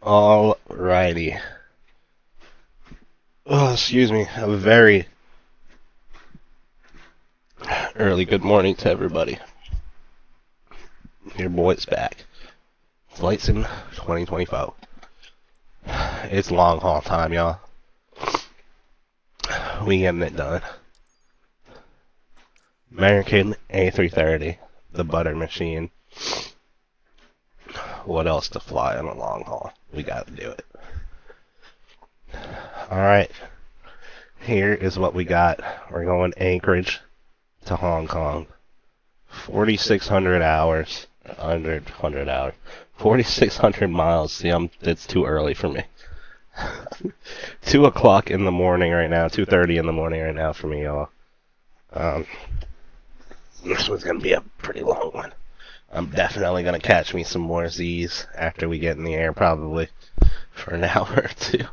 Alrighty. Oh, excuse me. A very early good morning to everybody. Your boy's back. Flights in 2025. It's long haul time, y'all. We getting it done. American A330, the butter machine. What else to fly on a long haul? We gotta do it. Alright. Here is what we got. We're going Anchorage to Hong Kong. 4,600 hours. 100 hours. 4,600 miles. See, it's too early for me. 2 o'clock in the morning right now. 2:30 in the morning right now for me, y'all. This one's gonna be a pretty long one. I'm definitely gonna catch me some more Z's after we get in the air, probably for an hour or two.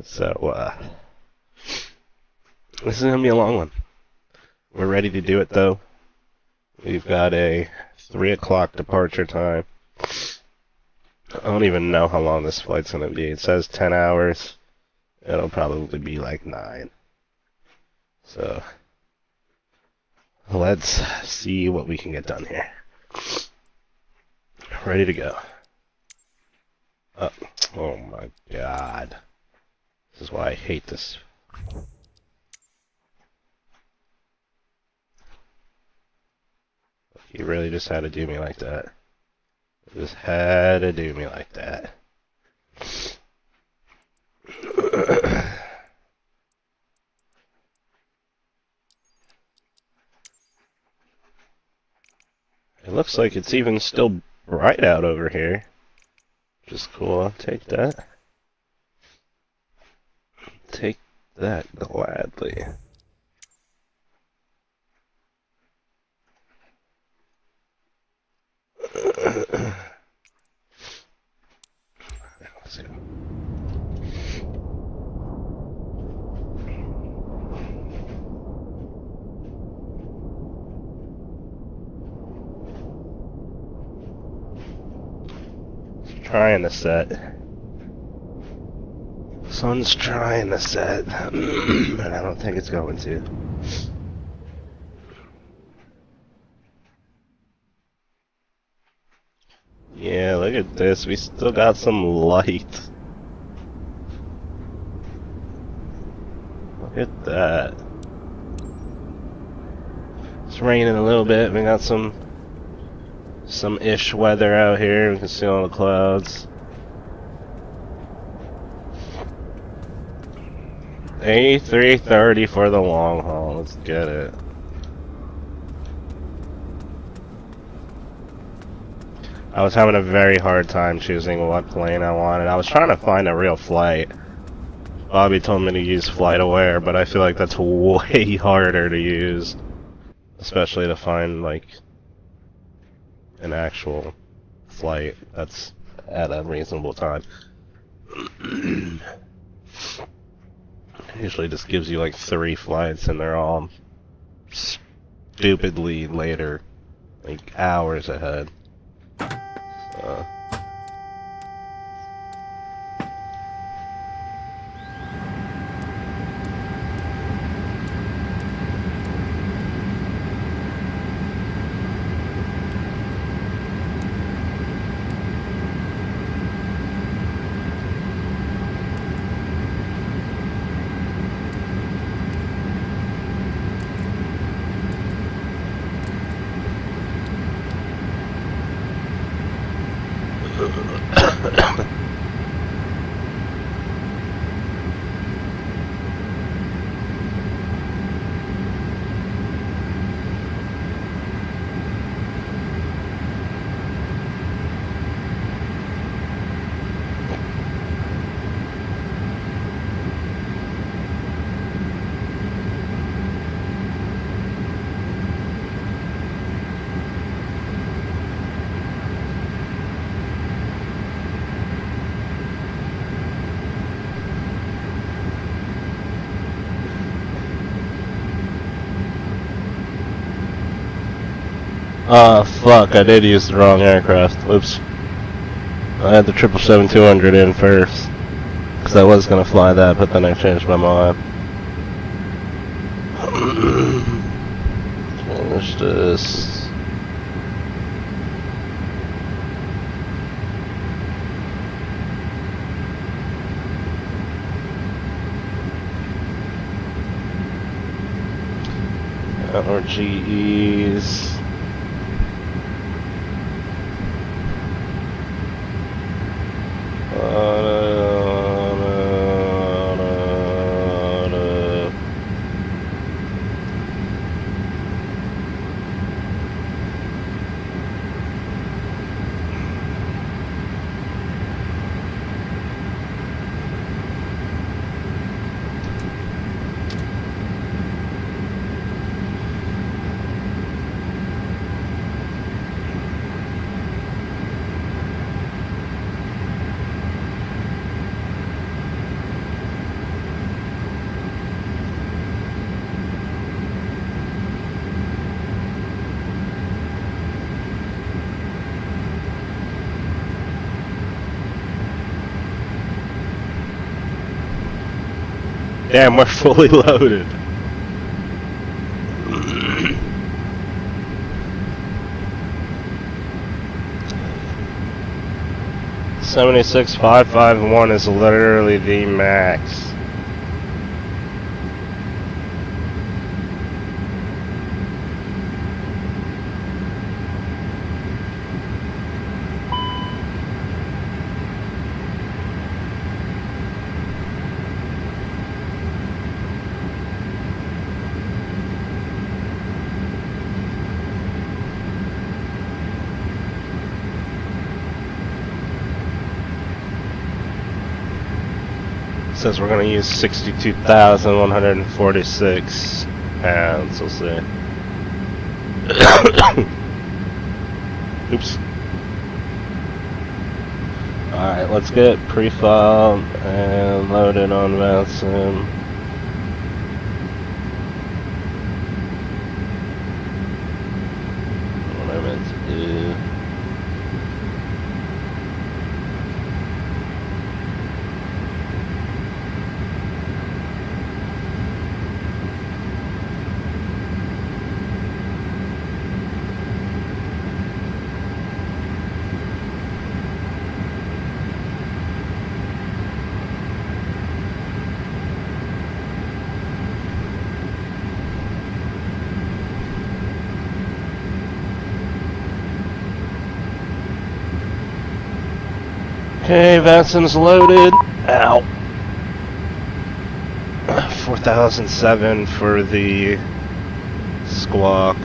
So, this is gonna be a long one. We're ready to do it, though. We've got a 3 o'clock departure time. I don't even know how long this flight's gonna be. It says 10 hours. It'll probably be like 9. So, let's see what we can get done here. Ready to go. Oh my god. This is why I hate this. You really just had to do me like that. You just had to do me like that. It looks like it's even still bright out over here. Which is cool. I'll take that. Take that gladly. Let's go. Trying to set. Sun's trying to set, but I don't think it's going to. Yeah, look at this. We still got some light. Look at that. It's raining a little bit. We got some ish weather out here. We can see all the clouds. A330 for the long haul. Let's get it. I was having a very hard time choosing what plane I wanted. I was trying to find a real flight. Bobby told me to use FlightAware, but I feel like that's way harder to use. Especially to find, like, an actual flight that's at a reasonable time. Usually just gives you like 3 flights and they're all stupidly later, like hours ahead. So. Fuck, I did use the wrong aircraft. Oops. I had the 777-200 in first, because I was going to fly that, but then I changed my mind. Finish this. Or GEs. Damn, we're fully loaded. $76,551 is literally the max. Says we're going to use 62,146 pounds. We'll see. Oops. Alright, let's get pre-filed and loaded on Vanson. What I meant to do. Okay, Vanson's loaded. Ow. 4,007 for the squawk.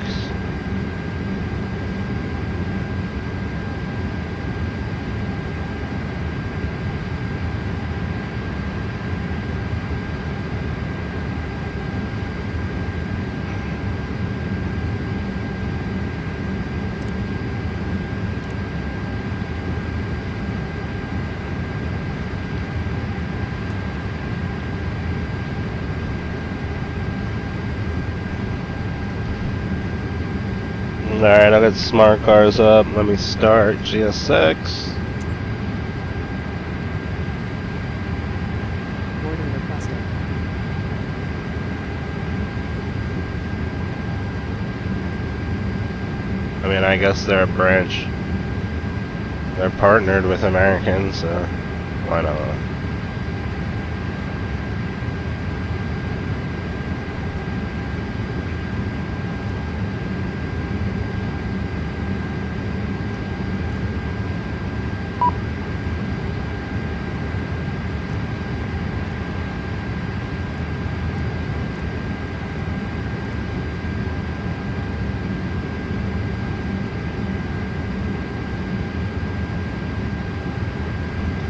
Alright, I'll get smart cars up. Let me start GSX. Boarding requested. I mean, I guess they're a branch. They're partnered with Americans, so why not?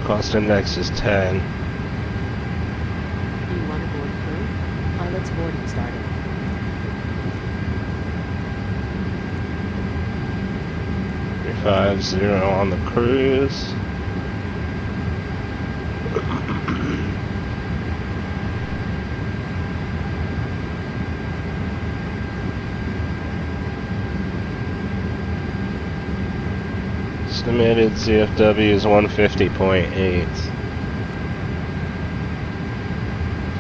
Cost index is 10. Do you want to board crew? Pilot's boarding started. $350 on the cruise. Estimated CFW is 150.8.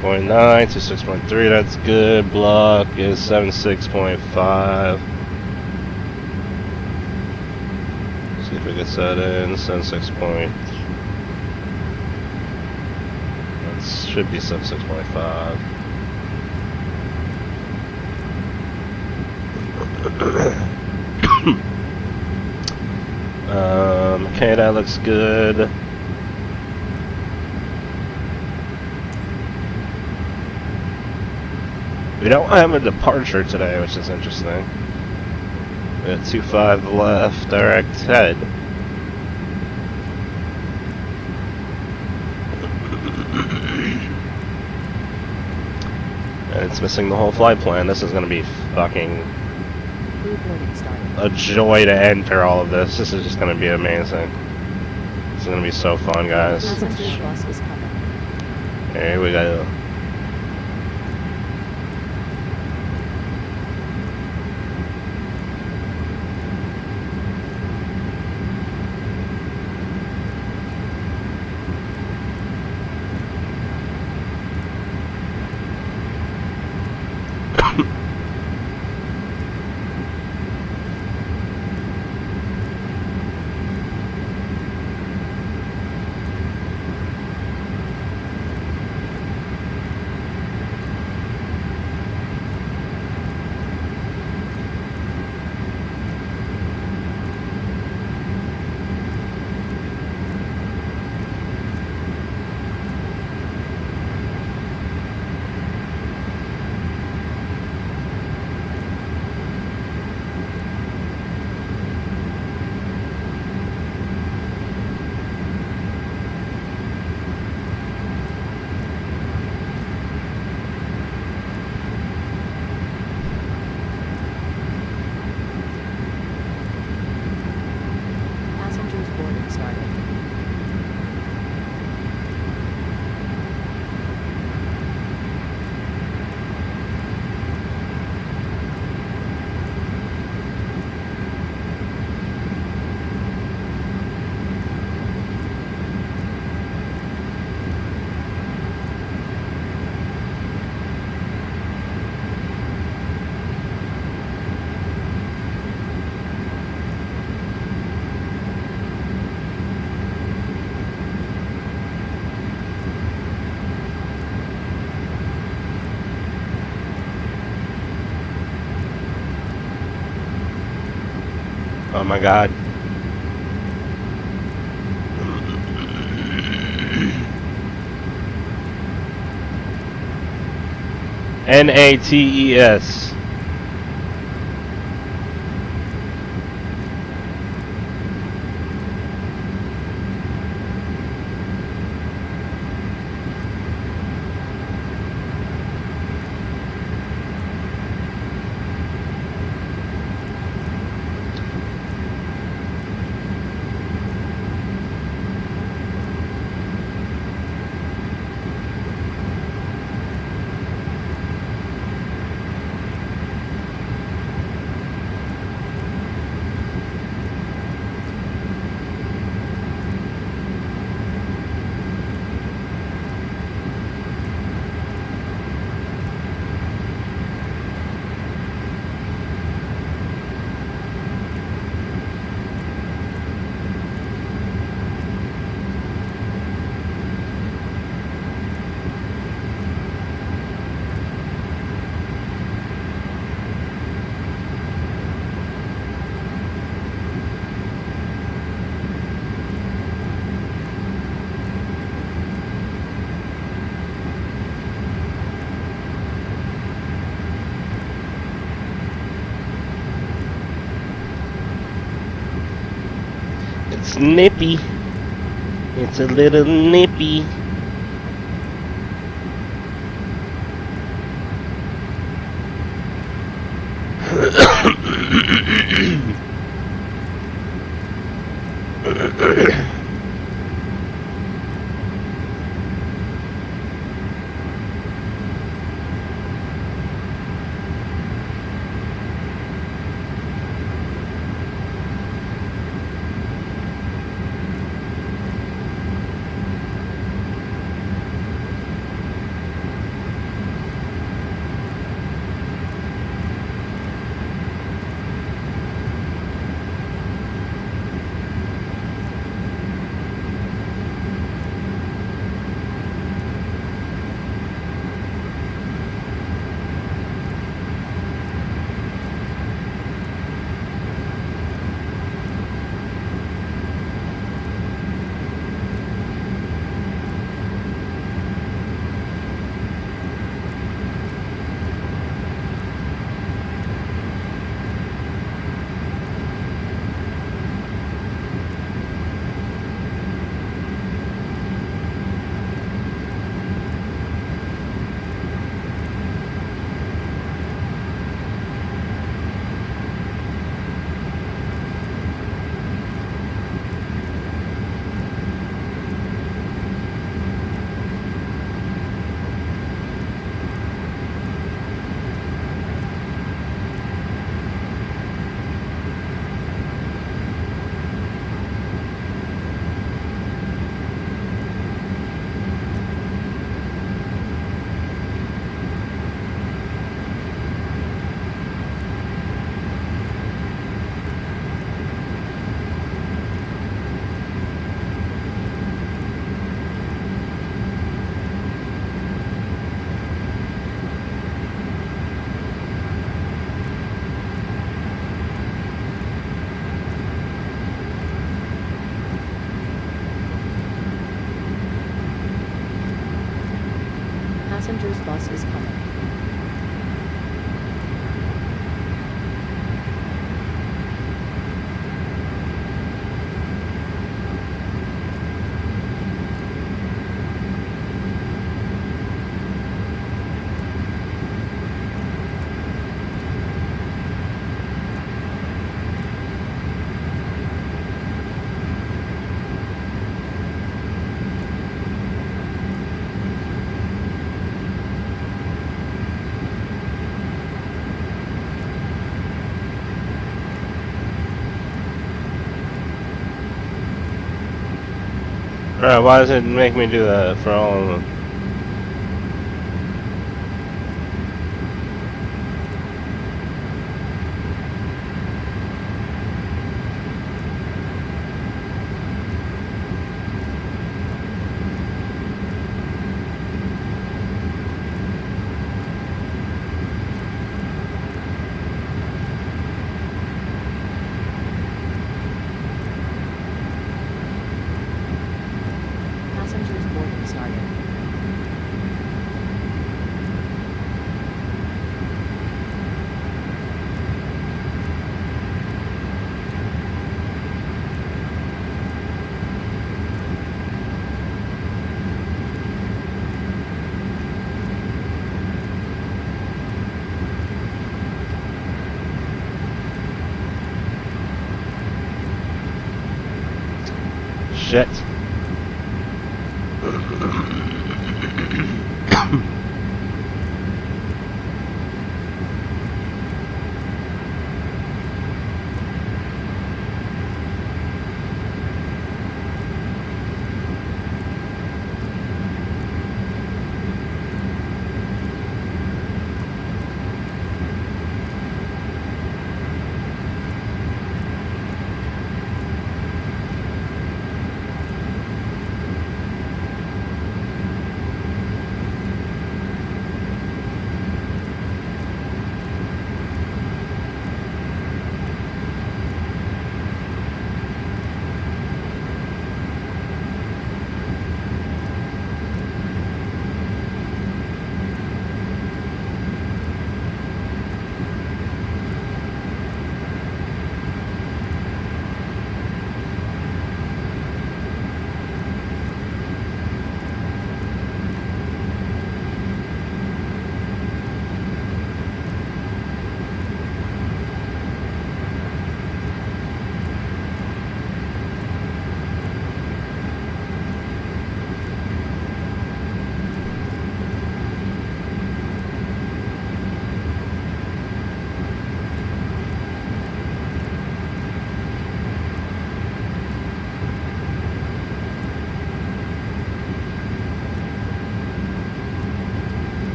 0.9 to 6.3, that's good. Block is 76.5. See if we can set in 76 point. That should be 76.5. Okay, that looks good. We don't have a departure today, which is interesting. We have 25 left, direct head. And it's missing the whole flight plan. This is going to be fucking Reboarding started. a joy to enter all of this. This is just going to be amazing. This is going to be so fun, guys. Passengers bus is coming. Here we go. Passengers boarding started. Oh my god. NATES. It's nippy. It's a little nippy. Passengers bus is coming. Alright, why does it make me do that for all of them? Passengers boarding started. Shit.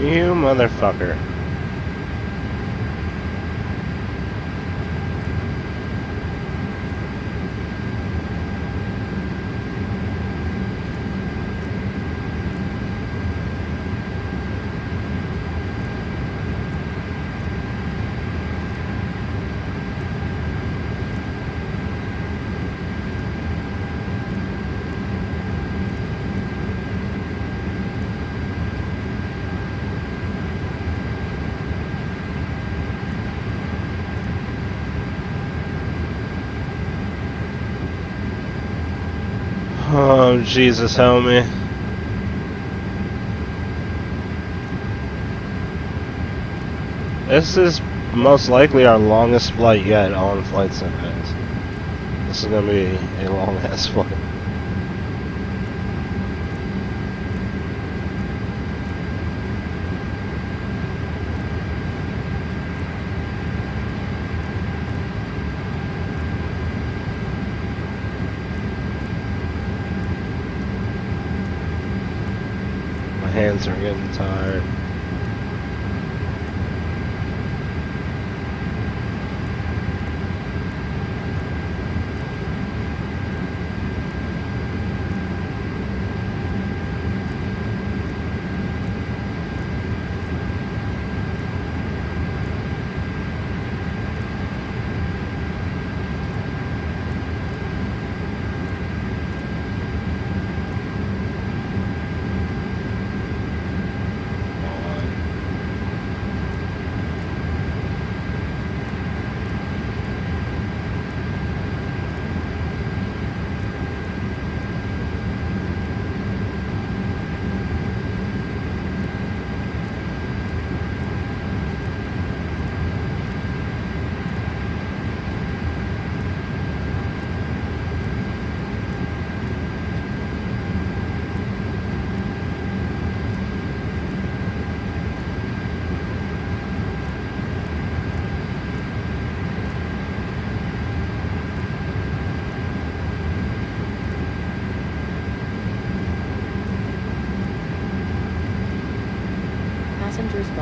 You motherfucker. Oh, Jesus, help me. This is most likely our longest flight yet on Flight Sims. This is gonna be a long ass flight. My hands are getting tired.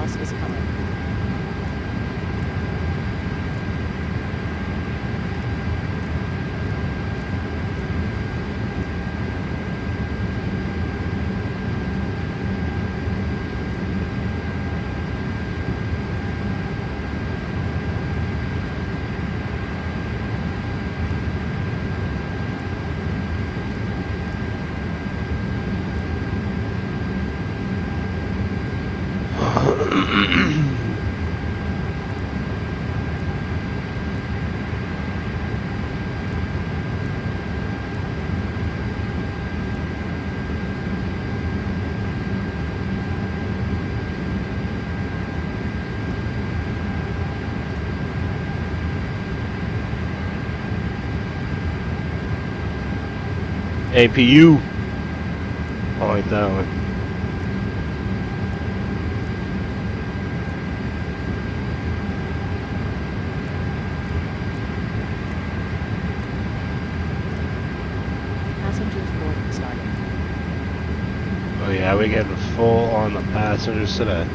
Bus is coming. APU. I like that one. Passengers boarding started. Oh yeah, we getting full on the passengers today.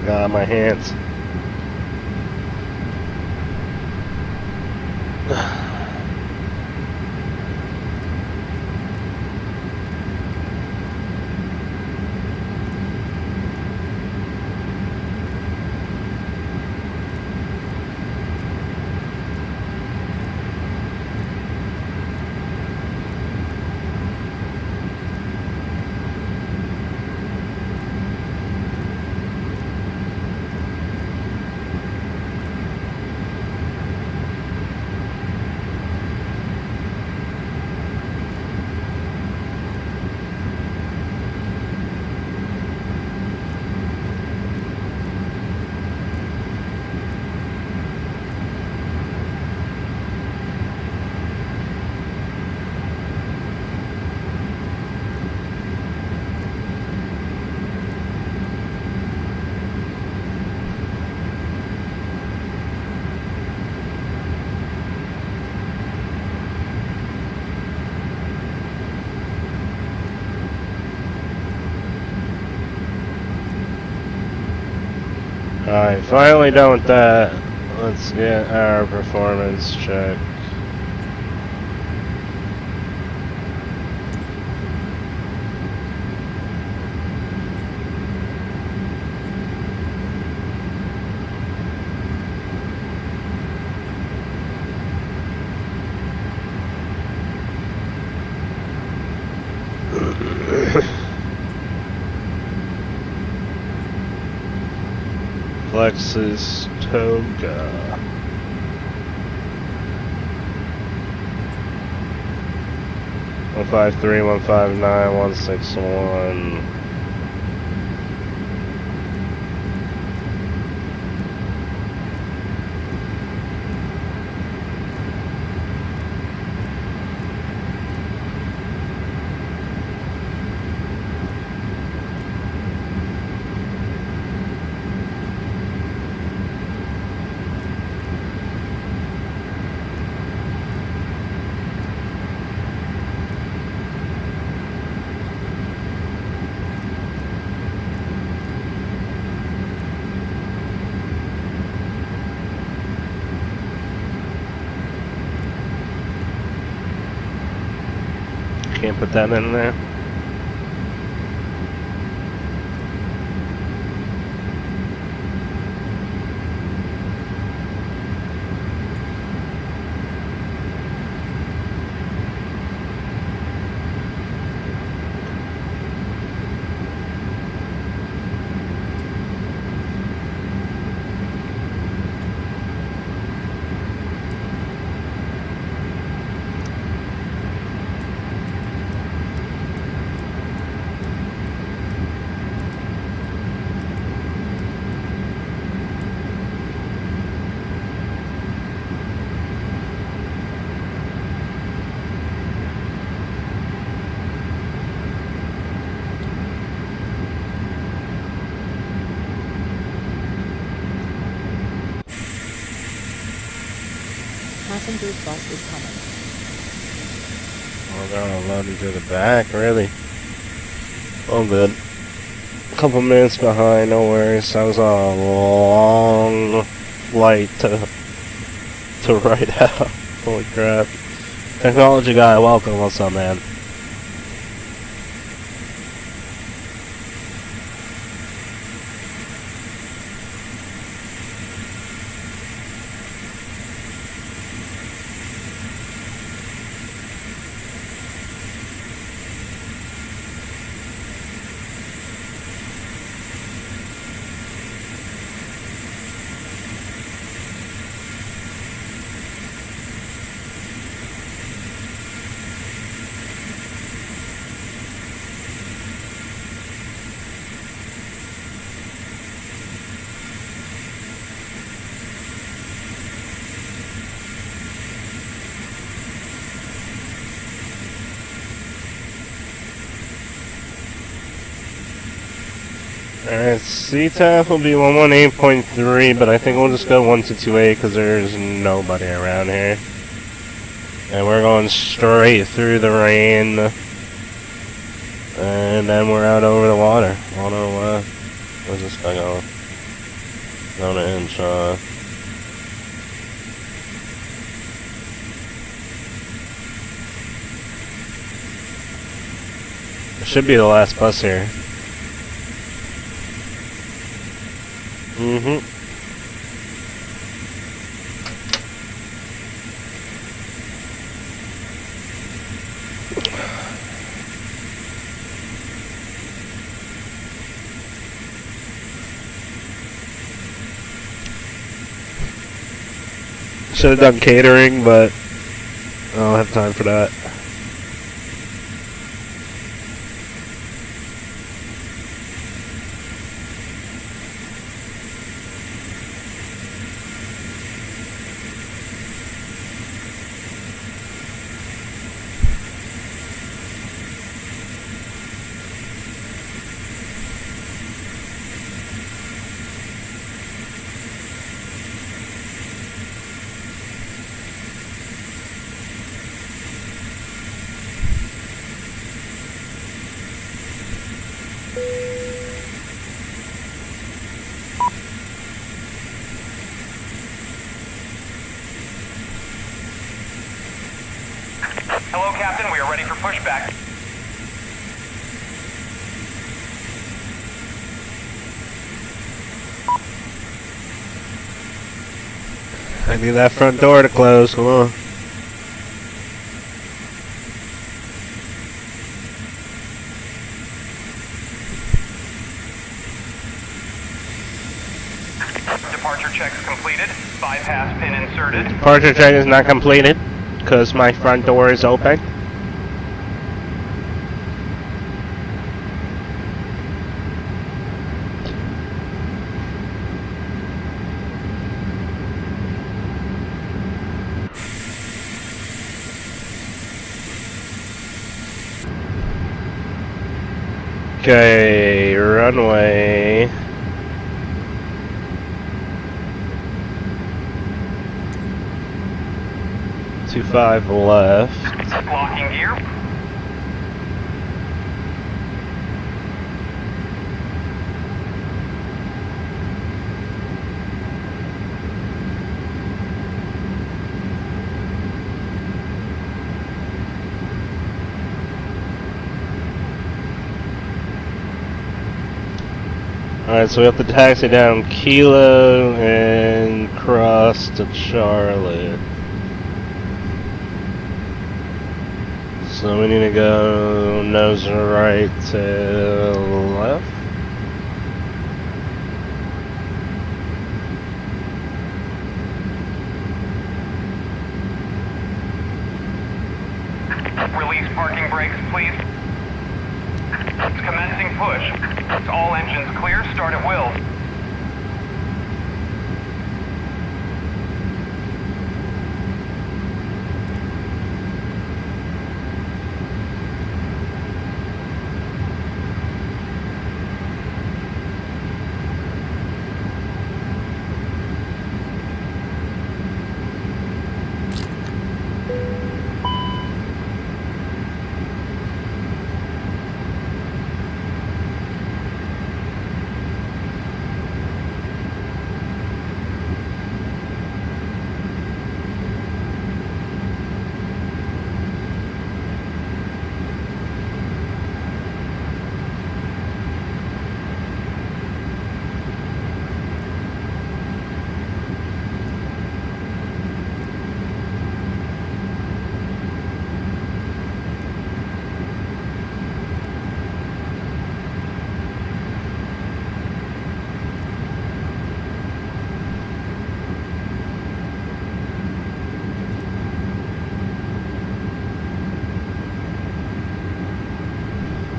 God, my hands. Alright, finally done with that. Let's get our performance check. Flex's Toga. One 5 3 1 5 9 1 6 1. Can't put that in there. Passenger's bus is coming. Oh, they're all loaded to the back, really. Oh, good. Couple minutes behind, no worries. That was a long flight to ride out. Holy crap. Technology guy, welcome. What's up, man? Alright, CTAF will be 118.3, but I think we'll just go 1228 because there's nobody around here. And we're going straight through the rain. And then we're out over the water. On our way. Where's this guy going? Going to Anchorage. It should be the last bus here. Mm-hmm. Should have done catering, but I don't have time for that. Hello, Captain. We are ready for pushback. I need that front door to close. Come on. Departure checks completed. Bypass pin inserted. Departure check is not completed because my front door is open. Okay, runway. 25 left. Locking gear. Alright, so we have to taxi down Kilo and cross to Charlotte. So we need to go nose right to left. Release parking brakes, please. Commencing push. All engines clear. Start at will.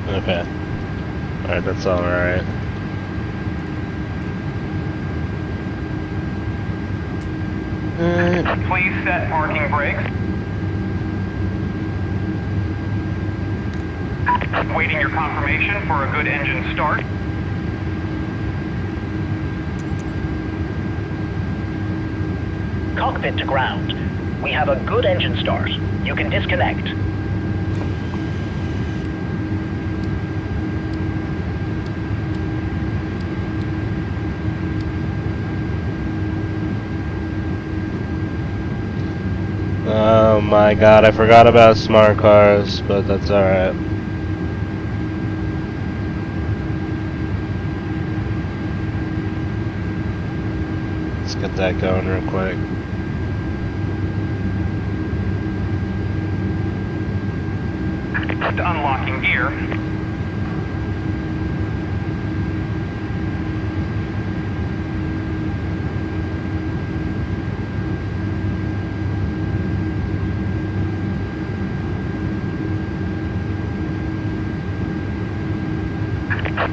Okay. Alright, that's alright. Please set parking brakes. Waiting your confirmation for a good engine start. Cockpit to ground. We have a good engine start. You can disconnect. Oh my god, I forgot about smart cars, but that's alright. Let's get that going real quick. Unlocking gear.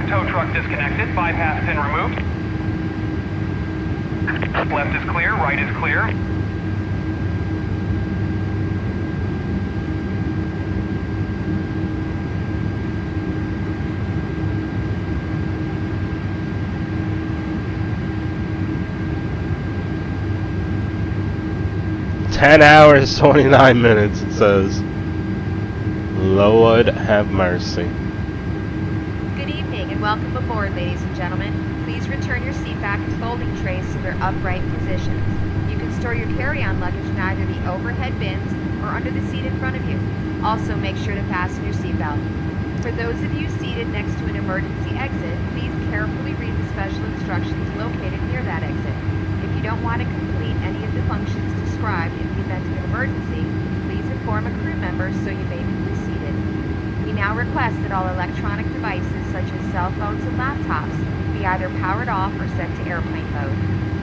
Tow truck disconnected, bypass pin removed. Left is clear, right is clear. "10 hours, 29 minutes," it says. Lord have mercy. Good evening and welcome aboard, ladies and gentlemen. Please return your seat back and folding trays to their upright positions. You can store your carry-on luggage in either the overhead bins or under the seat in front of you. Also, make sure to fasten your seatbelt. For those of you seated next to an emergency exit, please carefully read the special instructions located near that exit. If you don't want to complete any of the functions described in the event of an emergency, please inform a crew member so you may be reseated. We now request that all electronic devices such as cell phones and laptops be either powered off or set to airplane mode.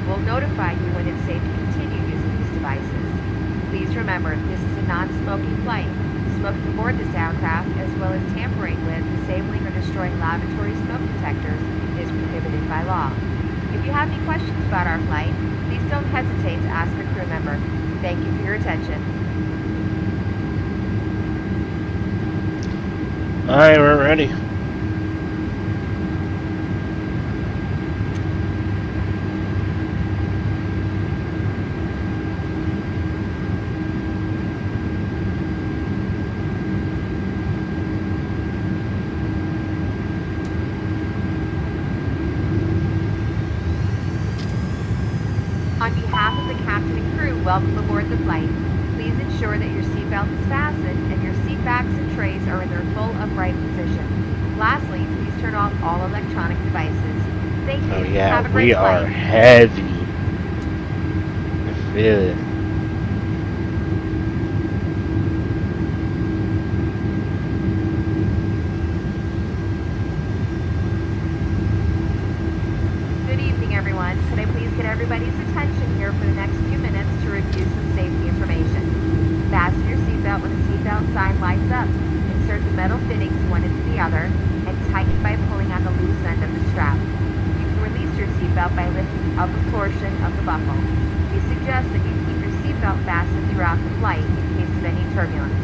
We'll notify you when it's safe to continue using these devices. Please remember, this is a non-smoking flight. Smoking aboard this aircraft, as well as tampering with, disabling, or destroying lavatory smoke detectors, is prohibited by law. If you have any questions about our flight, please don't hesitate to ask a crew member. Thank you for your attention. Alright, we're ready. On behalf of the captain and crew, welcome aboard the flight. Please ensure that your seatbelt is fastened and your seat backs and trays are in their full upright position. Lastly, please turn off all electronic devices. Thank you. Oh yeah, Have a great we flight. are heavy. I feel it. Good evening, everyone. Could I please get everybody's attention here for the next few minutes to review some safety information? Fasten your seatbelt when the seatbelt sign lights up. Insert the metal fittings one into the other and tighten by pulling on the loose end of the strap. You can release your seatbelt by lifting the upper portion of the buckle. We suggest that you keep your seatbelt fastened throughout the flight in case of any turbulence.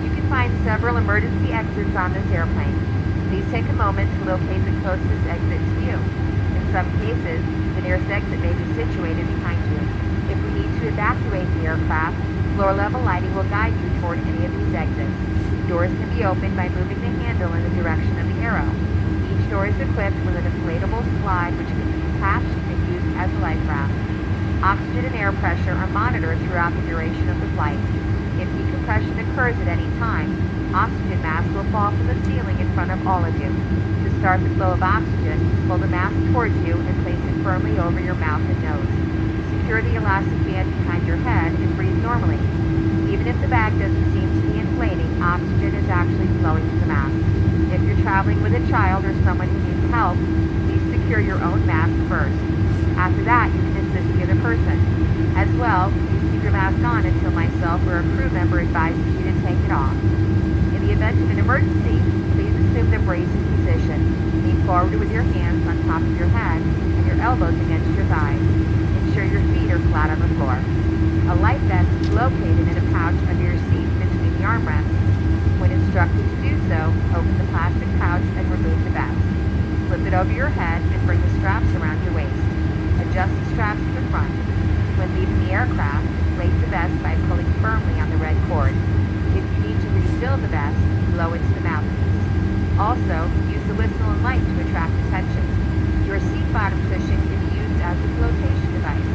You can find several emergency exits on this airplane. Please take a moment to locate the closest exit to you. In some cases, the nearest exit may be situated behind you. If we need to evacuate the aircraft, floor-level lighting will guide you toward any of these exits. Doors can be opened by moving the handle in the direction of the arrow. Each door is equipped with an inflatable slide which can be detached and used as a life raft. Oxygen and air pressure are monitored throughout the duration of the flight. If decompression occurs at any time, oxygen masks will fall from the ceiling in front of all of you. To start the flow of oxygen, pull the mask towards you and place it firmly over your mouth and nose. Secure the elastic band behind your head and breathe normally. Even if the bag doesn't seem to be inflating, oxygen is actually flowing to the mask. If you're traveling with a child or someone who needs help, please secure your own mask first. After that, you can assist the other person. As well, please keep your mask on until myself or a crew member advises you to take it off. In the event of an emergency, please assume the bracing position. Lean forward with your hands on top of your head and your elbows against your thighs. Ensure your feet are flat on the floor. A life vest is located in a pouch under your seat between the armrests. When instructed to do so, open the plastic pouch and remove the vest. Slip it over your head and bring the straps around your waist. Adjust the straps to the front. When leaving the aircraft, place the vest by pulling firmly on the red cord. If you need to refill the vest, blow into the mouthpiece. Also, use the whistle and light to attract attention. Your seat bottom cushion can be used as a flotation device.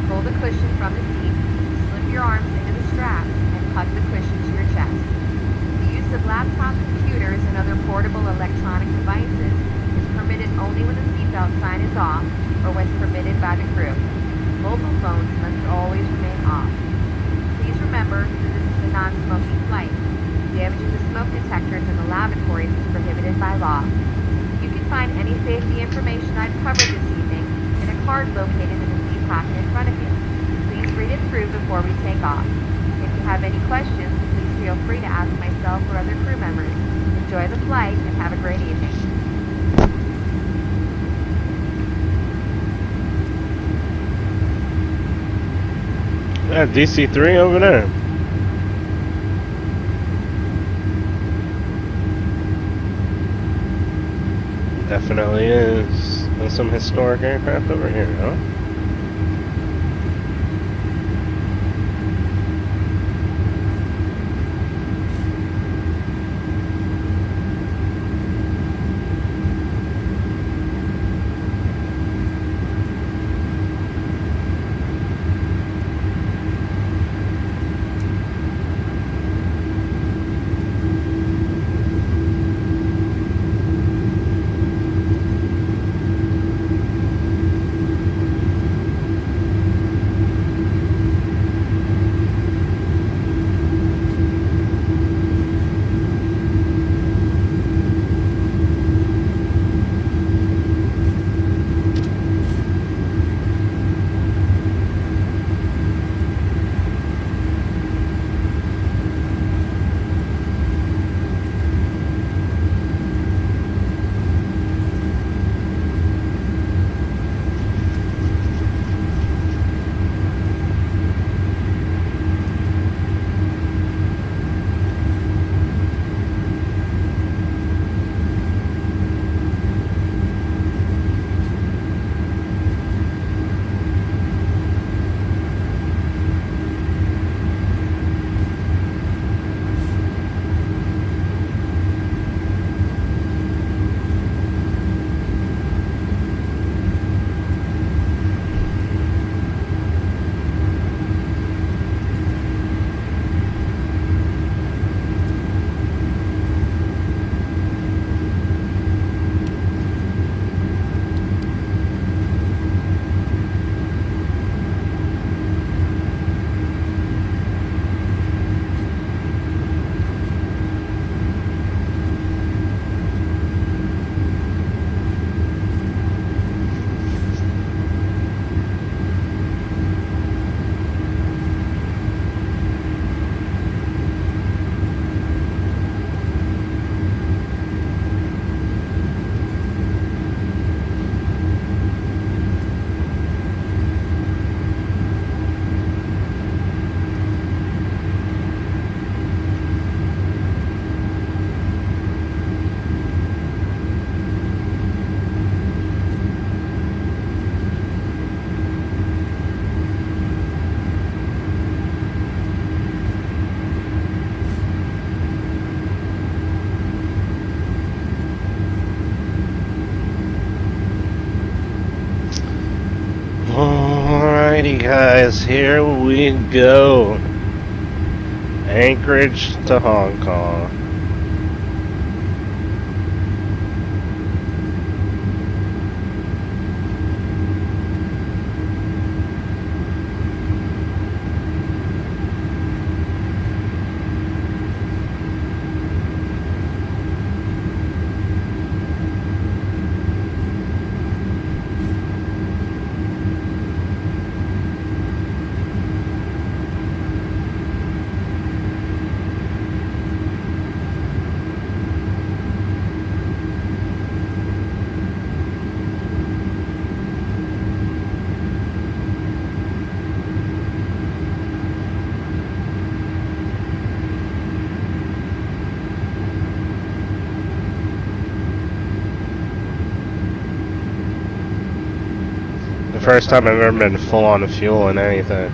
Pull the cushion from the seat, slip your arms into the straps, and hug the cushion to your chest. The use of laptop computers and other portable electronic devices is permitted only when the seatbelt sign is off or when permitted by the crew. Mobile phones must always remain off. Please remember that this is a non-smoking flight. Damaging the smoke detectors in the lavatories is prohibited by law. You can find any safety information I've covered this evening in a card located in the seat pocket in front of you. Please read it through before we take off. If you have any questions, please feel free to ask myself or other crew members. Enjoy the flight and have a great evening. Yeah, DC-3 over there. Definitely is. There's some historic aircraft over here, huh? guys, here we go. Anchorage to Hong Kong. The first time I've ever been full on fuel in anything.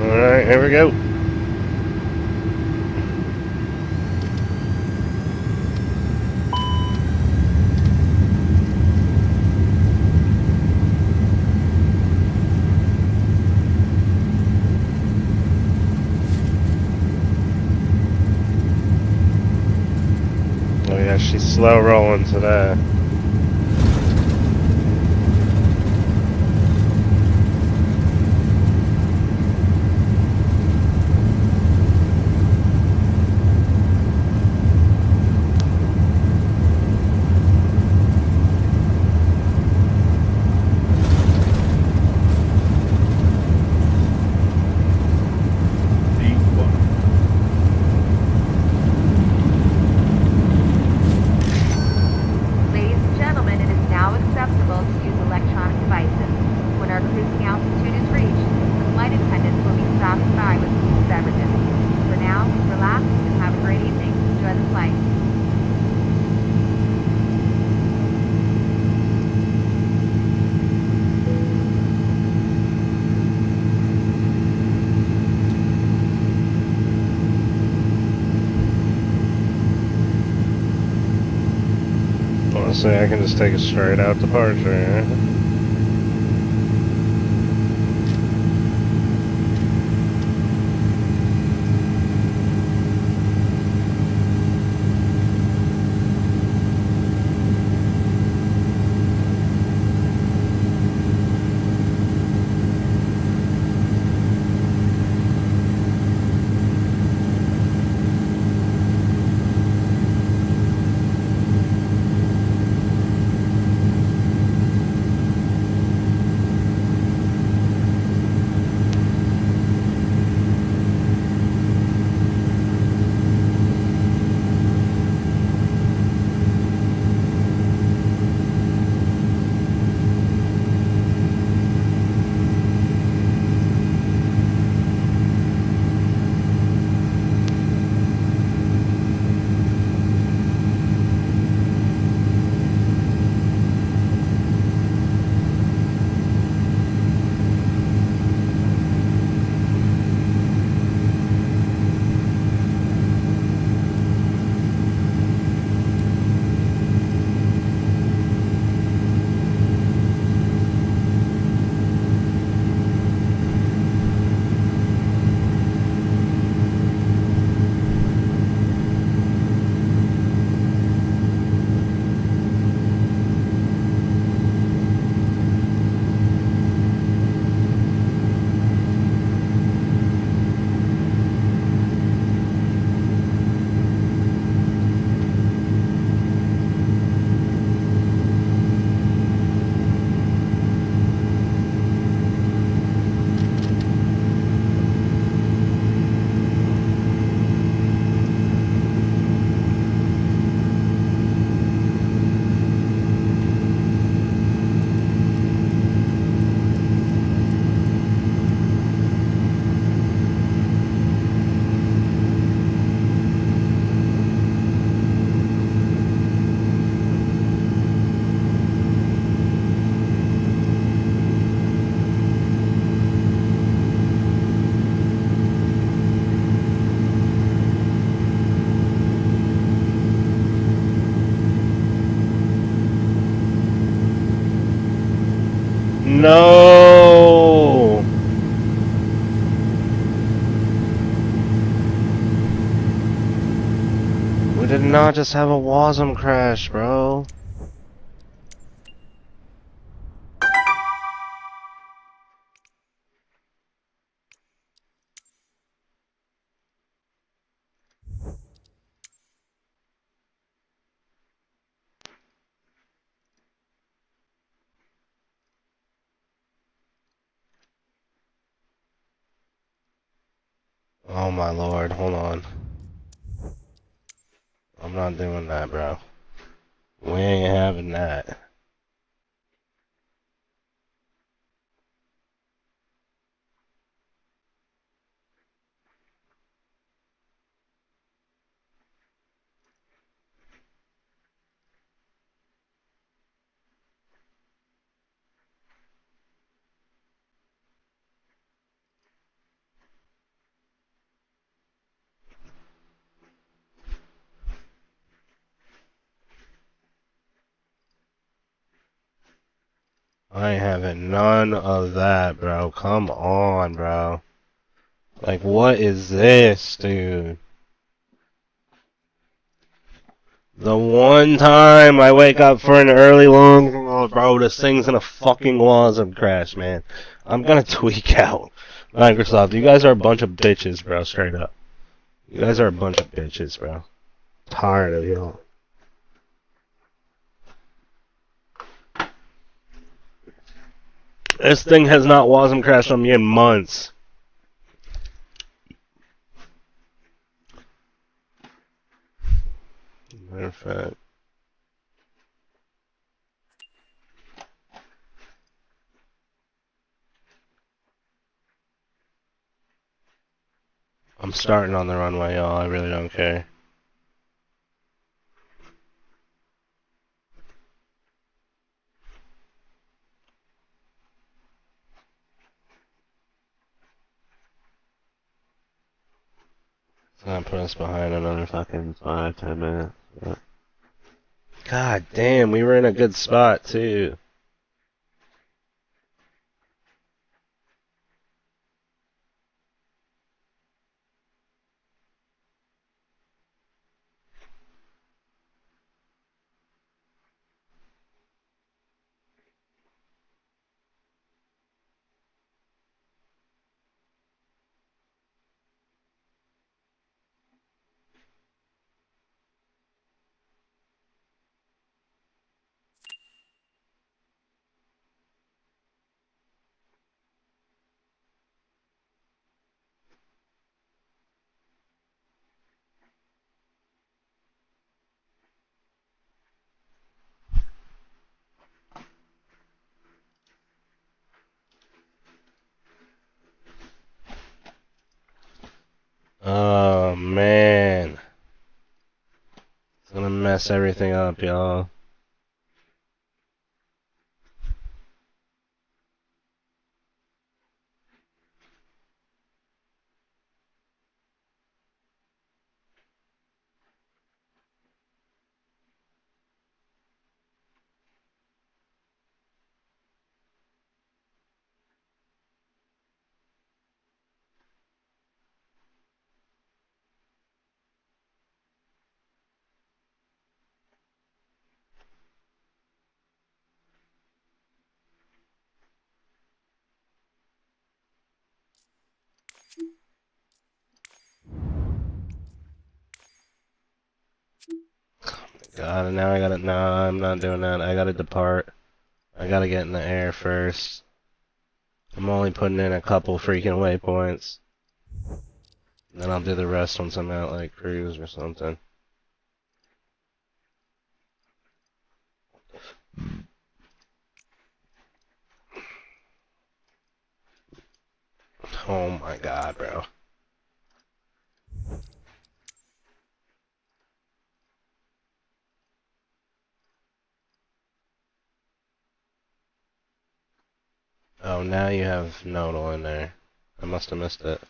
Alright, here we go. Oh yeah, she's slow rolling today. Ladies and gentlemen, it is now acceptable to use electronic devices. When our cruising altitude is reached, the flight attendants will be stopping by with food beverages. For now, relax and have a great evening. Enjoy the flight. Honestly, I can just take a straight out departure. No! We did not just have a Wasm crash, bro. Oh my lord, hold on. I'm not doing that, bro. We ain't having that. I ain't having none of that, bro. Come on, bro. Like, what is this, dude? The one time I wake up for an early long haul, bro, this thing's in a fucking Wasm crash, man. I'm gonna tweak out. Microsoft, you guys are a bunch of bitches, bro, straight up. You guys are a bunch of bitches, bro. Tired of y'all. This thing has not Wasm crashed on me in months. Matter of fact. I'm starting on the runway, y'all. I really don't care. It's gonna put us behind another fucking 5-10 minutes. But... God damn, we were in a good spot, too. Oh, man. It's gonna mess everything up, y'all. God, and now I gotta... No, I'm not doing that. I gotta depart. I gotta get in the air first. I'm only putting in a couple freaking waypoints. Then I'll do the rest once I'm out, like, cruise or something. Oh my god, bro. Oh, now you have nodal in there. I must have missed it.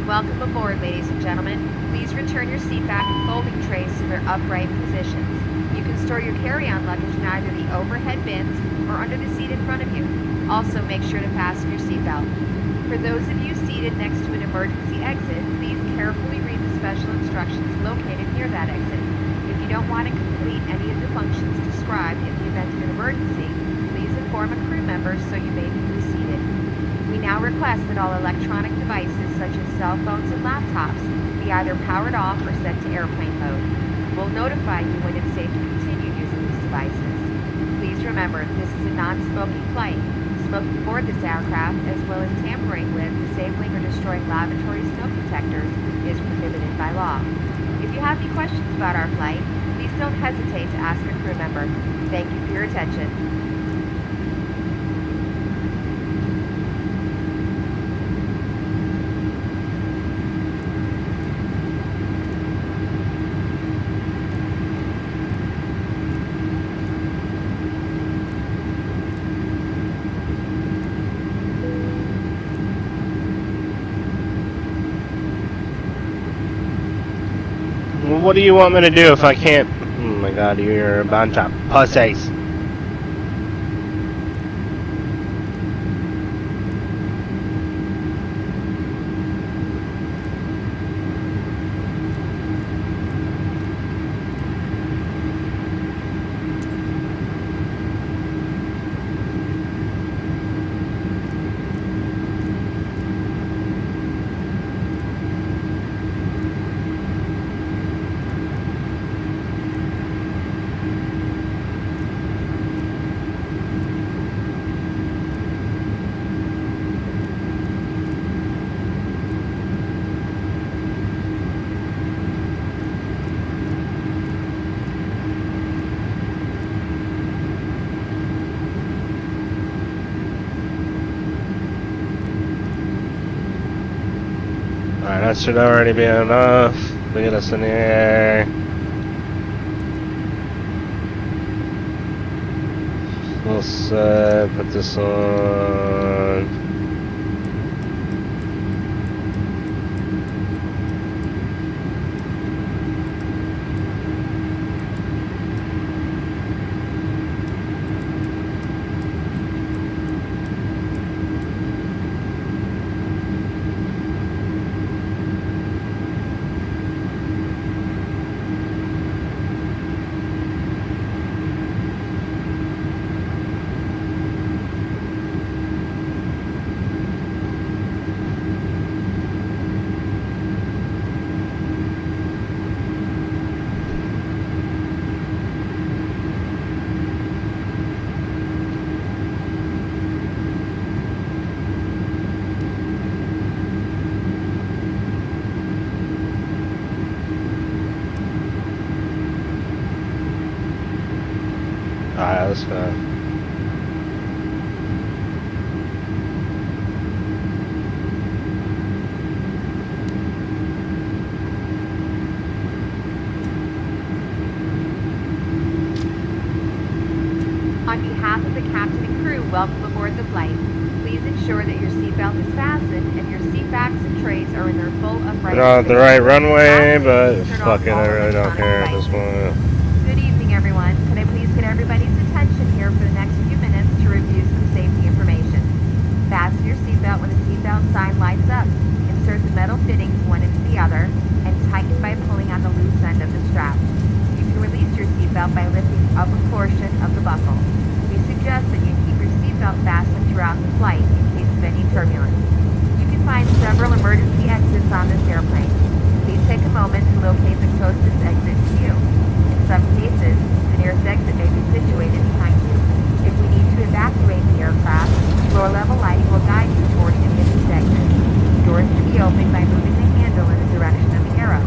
welcome aboard, ladies and gentlemen. Please return your seat back and folding trays to their upright positions. You can store your carry-on luggage in either the overhead bins or under the seat in front of you. Also, make sure to fasten your seatbelt. For those of you seated next to an emergency exit, please carefully read the special instructions located near that exit. If you don't want to complete any of the functions described in the event of an emergency, please inform a crew member so you may be reseated. We now request that all electronic devices such as cell phones and laptops be either powered off or set to airplane mode. We'll notify you when it's safe to continue using these devices. Please remember, this is a non-smoking flight. Smoking aboard this aircraft, as well as tampering with, disabling, or destroying lavatory smoke detectors, is prohibited by law. If you have any questions about our flight, please don't hesitate to ask a crew member. Thank you for your attention. Well, what do you want me to do if I can't? Oh my god, you're a bunch of pussies. Alright, that should already be enough to get us in the air. We'll set, put this on. Alright, let's go. On behalf of the captain and crew, welcome aboard the flight. Please ensure that your seatbelt is fastened and your seat backs and trays are in their full upright We're not at the position. right runway, but Turn fuck off it, all I really don't electronic care at this devices. point. Good evening, everyone. Could I please get everybody's attention here for the next few minutes to review some safety information? Fasten your seatbelt when the seatbelt sign lights up. Insert the metal fittings one into the other and tighten by pulling on the loose end of the strap. You can release your seatbelt by lifting the upper portion of the buckle. We suggest that you keep your seatbelt fastened throughout the flight in case of any turbulence. You can find several emergency exits on this airplane. Please take a moment to locate the closest exit to you. In some cases, the nearest exit may be situated behind you. If we need to evacuate the aircraft, floor-level lighting will guide you toward any of these exits. Doors can be opened by moving the handle in the direction of the arrow.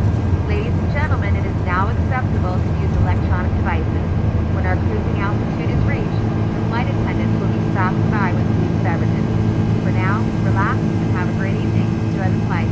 Ladies and gentlemen, it is now acceptable to use electronic devices. When our cruising altitude is reached, the flight attendants will be stopping by with food and beverages. For now, relax and have a great evening. Enjoy the flight.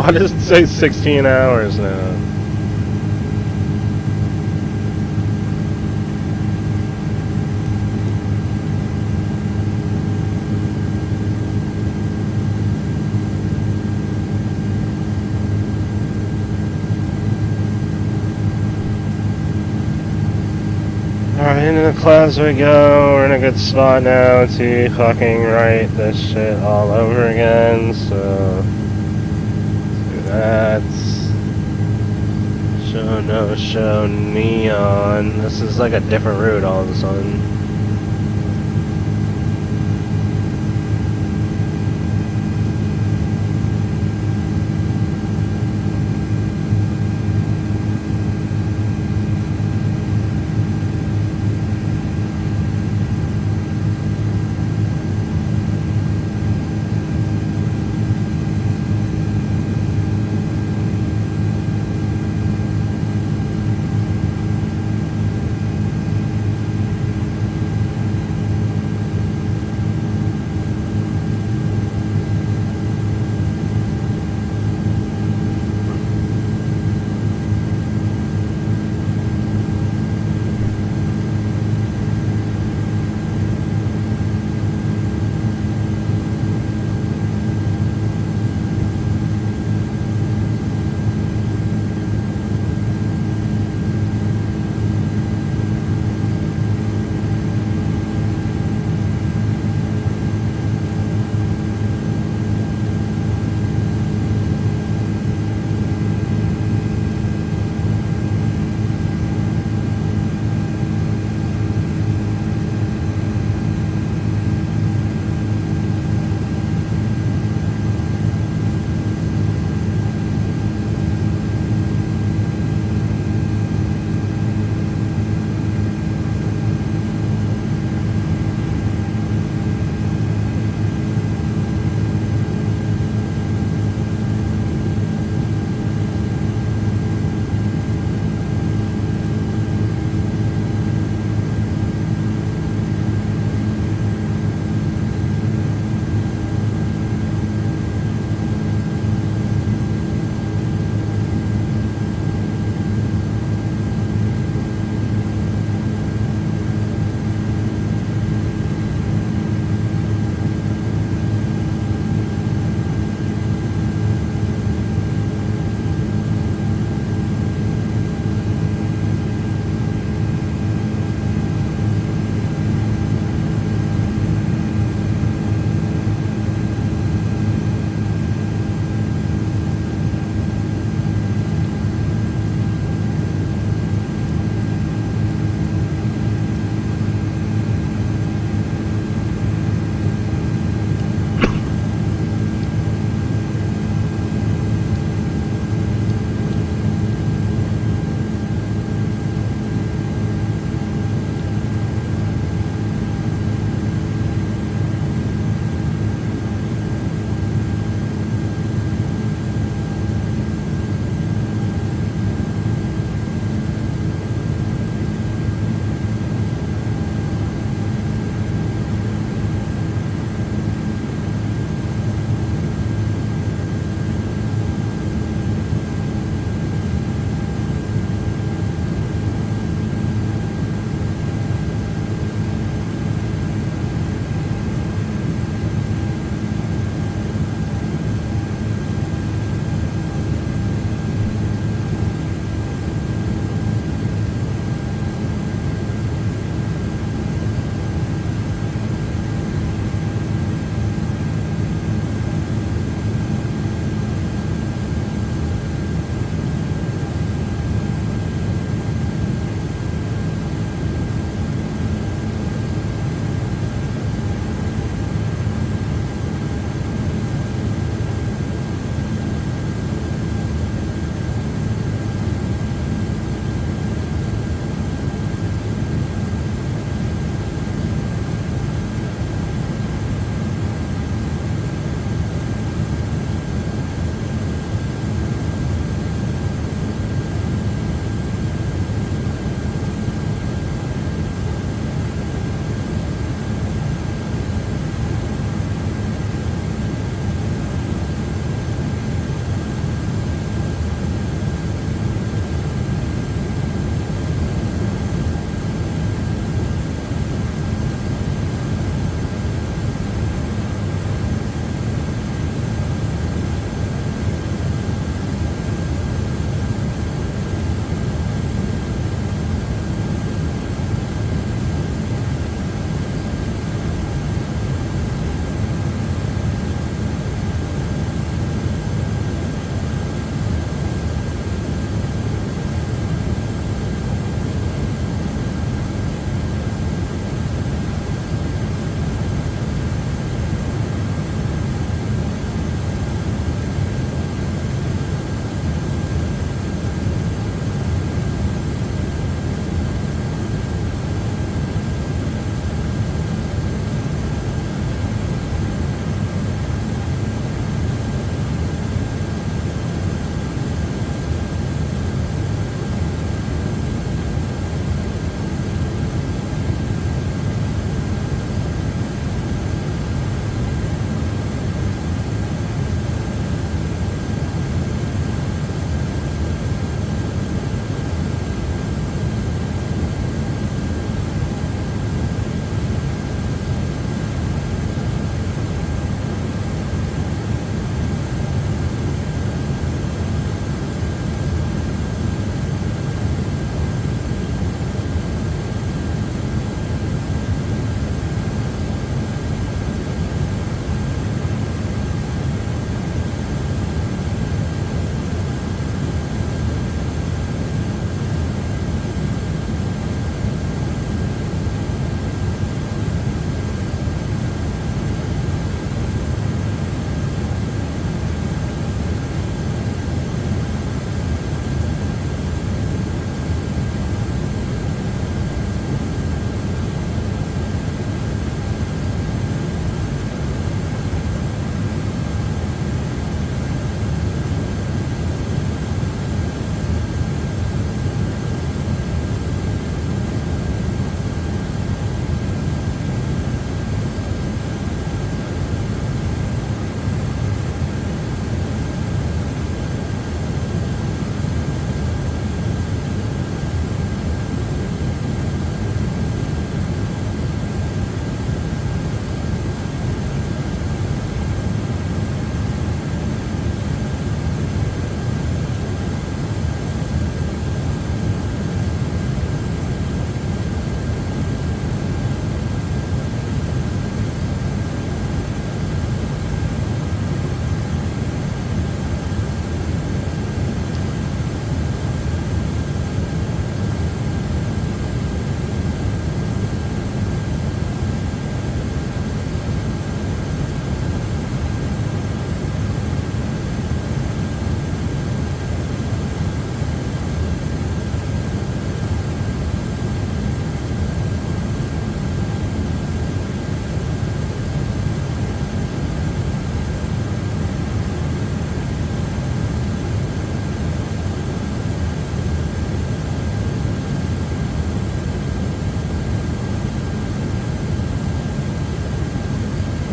Why does it say 16 hours now? Alright, into the clouds we go. We're in a good spot now to fucking write this shit all over again, so do that. Show no show neon. This is like a different route all of a sudden.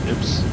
Oops.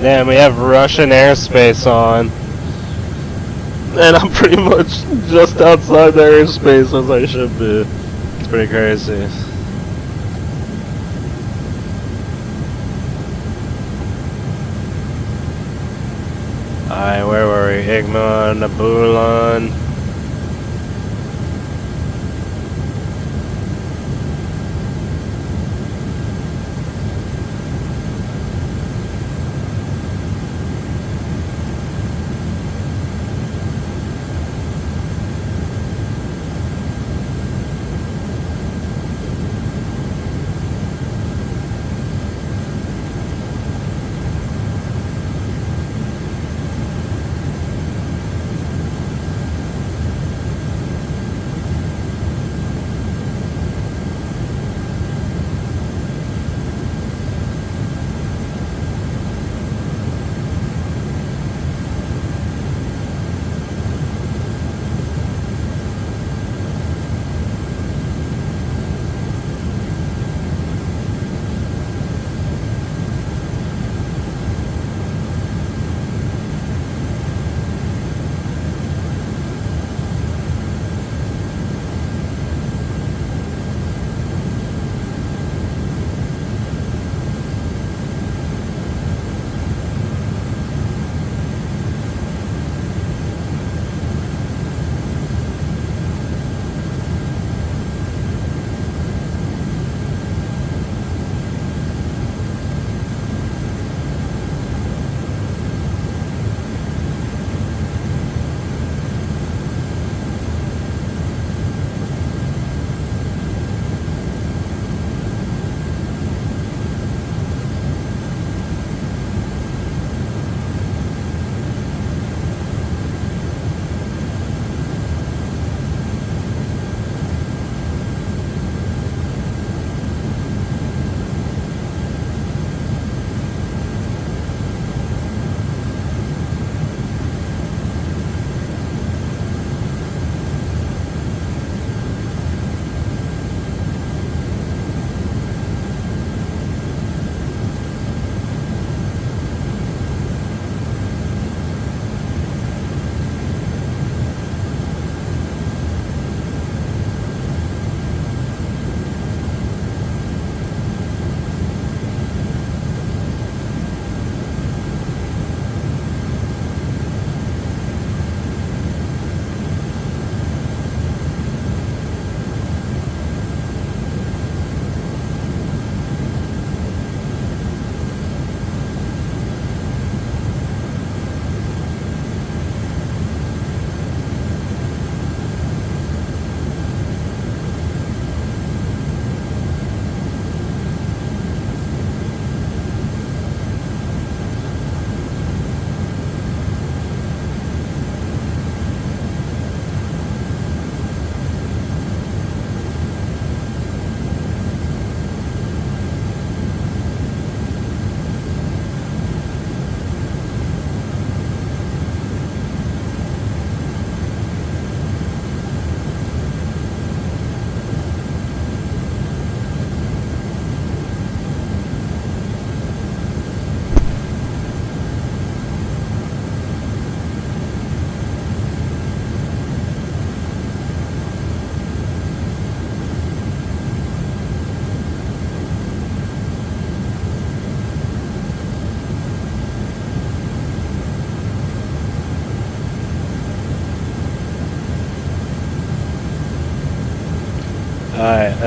Damn, we have Russian airspace on. And I'm pretty much just outside the airspace as I should be. It's pretty crazy. Alright, where were we? Igman, Nabulon.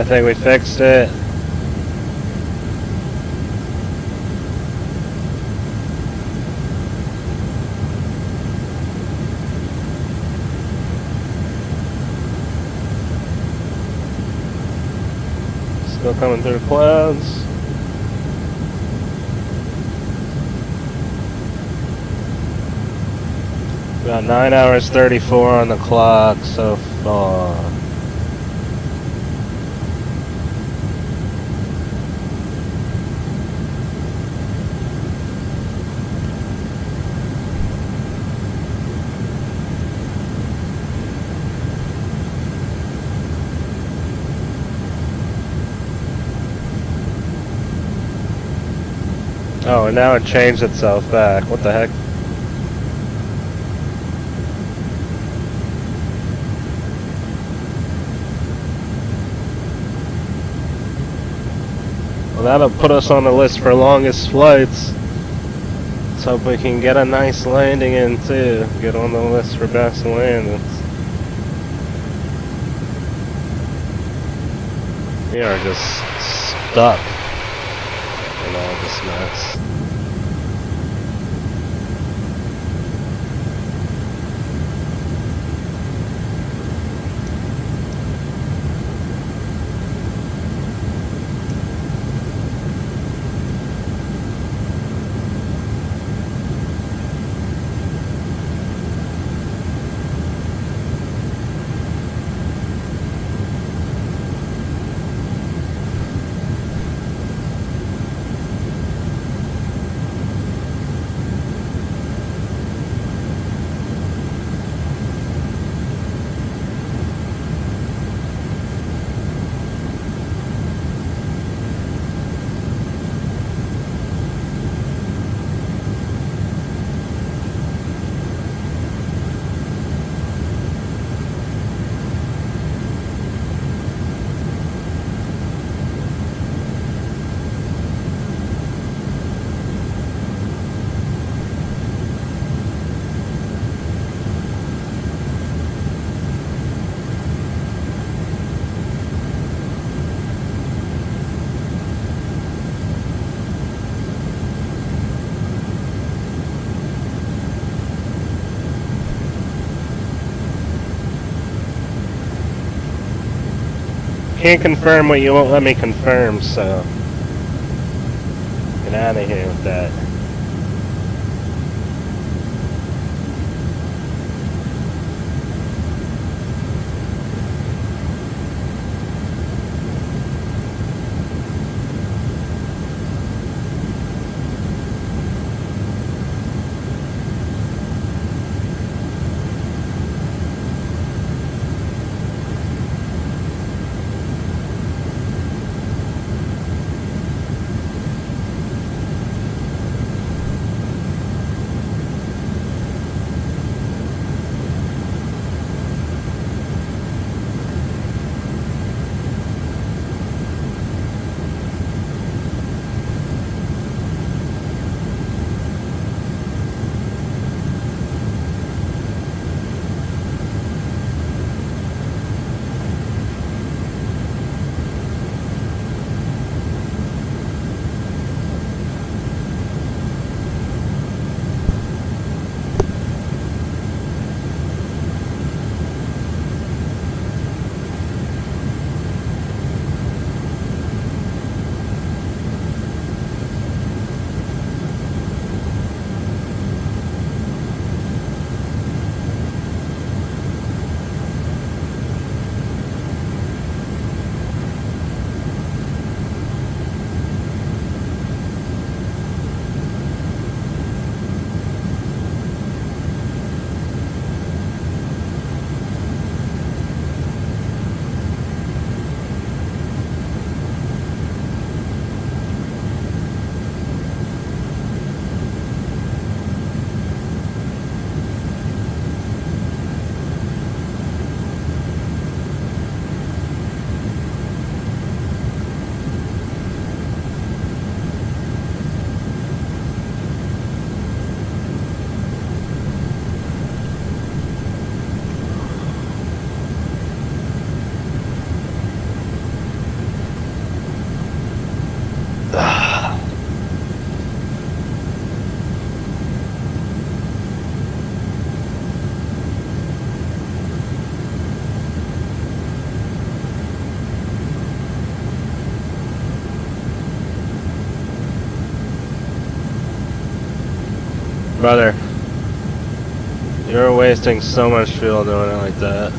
I think we fixed it. Still coming through clouds. About 9 hours 34 on the clock so far. Oh, and now it changed itself back. What the heck? Well, that'll put us on the list for longest flights. Let's hope we can get a nice landing in too. Get on the list for best landings. We are just stuck in all this mess. Can't confirm what you won't let me confirm, so get out of here with that. Brother, you're wasting so much fuel doing it like that.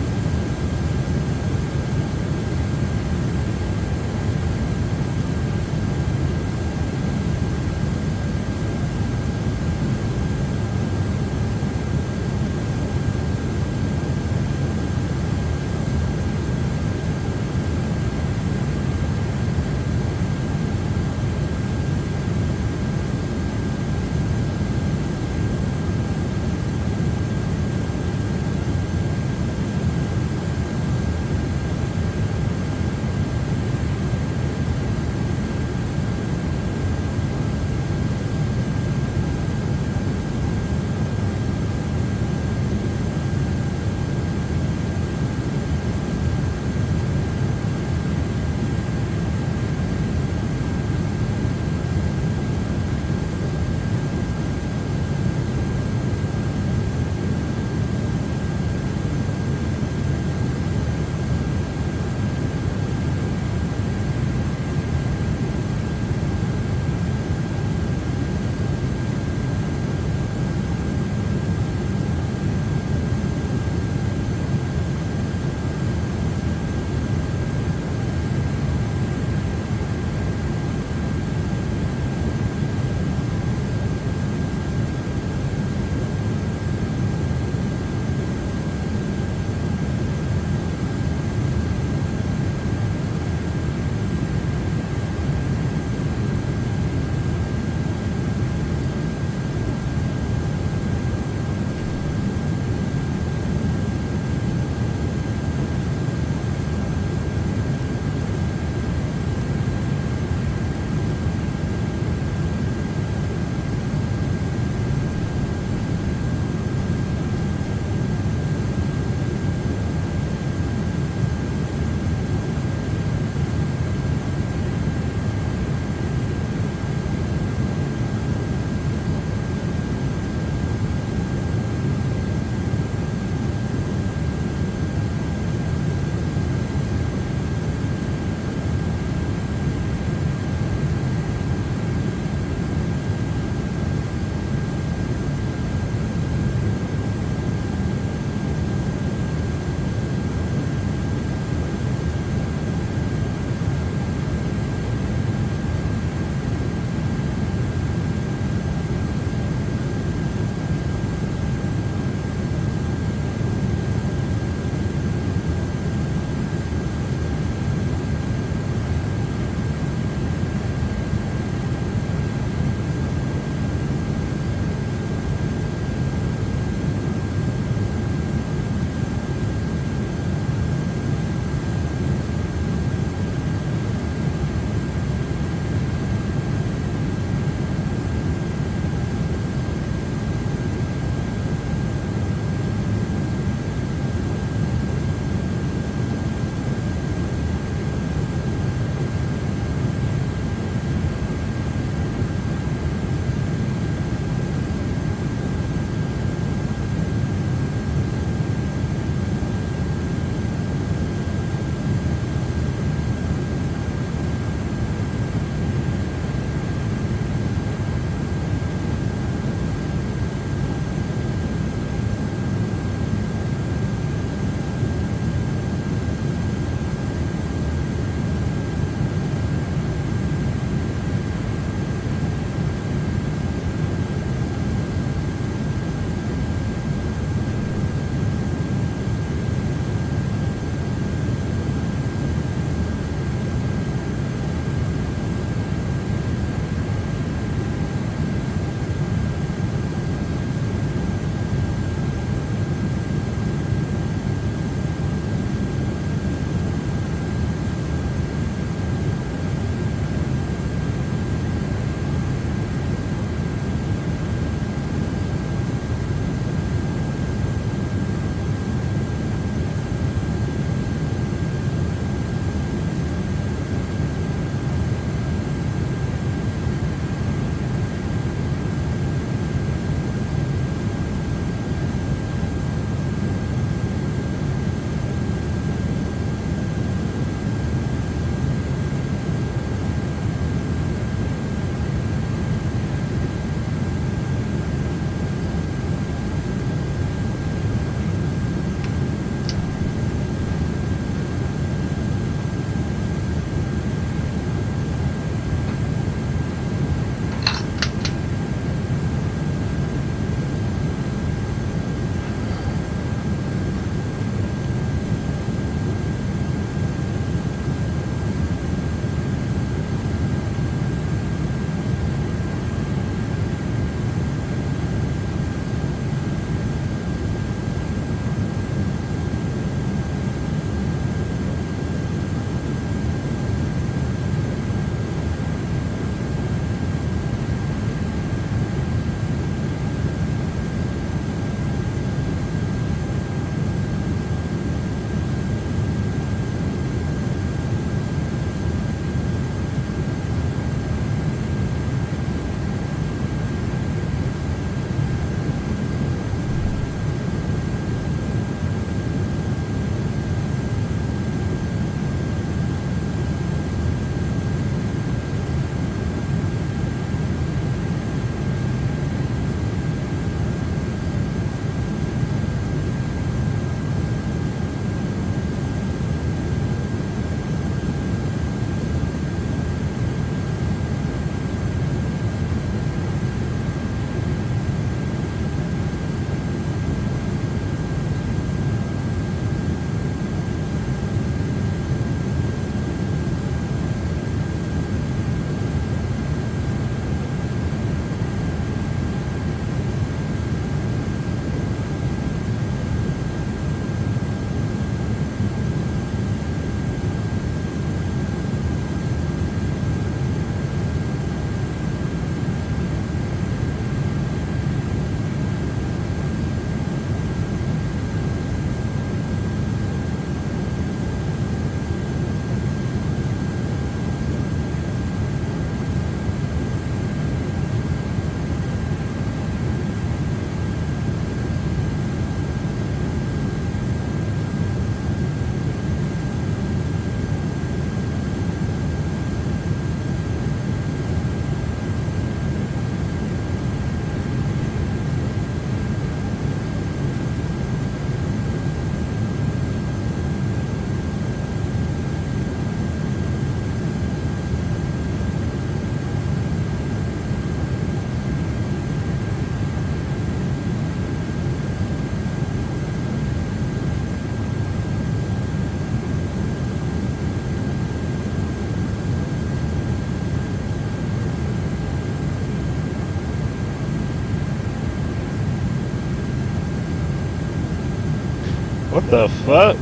the fuck?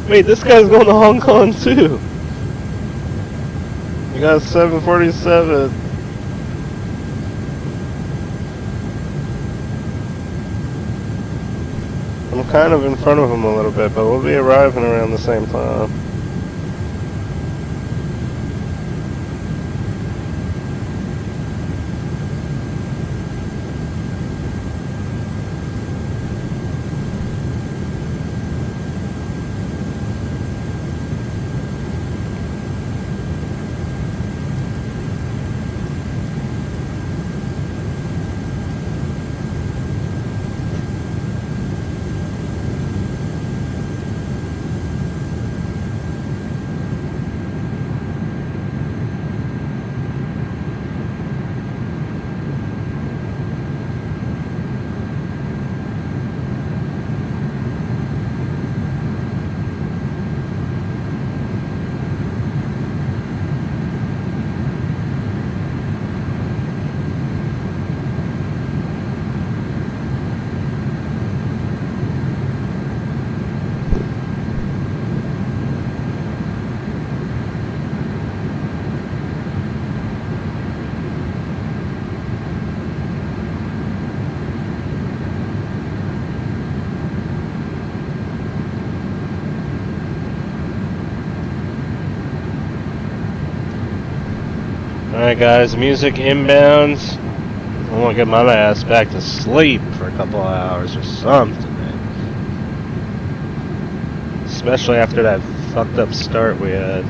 Wait, this guy's going to Hong Kong too. We got 747. I'm kind of in front of him a little bit, but we'll be arriving around the same time. Alright guys, music inbounds. I want to get my ass back to sleep for a couple of hours or something, man. Especially after that fucked up start we had.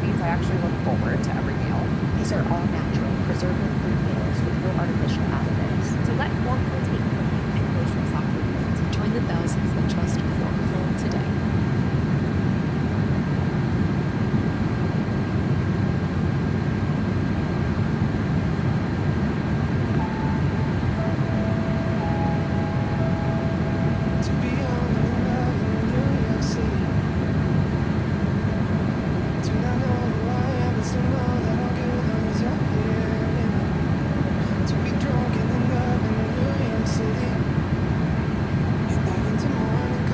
that means I actually look forward to every meal. These are all natural, preservative-free meals with no artificial additives. So let Formful take cooking and groceries off your plate. Join the thousands that trust Formful today. To be young and in love in New York City. Do not know who I am, but still know that I'll go long as you're here with me. To be drunk and in love in New York City. Midnight into morning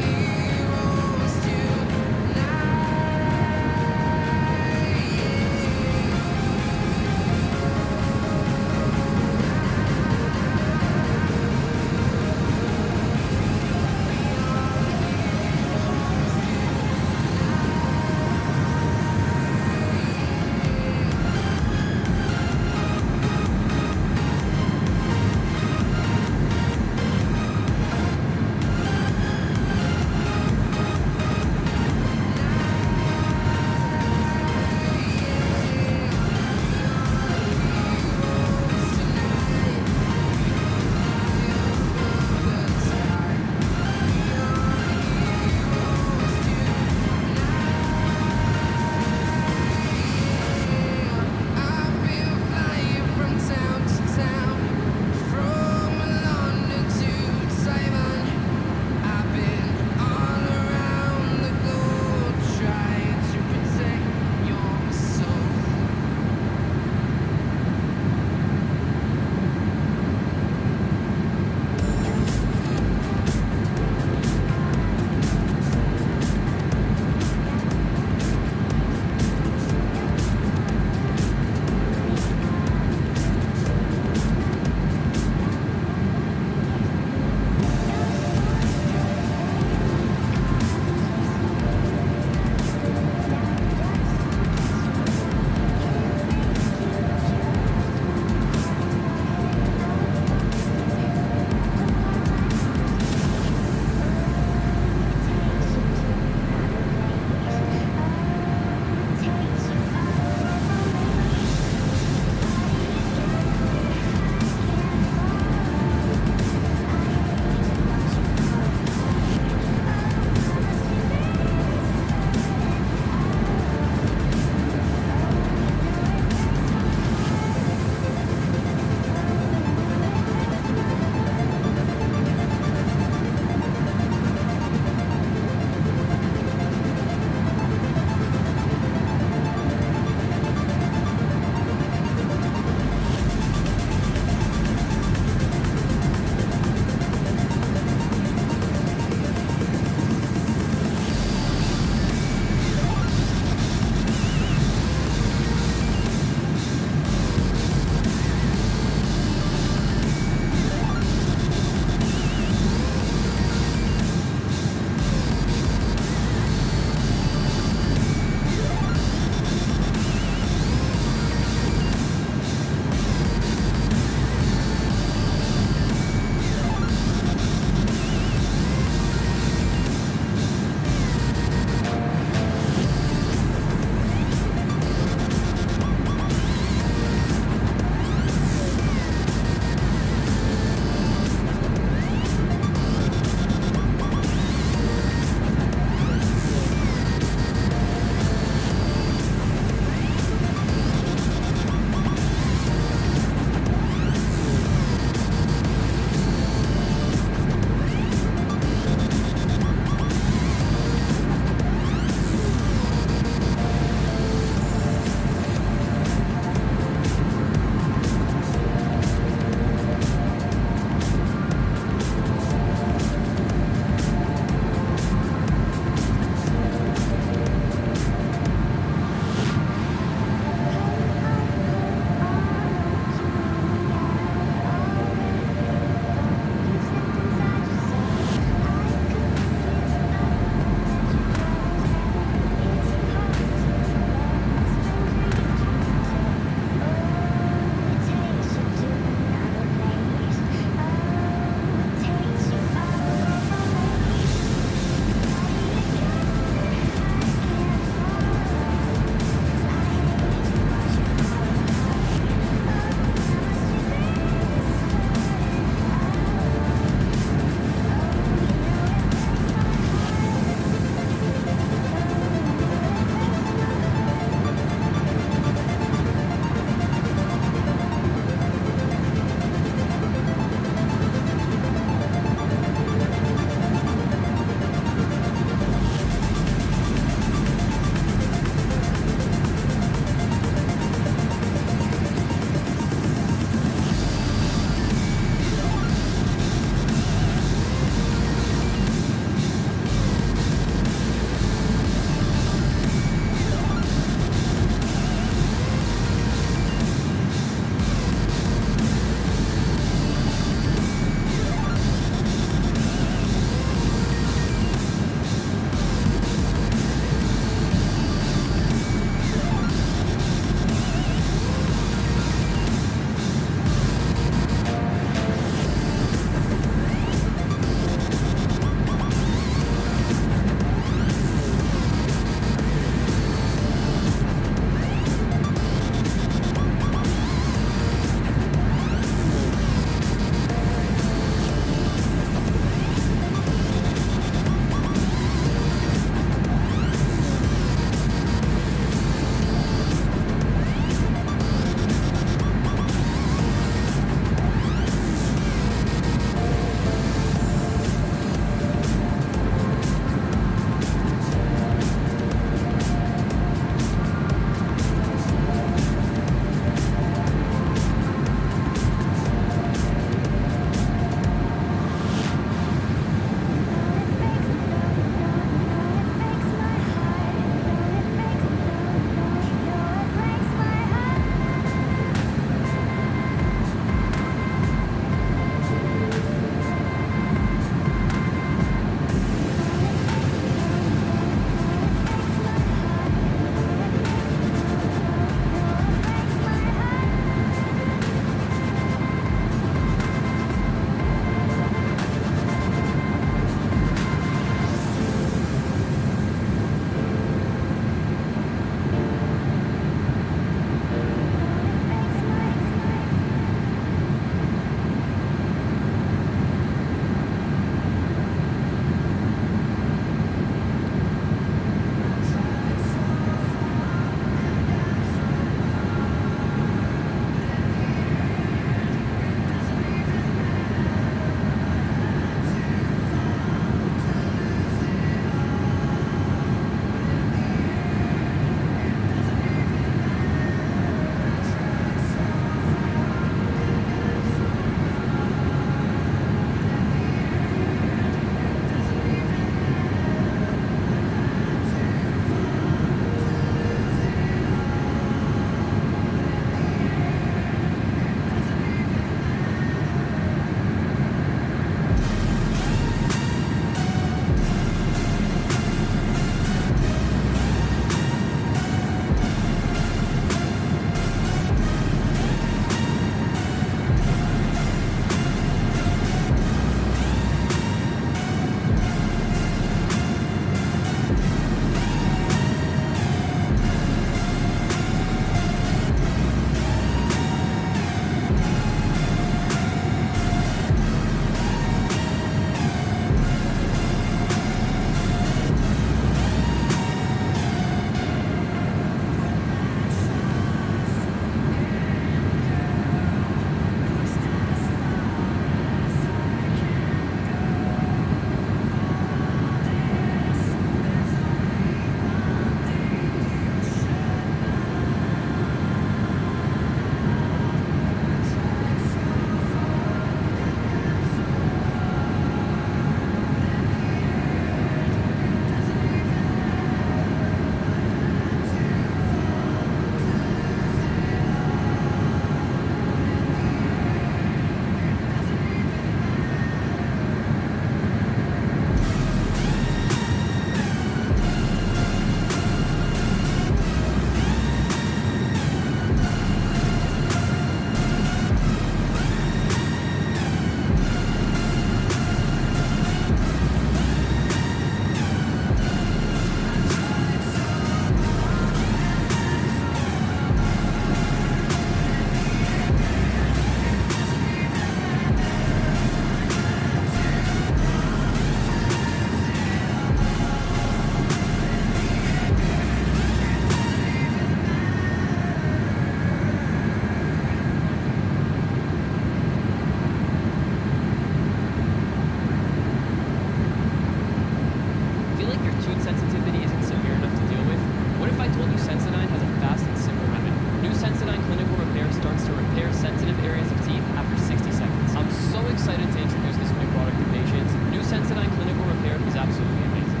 food sensitivity isn't severe enough to deal with? What if I told you Sensodyne has a fast and simple remedy? New Sensodyne Clinical Repair starts to repair sensitive areas of teeth after 60 seconds. I'm so excited to introduce this new product to patients. New Sensodyne Clinical Repair is absolutely amazing.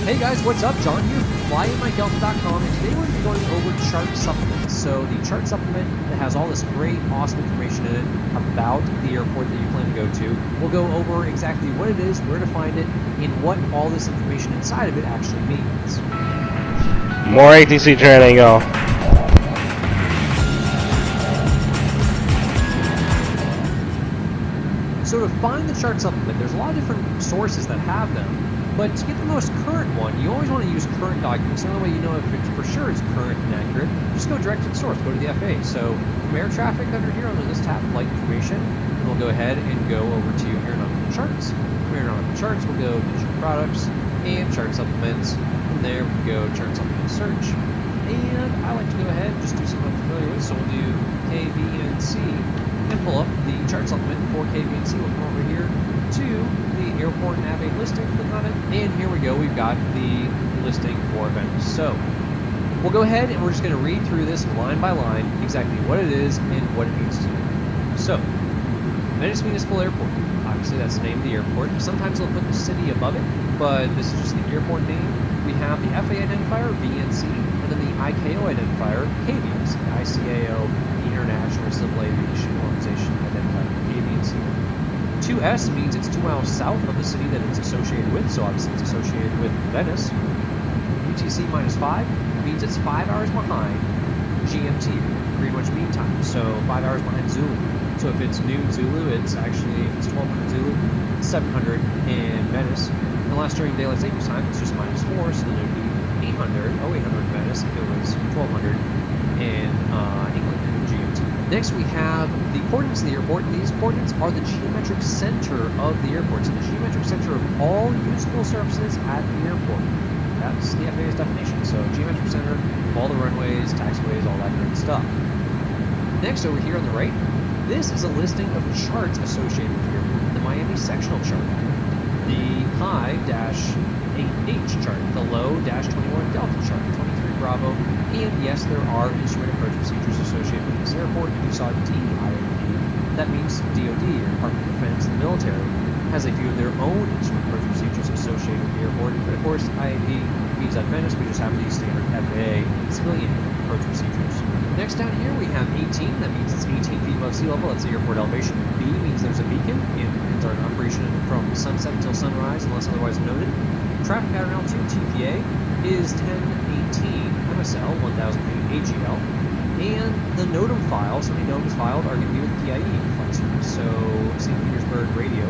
Hey guys, what's up? John here from FlyInMyDelta.com, and today we're going to be going over chart supplements. So the chart supplement that has all this great, awesome information in it about the airport that you plan to go to. We'll go over exactly what it is, where to find it, and what all this information inside of it actually means. More ATC training, y'all. So to find the chart supplement, there's a lot of different sources that have them, but to get the most current one, you always want to use current documents. The only way you know if it's for sure it's current and accurate, just go direct to the source, go to the FAA. So from air traffic under here under this tab, flight information, and we'll go ahead and go over to aeronautical charts. From aeronautical charts, we'll go digital products and chart supplements. From there, we can go chart supplement search. And I like to go ahead and just do something I'm familiar with, so we'll do KVNC and pull up the chart supplement for KVNC. We'll come over here to the airport nav aid listing, click on it, and here we go, we've got the listing for Venice. So we'll go ahead and we're just going to read through this line by line exactly what it is and what it means to you. So Venice Municipal Airport, obviously that's the name of the airport. Sometimes they'll put the city above it, but this is just the airport name. We have the FAA identifier, VNC, and then the ICAO identifier, KVNC, ICAO, International Civil Aviation Organization identifier, KVNC. 2S means it's 2 miles south of the city that it's associated with, so obviously it's associated with Venice. UTC -5 means it's 5 hours behind GMT, Greenwich Mean Time, so 5 hours behind Zulu. So if it's noon Zulu, it's actually, if it's 1200 Zulu, it's 700 in Venice. And last during daylight savings time, it's just -4, so then it would be 800 in Venice if it was 1200 in England, GMT. Next, we have the coordinates of the airport. These coordinates are the geometric center of the airport, so the geometric center of all usable surfaces at the airport. That's the FAA's definition. So geometric center, all the runways, taxiways, all that good stuff. Next, over here on the right, this is a listing of charts associated with the airport. The Miami sectional chart, the high-8H chart, the low-21 Delta chart, 23 Bravo, and yes, there are instrument approach procedures associated with this airport. If you saw DIAP, that means DoD, or Department of Defense, the military, has a few of their own instrument approach procedures associated with the airport. But of course, IAP means at Venice, we just have these standard FAA civilian approach procedures. Next down here we have 18, that means it's 18 feet above sea level, that's the airport elevation. B means there's a beacon, and planes are in operation from sunset until sunrise, unless otherwise noted. Traffic pattern altitude, TPA, is 1018 MSL, 1000 feet AGL. And the NOTAM files, so many NOTAMs filed are going to be with PIE flight service, so St. Petersburg radio.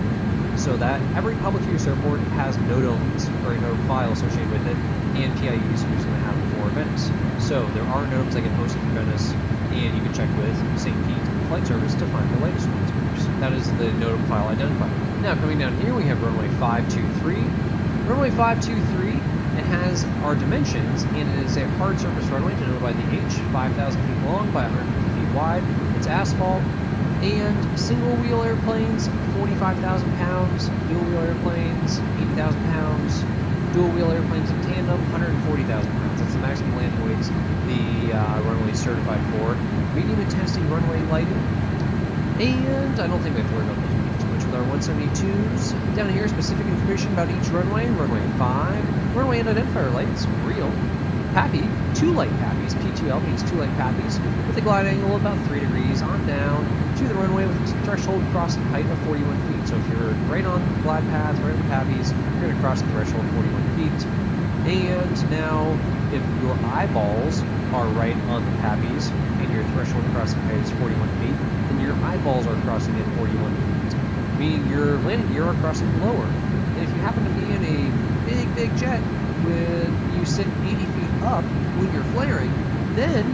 So that every public use airport has NOTAMs, or a NOTAM file associated with it, and PIEs who's going to have it for Venice. So there are NOTAMs that get posted for Venice, and you can check with St. Pete flight service to find the latest ones. That is the NOTAM file identifier. Now coming down here we have runway 523. Runway 523, it has our dimensions, and it is a hard surface runway denoted by the H, 5,000 feet long by 150 feet wide. It's asphalt, and single-wheel airplanes, 45,000 pounds, dual-wheel airplanes, 80,000 pounds, dual-wheel airplanes in tandem, 140,000 pounds. That's the maximum landing weights the runway is certified for. Medium intensity runway lighting, and I don't think we have to worry about those too much with our 172s. Down here, specific information about each runway. Runway 5, runway and identifier lights, real. PAPI, 2 light PAPIs, P2L means 2 light PAPIs, with a glide angle of about 3 degrees on down to the runway with a threshold crossing height of 41 feet. So if you're right on the glide path, right on the PAPIs, you're going to cross the threshold 41 feet. And now, if your eyeballs are right on the PAPIs and your threshold crossing height is 41 feet, then your eyeballs are crossing at 41 feet, meaning your landing gear are crossing lower. And if you happen to be in a big jet with you sit 80 feet up when you're flaring, then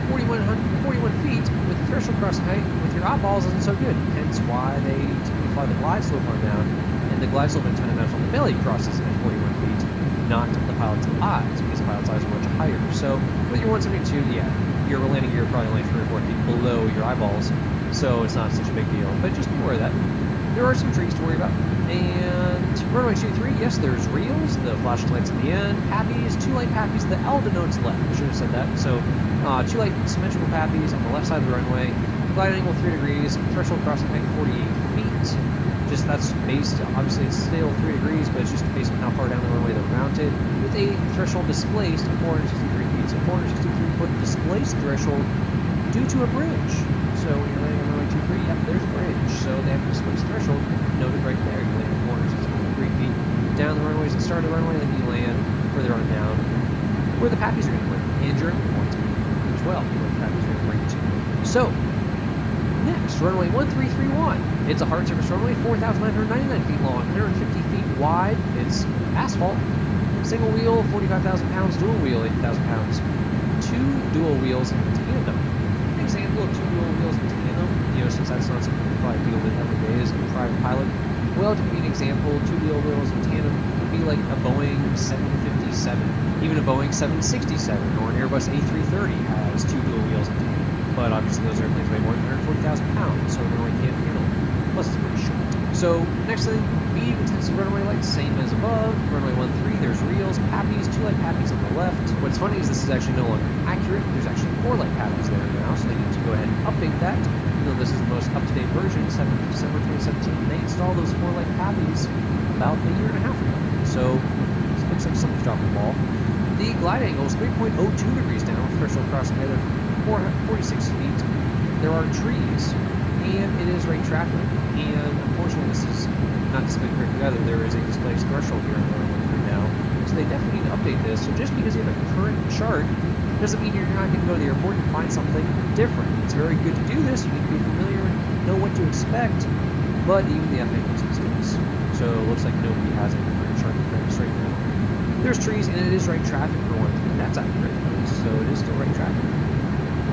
41 feet with the threshold crossing height with your eyeballs isn't so good. Hence why they typically fly the glide slope on down, and the glide slope antenna mounts on the belly crosses at 41 feet, not the pilot's eyes, because the pilot's eyes are much higher. So with your 172, yeah, your landing gear probably only 3 or 4 feet below your eyeballs, so it's not such a big deal. But just be aware of that. There are some trees to worry about. And runway 23, yes, there's reels, the flashing lights at the end, PAPIs, 2 light PAPIs, the L denotes left, I should have said that. So 2 light symmetrical PAPIs on the left side of the runway, glide angle 3 degrees, threshold crossing height 48 feet. Just that's based, obviously it's still 3 degrees, but it's just based on how far down the runway they're mounted, with a threshold displaced of 463 feet. So 463 foot displaced threshold due to a bridge. So when you're landing on runway 23, yep, there's a bridge. So they have a displaced threshold noted right there. You land 463 feet down the runways and start the runway, then you land further on down where the Pappies are going to land. And you're going to as well, where the Pappies are going to bring you to. So, next, runway 1331. It's a hard surface runway, 4,999 feet long, 150 feet wide. It's asphalt. Single wheel, 45,000 pounds. Dual wheel, 80,000 pounds. Two dual wheels in tandem. An example of two dual wheels in tandem, since that's not something you probably deal with every day as a private pilot. Well, to give you an example, two dual wheels in tandem would be like a Boeing 757, even a Boeing 767, or an Airbus A330 has two dual wheels in tandem. But obviously those airplanes weigh more than 140,000 pounds, so the runway can't handle it. Plus it's pretty short. So next thing, medium intensity runway lights, same as above. Runway 13, there's reels, Pappies, 2 light Pappies on the left. What's funny is this is actually no longer accurate. There's actually 4 light Pappies there now, so they need to go ahead and update that. Even though this is the most up-to-date version, 7th of December 2017, they installed those 4 light Pappies about a year and a half ago. So it looks like something's dropped the ball. The glide angle is 3.02 degrees down, with threshold crossing height of 46 feet. There are trees, and it is rate traffic. And unfortunately, this is not displayed correctly either. There is a displaced threshold here on the now, so they definitely need to update this. So just because you have a current chart doesn't mean you're not going to go to the airport and find something different. It's very good to do this. You need to be familiar and know what to expect. But even the FAA makes mistakes. So it looks like nobody has a current chart for this right now. There's trees, and it is right traffic for one thing. That's accurate, so it is still right traffic.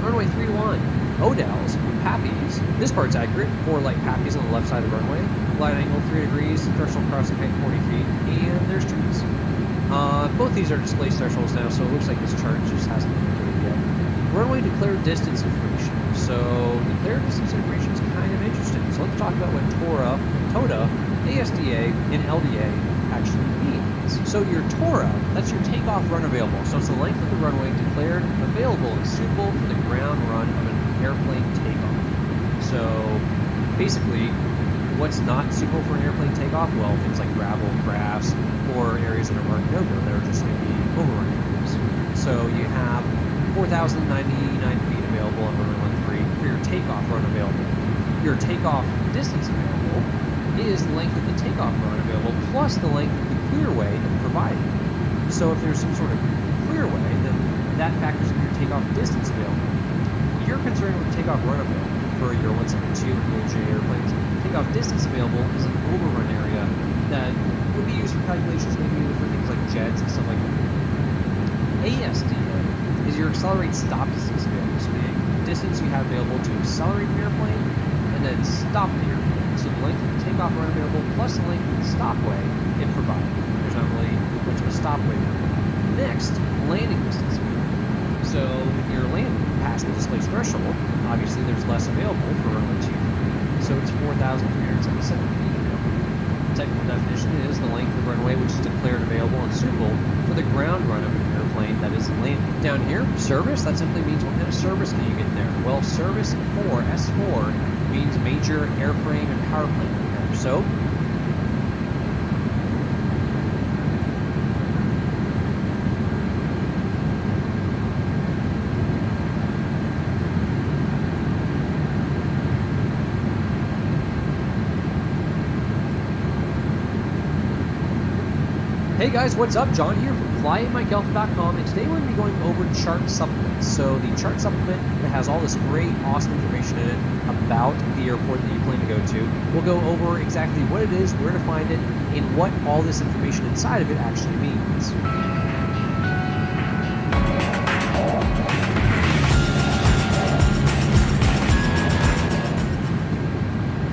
Runway 31, Odell's, Pappies. This part's accurate. 4 light Pappies on the left side of the runway. Glide angle 3 degrees, threshold crossing height 40 feet, and there's trees. Both these are displaced thresholds now, so it looks like this chart just hasn't been updated yet. Runway declared distance information. So declared distance information is kind of interesting. So let's talk about what TORA, ASDA, and LDA actually means. So your TORA, that's your takeoff run available. So it's the length of the runway declared available and suitable for the ground run of an airplane takeoff. So basically, what's not suitable for an airplane takeoff? Well, things like gravel, grass, or areas that are marked no-go that are just going to be overrun areas. So you have 4,099 feet available on runway 13 for your takeoff run available. Your takeoff distance available is the length of the takeoff run available plus the length of the clearway provided. So if there's some sort of clearway, then that factors in your takeoff distance available. You're concerned with takeoff run available for your 172 or EJ airplanes. Takeoff distance available is an overrun area that would be used for calculations, maybe for things like jets and stuff like that. ASDA is your accelerate stop distance available. So the distance you have available to accelerate the airplane and then stop the airplane. So the length of the takeoff run available plus the length of the stopway it provided. There's not really much of a stopway there. Next, landing distance available. So if you're landing past the displaced threshold, obviously there's less available for runway 23. So it's 4,377 feet available. The technical definition is the length of the runway which is declared available and suitable for the ground run of an airplane that is landing. Down here, service, that simply means what kind of service can you get there? Well, service 4, S4, means major airframe and power plant repair. So hey guys, what's up? John here from FlyAtMikeAlpha.com, and today we're going to be going over chart supplements. So the chart supplement that has all this great, awesome information in it about the airport that you plan to go to. We'll go over exactly what it is, where to find it, and what all this information inside of it actually means.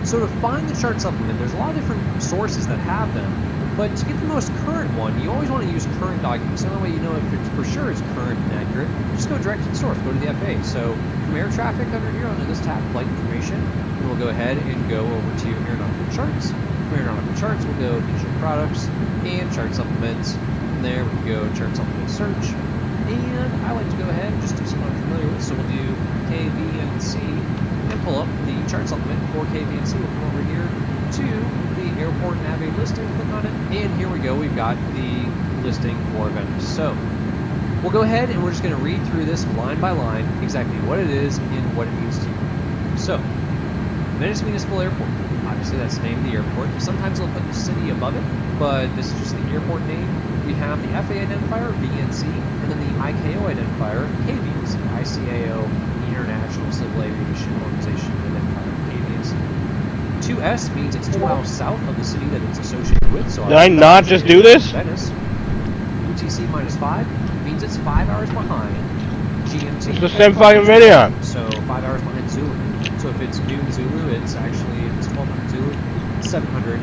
So to find the chart supplement, there's a lot of different sources that have them. But to get the most current one, you always want to use current documents. So that way you know if it's for sure it's current and accurate. Just go direct to the source, go to the FAA. So from air traffic under here under this tab, flight information, and we'll go ahead and go over to aeronautical charts. From aeronautical charts, we'll go digital products and chart supplements. From there, we can go chart supplement search. And I like to go ahead and just do something I'm familiar with. So we'll do KVNC and pull up the chart supplement for KVNC. We'll come over here to the airport nav listing, click on it, and here we go, we've got the listing for Venice. So we'll go ahead and we're just going to read through this line by line, exactly what it is and what it means to you. So, Venice Municipal Airport. Obviously, that's the name of the airport. Sometimes they'll put the city above it, but this is just the airport name. We have the FAA identifier, VNC, and then the ICAO identifier, KVNC, ICAO, International Civil Aviation Organization identifier, KVNC. 2S means it's 2 miles south of the city that it's associated with. So Did I not just do this? Venice. UTC -5 means it's 5 hours behind GMT. It's the same fucking video. So 5 hours behind Zulu. So if it's noon Zulu, it's actually, if it's 1200 Zulu, 700.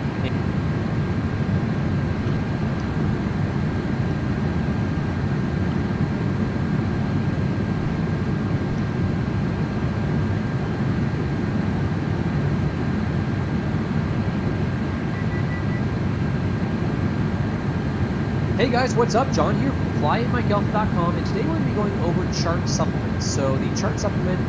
Hey guys, what's up? John here from flyatmygelf.com, and today we're going to be going over chart supplements. So the chart supplement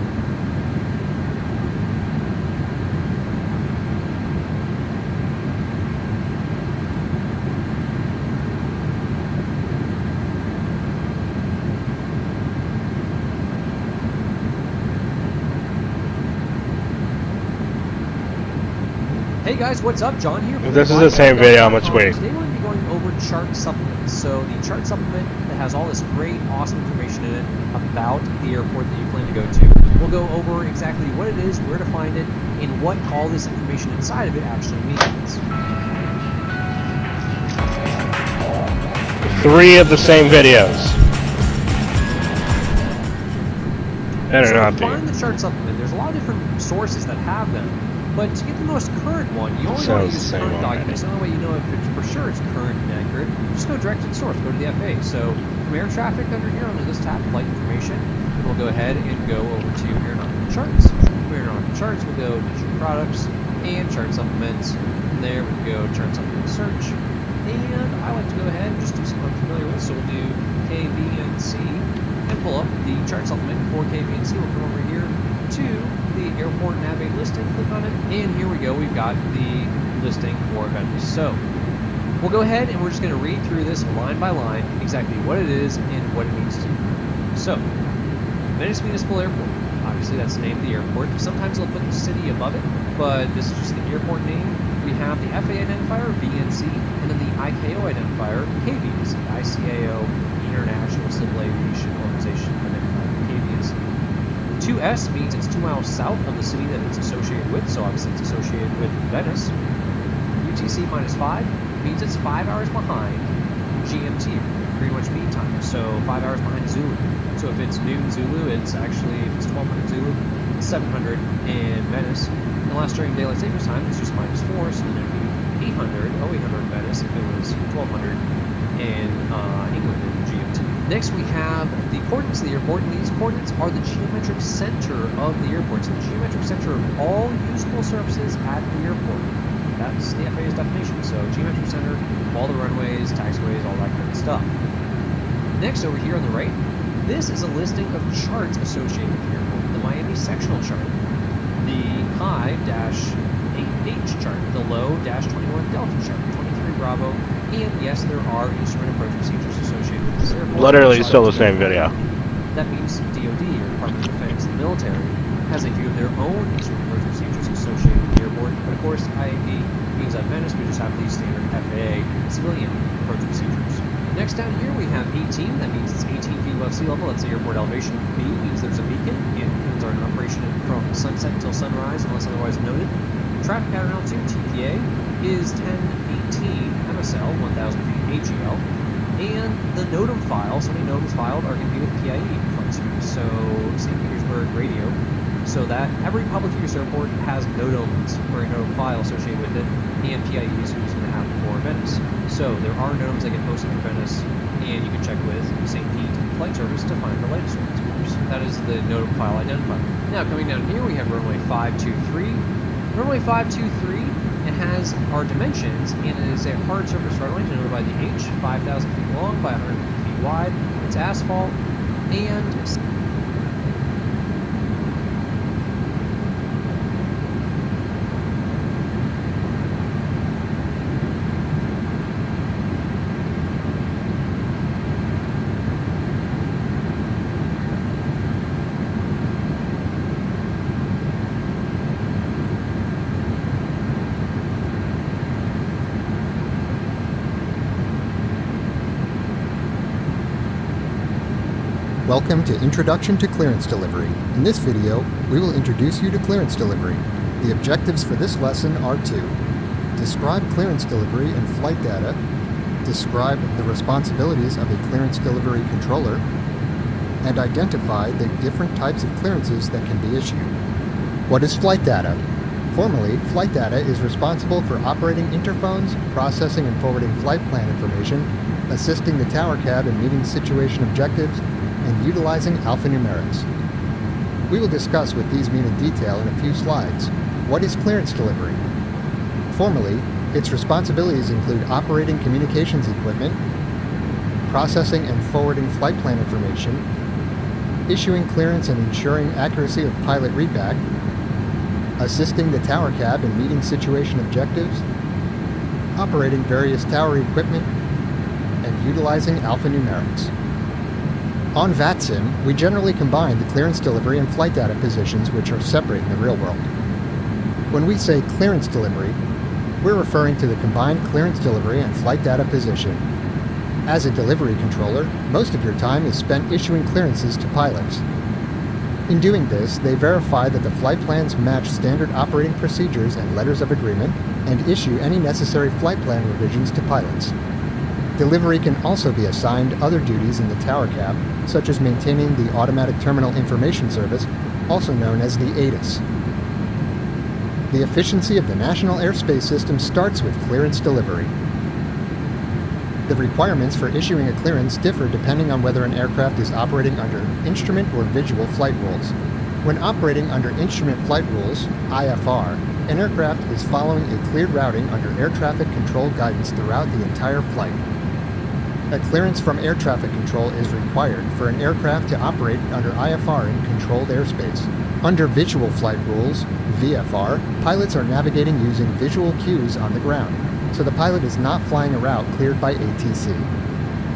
Hey guys, what's up? John here. If this is the same video, how much weight? Today we're going to be going over chart supplements. So the chart supplement that has all this great, awesome information in it about the airport that you plan to go to. We'll go over exactly what it is, where to find it, and what all this information inside of it actually means. 3 of the same videos. Better not to be. find the chart supplement, there's a lot of different sources that have them. But to get the most current one, you always want to use current documents. The only way you know if it's for sure it's current and accurate, just go direct to the source, go to the FAA. So from air traffic under here, under this tab, flight information, we'll go ahead and go over to aeronautical charts. From aeronautical charts, we'll go digital products and chart supplements. From there, we can go chart supplement search. And I like to go ahead and just do something I'm familiar with. So we'll do KVNC and pull up the chart supplement for KVNC. We'll come over here to the airport nav listing, click on it, and here we go, we've got the listing for Venice. So we'll go ahead and we're just going to read through this line by line, exactly what it is and what it means to you. So, Venice Municipal Airport. Obviously, that's the name of the airport. Sometimes they'll put the city above it, but this is just the airport name. We have the FAA identifier, VNC, and then the ICAO identifier, KVNC, ICAO, International Civil Aviation Organization identifier, KVNC. 2S means it's 2 miles south of the city that it's associated with, so obviously it's associated with Venice. UTC -5 means it's 5 hours behind GMT, Greenwich Mean Time, so 5 hours behind Zulu. So if it's noon Zulu, it's actually, if it's 1200 Zulu, 700 in Venice. And last during daylight savings time, it's just -4, so then it would be 800 in Venice if it was 1200 in England in GMT. Next we have the coordinates of the airport, and these coordinates are the geometric center of the airport. So the geometric center of all usable surfaces at the airport. That's the FAA's definition. So geometric center of all the runways, taxiways, all that kind of stuff. Next over here on the right, this is a listing of charts associated with the airport. The Miami sectional chart, the high-8H chart, the low-21 Delta chart, 23 Bravo, and yes, there are instrument approach procedures associated with this airport. Literally still the same video. That means DoD, or Department of Defense, the military, has a few of their own instrument approach procedures associated with the airport. But of course, IAP means at Venice, we just have these standard FAA civilian approach procedures. Next down here we have 18, that means it's 18 feet above sea level, that's the airport elevation. B means there's a beacon, and beacons are in operation from sunset until sunrise unless otherwise noted. Traffic pattern altitude, TPA, is 1018 MSL, 1000 feet AGL. And the NOTAM file, so many NOTAMs filed are going to be with PIE in front of you. So St. Petersburg radio. So that every public use airport has NOTAMs or a NOTAM file associated with it, and PIE is who's going to have it for Venice. So there are NOTAMs that get posted for Venice, and you can check with St. Pete Flight Service to find the latest ones, of course. That is the NOTAM file identifier. Now coming down here we have runway 523. Runway 523, it has our dimensions, and it is a hard surface runway denoted by the H, 5,000 feet long by 150 feet wide. It's asphalt, and Welcome to Introduction to Clearance Delivery. In this video, we will introduce you to clearance delivery. The objectives for this lesson are to describe clearance delivery and flight data, describe the responsibilities of a clearance delivery controller, and identify the different types of clearances that can be issued. What is flight data? Formally, flight data is responsible for operating interphones, processing and forwarding flight plan information, assisting the tower cab in meeting situation objectives, and utilizing alphanumerics. We will discuss what these mean in detail in a few slides. What is clearance delivery? Formally, its responsibilities include operating communications equipment, processing and forwarding flight plan information, issuing clearance and ensuring accuracy of pilot readback, assisting the tower cab in meeting situation objectives, operating various tower equipment, and utilizing alphanumerics. On VATSIM, we generally combine the clearance delivery and flight data positions which are separate in the real world. When we say clearance delivery, we're referring to the combined clearance delivery and flight data position. As a delivery controller, most of your time is spent issuing clearances to pilots. In doing this, they verify that the flight plans match standard operating procedures and letters of agreement, and issue any necessary flight plan revisions to pilots. Delivery can also be assigned other duties in the tower cab, such as maintaining the Automatic Terminal Information Service, also known as the ATIS. The efficiency of the National Airspace System starts with clearance delivery. The requirements for issuing a clearance differ depending on whether an aircraft is operating under instrument or visual flight rules. When operating under instrument flight rules, IFR, an aircraft is following a cleared routing under air traffic control guidance throughout the entire flight. A clearance from air traffic control is required for an aircraft to operate under IFR in controlled airspace. Under visual flight rules, VFR, pilots are navigating using visual cues on the ground, so the pilot is not flying a route cleared by ATC.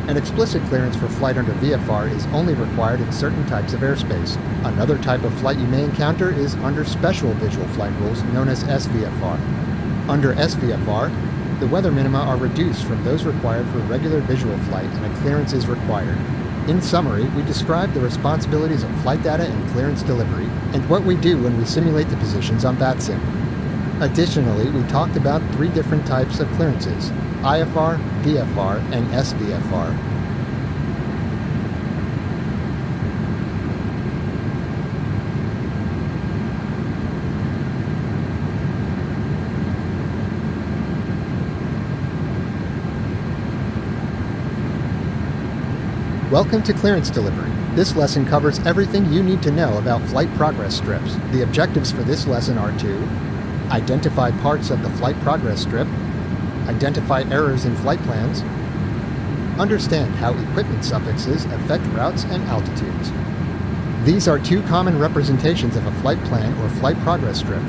An explicit clearance for flight under VFR is only required in certain types of airspace. Another type of flight you may encounter is under special visual flight rules known as SVFR. Under SVFR, the weather minima are reduced from those required for regular visual flight and a clearance is required. In summary, we describe the responsibilities of flight data and clearance delivery, and what we do when we simulate the positions on VATSIM. Additionally, we talked about 3 different types of clearances: IFR, VFR, and SVFR. Welcome to Clearance Delivery. This lesson covers everything you need to know about flight progress strips. The objectives for this lesson are to identify parts of the flight progress strip, identify errors in flight plans, understand how equipment suffixes affect routes and altitudes. These are 2 common representations of a flight plan or flight progress strip.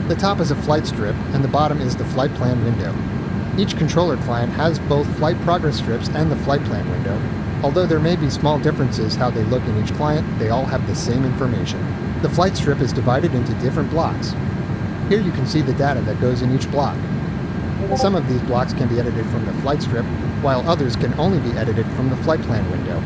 The top is a flight strip and the bottom is the flight plan window. Each controller client has both flight progress strips and the flight plan window. Although there may be small differences how they look in each client, they all have the same information. The flight strip is divided into different blocks. Here you can see the data that goes in each block. Some of these blocks can be edited from the flight strip, while others can only be edited from the flight plan window.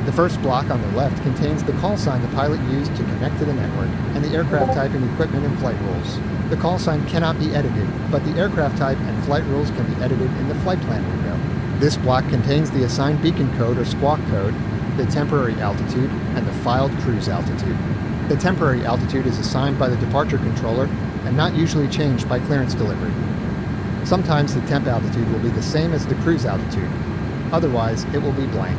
The first block on the left contains the call sign the pilot used to connect to the network, and the aircraft type and equipment and flight rules. The call sign cannot be edited, but the aircraft type and flight rules can be edited in the flight plan window. This block contains the assigned beacon code or squawk code, the temporary altitude, and the filed cruise altitude. The temporary altitude is assigned by the departure controller and not usually changed by clearance delivery. Sometimes the temp altitude will be the same as the cruise altitude. Otherwise, it will be blank.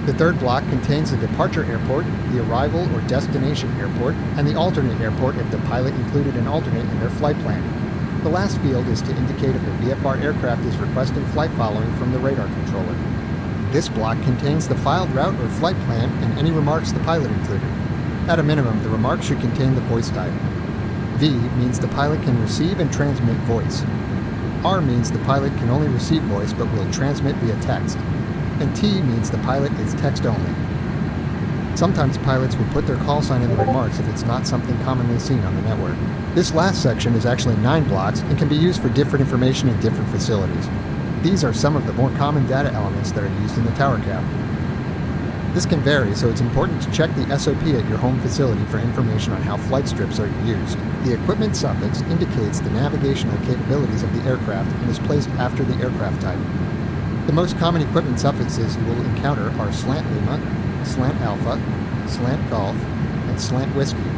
The third block contains the departure airport, the arrival or destination airport, and the alternate airport if the pilot included an alternate in their flight plan. The last field is to indicate if a VFR aircraft is requesting flight following from the radar controller. This block contains the filed route or flight plan and any remarks the pilot included. At a minimum, the remarks should contain the voice type. V means the pilot can receive and transmit voice. R means the pilot can only receive voice but will transmit via text. And T means the pilot is text only. Sometimes pilots will put their call sign in the remarks if it's not something commonly seen on the network. This last section is actually 9 blocks and can be used for different information in different facilities. These are some of the more common data elements that are used in the tower cab. This can vary, so it's important to check the SOP at your home facility for information on how flight strips are used. The equipment suffix indicates the navigational capabilities of the aircraft and is placed after the aircraft type. The most common equipment suffixes you will encounter are slant Lima, slant Alpha, slant Golf, and slant Whiskey.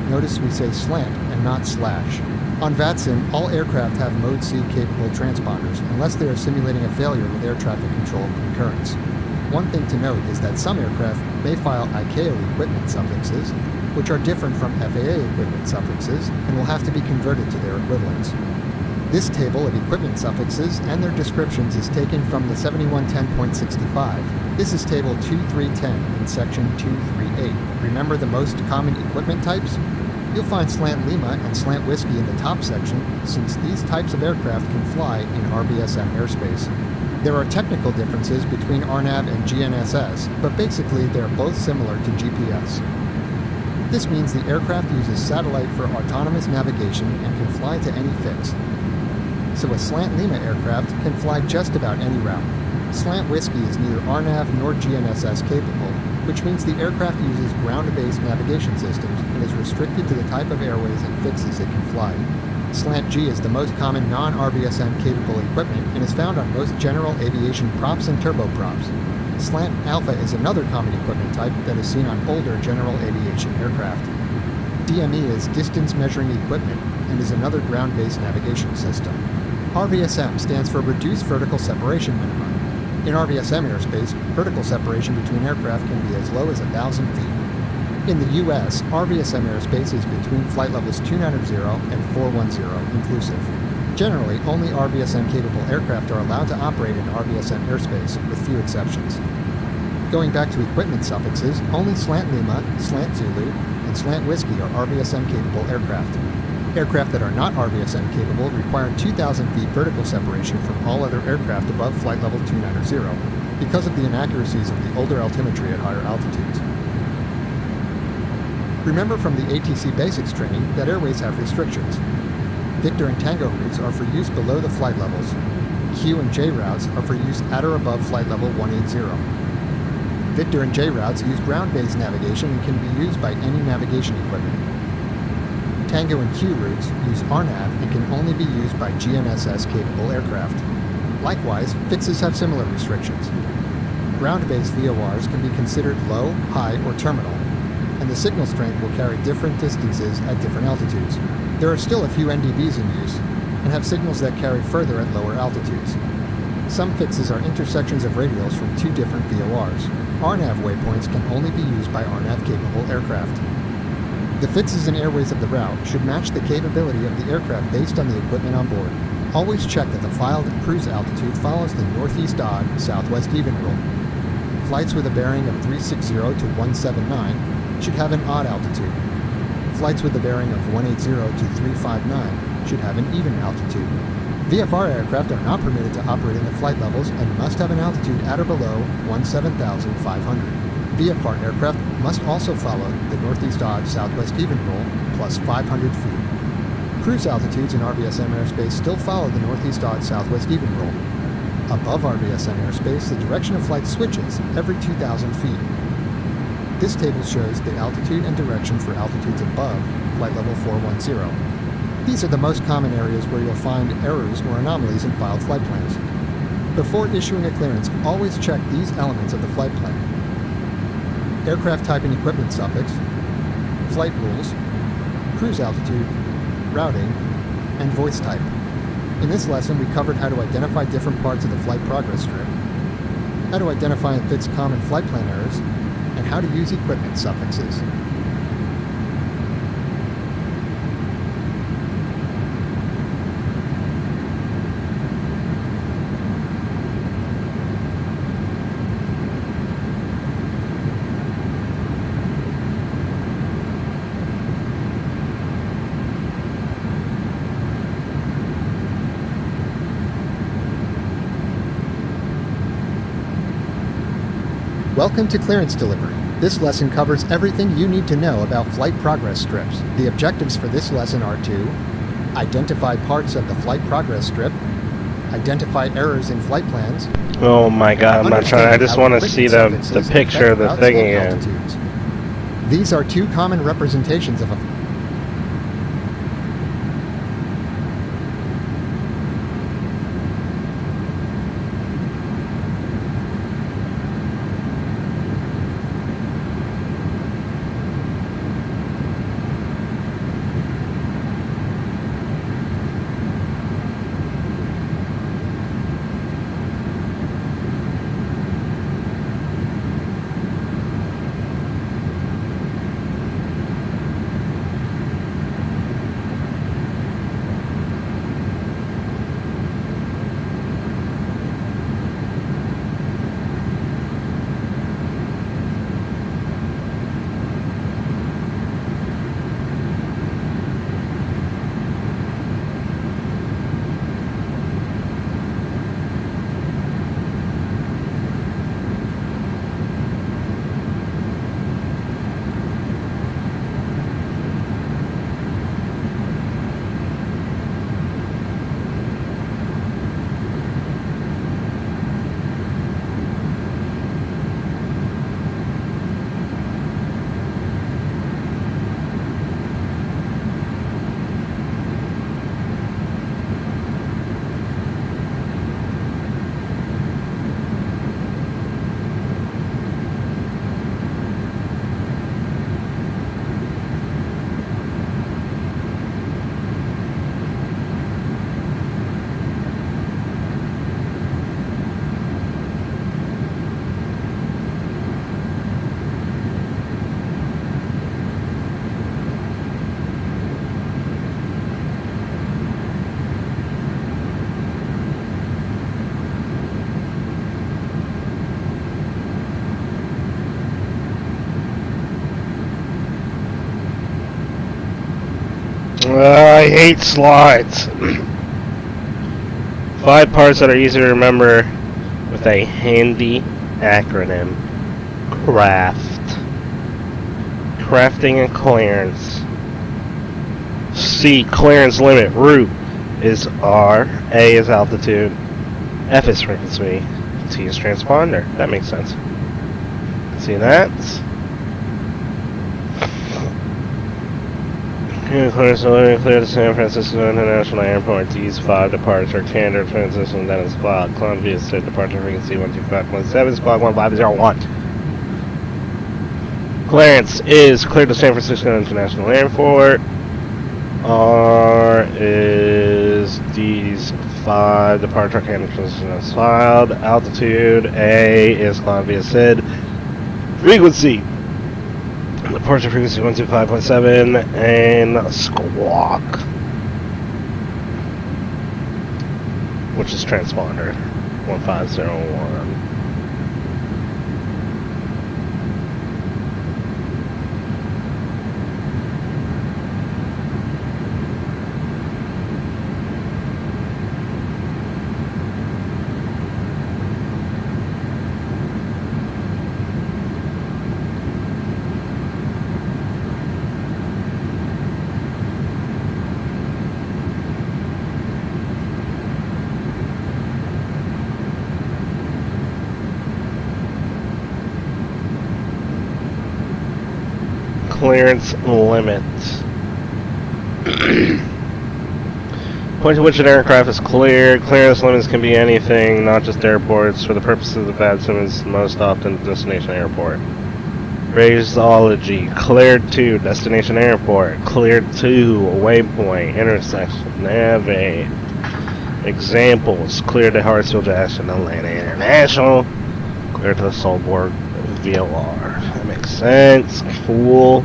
Notice we say slant and not slash. On VATSIM, all aircraft have Mode C capable transponders, unless they are simulating a failure with air traffic control concurrence. One thing to note is that some aircraft may file ICAO equipment suffixes, which are different from FAA equipment suffixes and will have to be converted to their equivalents. This table of equipment suffixes and their descriptions is taken from the 7110.65. This is table 2310 in section 238. Remember the most common equipment types? You'll find slant Lima and slant Whiskey in the top section, since these types of aircraft can fly in RBSM airspace. There are technical differences between RNAV and GNSS, but basically they're both similar to GPS. This means the aircraft uses satellite for autonomous navigation and can fly to any fix. So a slant Lima aircraft can fly just about any route. Slant Whiskey is neither RNAV nor GNSS capable, which means the aircraft uses ground-based navigation systems and is restricted to the type of airways and fixes it can fly. Slant G is the most common non-RBSM capable equipment and is found on most general aviation props and turboprops. Slant Alpha is another common equipment type that is seen on older general aviation aircraft. DME is distance measuring equipment and is another ground-based navigation system. RVSM stands for Reduced Vertical Separation Minimum. In RVSM airspace, vertical separation between aircraft can be as low as 1,000 feet. In the U.S., RVSM airspace is between flight levels 290 and 410 inclusive. Generally, only RVSM-capable aircraft are allowed to operate in RVSM airspace, with few exceptions. Going back to equipment suffixes, only slant Lima, slant Zulu, and slant Whiskey are RVSM-capable aircraft. Aircraft that are not RVSM capable require 2,000 feet vertical separation from all other aircraft above flight level 290 because of the inaccuracies of the older altimetry at higher altitudes. Remember from the ATC basics training that airways have restrictions. Victor and Tango routes are for use below the flight levels. Q and J routes are for use at or above flight level 180. Victor and J routes use ground-based navigation and can be used by any navigation equipment. Tango and Q routes use RNAV and can only be used by GNSS-capable aircraft. Likewise, fixes have similar restrictions. Ground-based VORs can be considered low, high, or terminal, and the signal strength will carry different distances at different altitudes. There are still a few NDBs in use, and have signals that carry further at lower altitudes. Some fixes are intersections of radials from two different VORs. RNAV waypoints can only be used by RNAV-capable aircraft. The fixes and airways of the route should match the capability of the aircraft based on the equipment on board. Always check that the filed cruise altitude follows the northeast odd, southwest even rule. Flights with a bearing of 360 to 179 should have an odd altitude. Flights with a bearing of 180 to 359 should have an even altitude. VFR aircraft are not permitted to operate in the flight levels and must have an altitude at or below 17,500. VFR aircraft must also follow the northeast odd, southwest even rule, plus 500 feet. Cruise altitudes in RVSM airspace still follow the northeast odd, southwest even rule. Above RVSM airspace, the direction of flight switches every 2,000 feet. This table shows the altitude and direction for altitudes above flight level 410. These are the most common areas where you'll find errors or anomalies in filed flight plans. Before issuing a clearance, always check these elements of the flight plan: aircraft type and equipment suffix, flight rules, cruise altitude, routing, and voice type. In this lesson, we covered how to identify different parts of the flight progress strip, how to identify and fix common flight plan errors, and how to use equipment suffixes. Welcome to Clearance Delivery. This lesson covers everything you need to know about flight progress strips. The objectives for this lesson are to identify parts of the flight progress strip, identify errors in flight plans, Oh my god, I'm not trying. I just want to see the picture of the thing again. altitudes. These are two common representations of a I hate slides. 5 parts that are easy to remember with a handy acronym. Craft. Crafting and clearance. C, clearance limit. Route is R. A is altitude. F is frequency. T is transponder. That makes sense. See that? Clearance limit, clear to San Francisco International Airport to use 5 departure, Canada transition, then is squad. Columbia State departure frequency 125.7, squad 1501. Clearance is clear to San Francisco International Airport. R is D's 5 departure, Canada transition, then squad. Altitude, A is Columbia Sid. Frequency. Departure frequency 125.7 and squawk, which is transponder 1501. Clearance limit. Point to which an aircraft is cleared. Clearance limits can be anything, not just airports. For the purposes of the bad limits, most often destination airport. Phraseology. Cleared to destination airport. Cleared to waypoint, intersection, navigate. Examples. Cleared to Hartsfield Jackson, Atlanta International. Cleared to the Solborg VLR. That makes sense. Cool.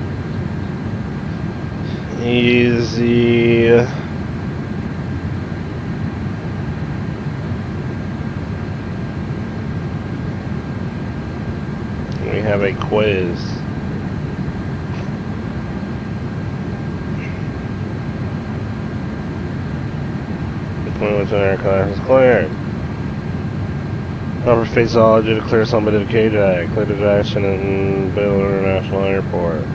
Easy. We have a quiz. The point which an aircraft is cleared. Proper phraseology to clear somebody to KJAG. Clear to Jackson and Bill International Airport.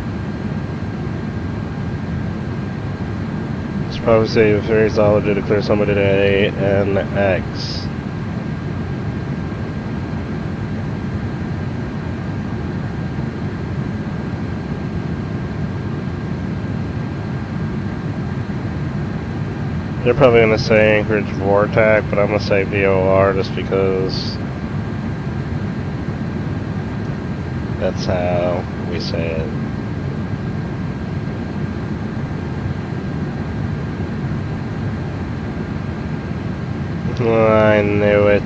Should probably say very solid to declare somebody to A and X. They're probably gonna say Anchorage VORTAC, but I'm gonna say VOR just because that's how we say it. I knew it.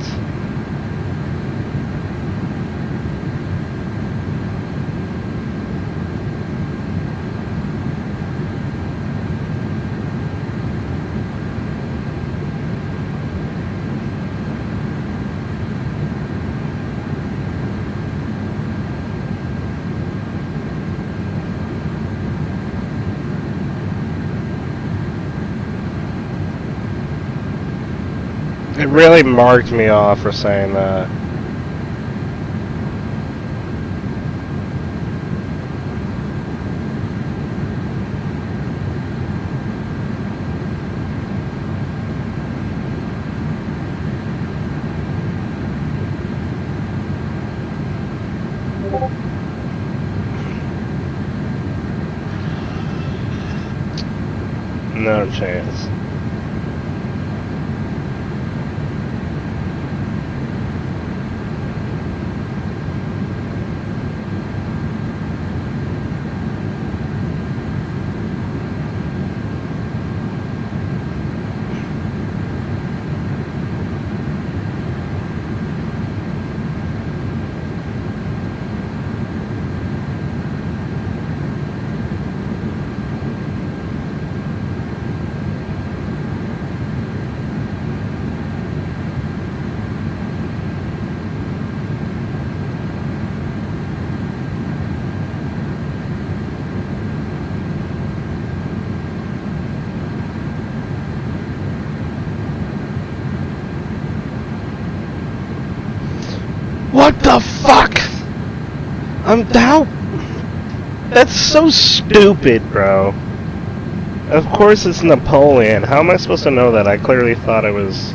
It really marked me off for saying that. No chance. What the fuck? I'm down. That's so stupid, bro. Of course it's Napoleon. How am I supposed to know that? I clearly thought it was...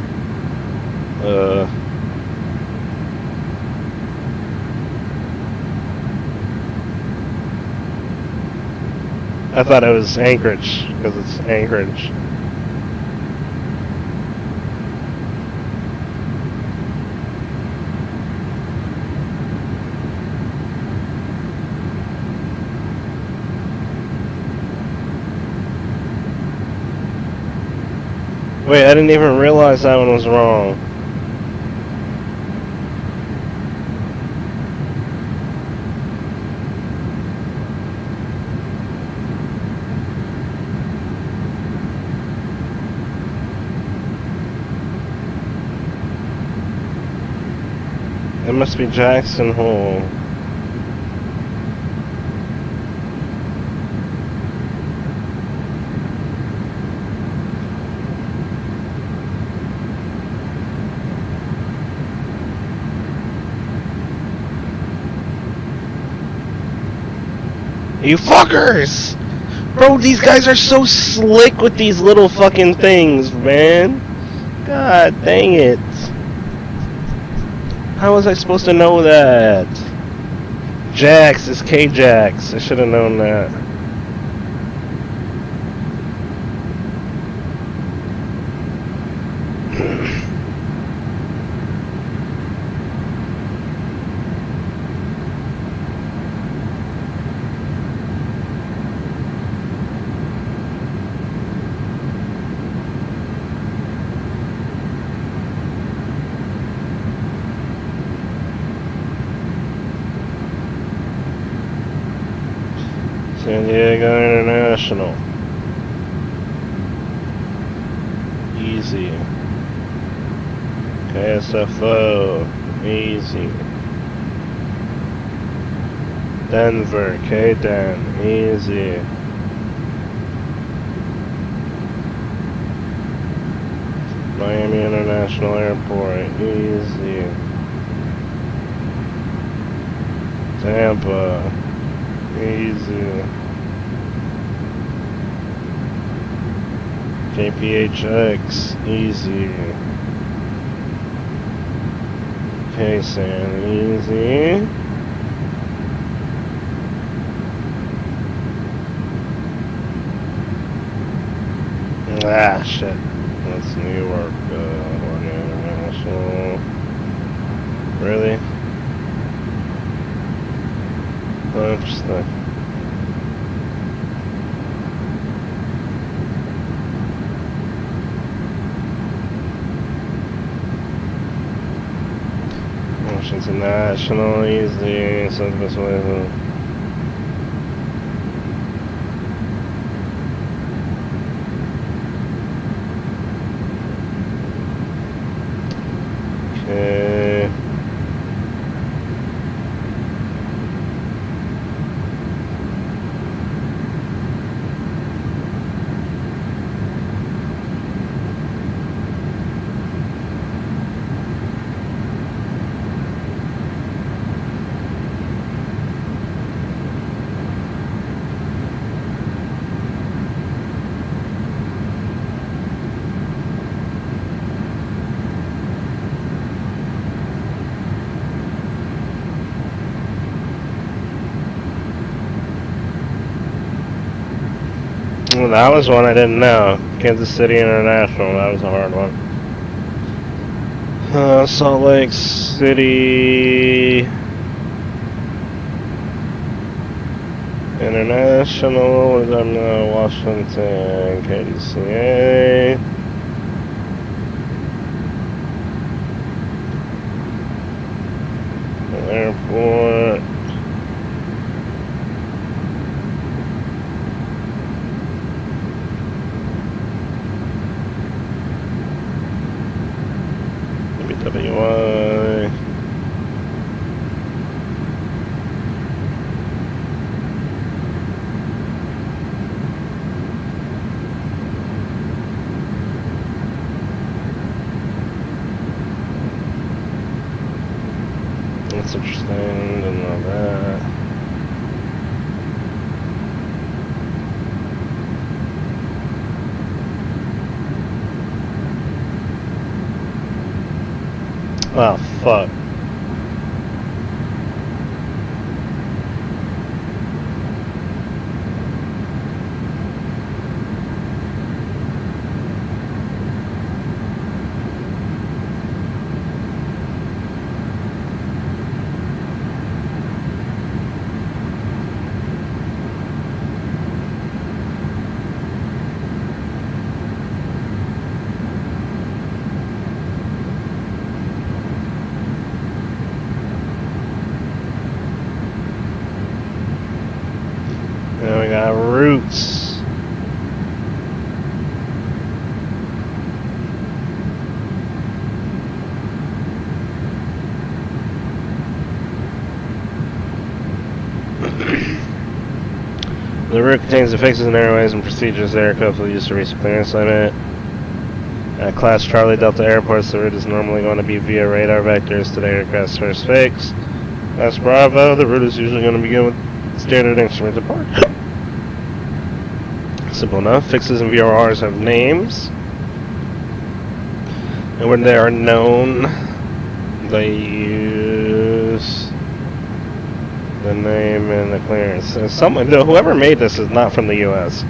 I thought it was Anchorage, because it's Anchorage. Wait, I didn't even realize that one was wrong. It must be Jackson Hole. You fuckers! Bro, these guys are so slick with these little fucking things, man. God dang it. How was I supposed to know that? Jax is K-Jax. I should have known that. San Diego International. Easy. KSFO. Easy. Denver. K-Den. Easy. Miami International Airport. Easy. Tampa. Easy. KPHX, easy. Okay, San, easy. Ah, shit. That's New York, International. Really? Oh, interesting. Washington National, easy. So the best way to... Okay. Well, that was one I didn't know. Kansas City International, that was a hard one. Salt Lake City International, what is that now? Washington, KDCA. Airport. WY. That's interesting, didn't know that. Oh, fuck. Now we got Roots. The route contains the fixes and airways and procedures the aircraft will use to reach the clearance limit. At Class Charlie Delta airports, the route is normally going to be via radar vectors to the aircraft's first fix. Class Bravo, the route is usually going to begin with standard instrument departure. Simple enough. Fixes and VORs have names. And when they are known, they use the name and the clearance. Whoever made this is not from the US.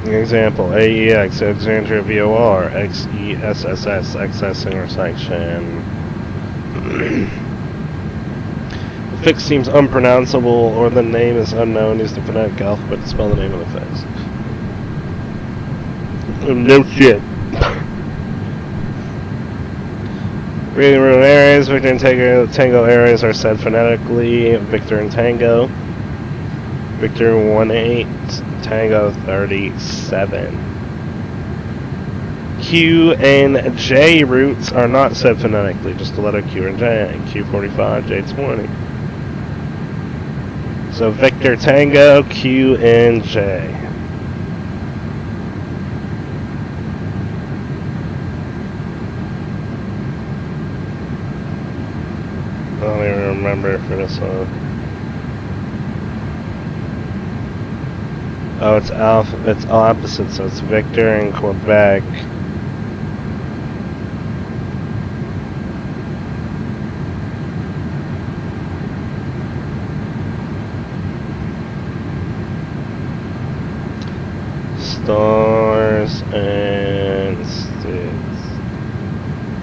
Example, AEX, Alexandria VOR, XESSS, excess intersection. The fix seems unpronounceable or the name is unknown. Use the phonetic alphabet to spell the name of the fix. No shit. Reading room areas, Victor and Tango areas are said phonetically. Victor and Tango. Victor 18, Tango 37. Q and J routes are not said phonetically, just the letter Q and J. Q45, J20. So Victor, Tango, Q, and J. I don't even remember for this one. Oh, it's Alpha. It's opposite, so it's Victor in Quebec. Stars and sticks.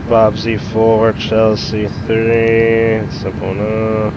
Bob Z4, Chelsea 3. Simple enough.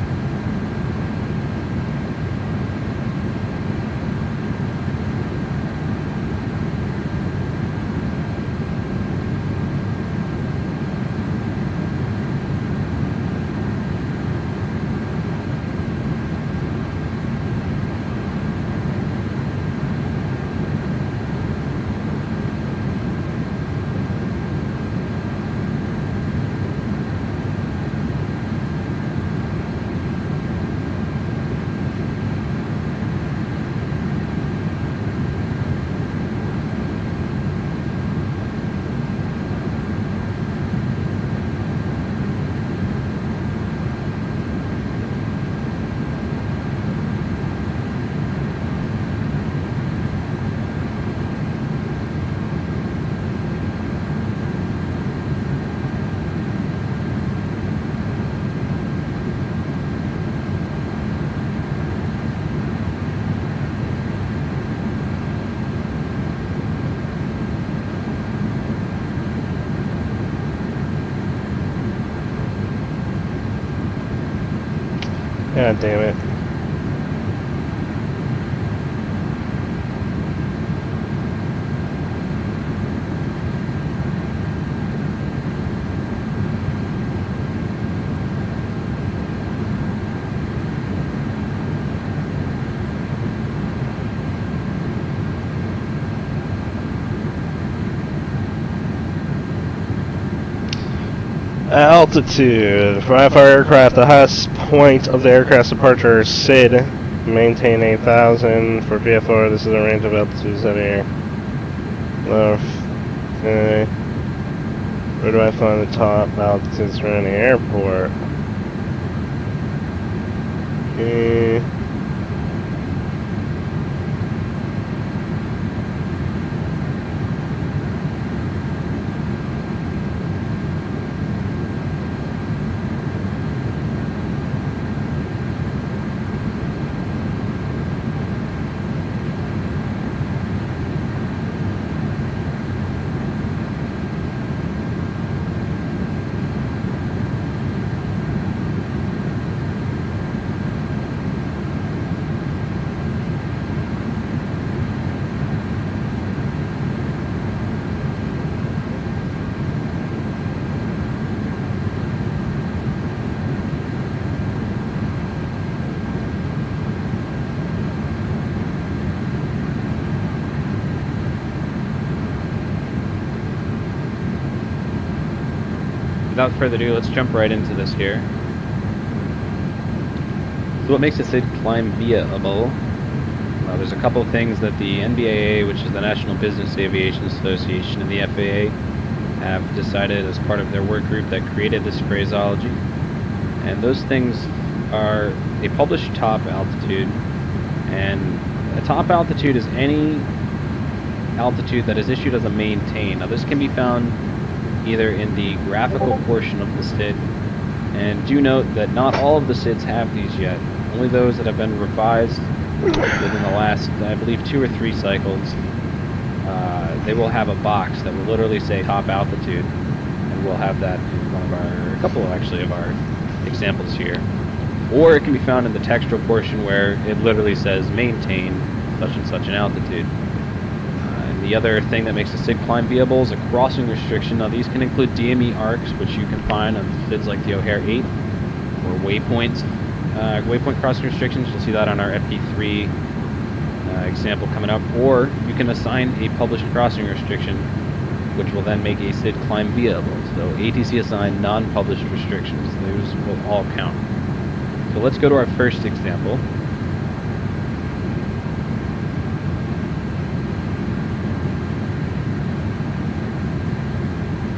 God damn it. Altitude. Fly our aircraft. The highest point of the aircraft's departure is SID. Maintain 8,000 for VFR. This is a range of altitudes that air. Okay. Where do I find the top altitudes for any airport? Okay. Without further ado, let's jump right into this here. So what makes a SID climb viable? Well, there's a couple of things that the NBAA, which is the National Business Aviation Association, and the FAA have decided as part of their work group that created this phraseology. And those things are a published top altitude, and a top altitude is any altitude that is issued as a maintain. Now this can be found either in the graphical portion of the SID, and do note that not all of the SIDs have these yet, only those that have been revised within the last, I believe, 2 or 3 cycles. They will have a box that will literally say top altitude, and we'll have that in one of our, a couple actually of our examples here. Or it can be found in the textual portion where it literally says maintain such and such an altitude. The other thing that makes a SID climb viable is a crossing restriction. Now these can include DME arcs, which you can find on SIDs like the O'Hare 8, or waypoints. Waypoint crossing restrictions, you'll see that on our FP3 example coming up. Or you can assign a published crossing restriction, which will then make a SID climb viable. So ATC assigned non-published restrictions, those will all count. So let's go to our first example.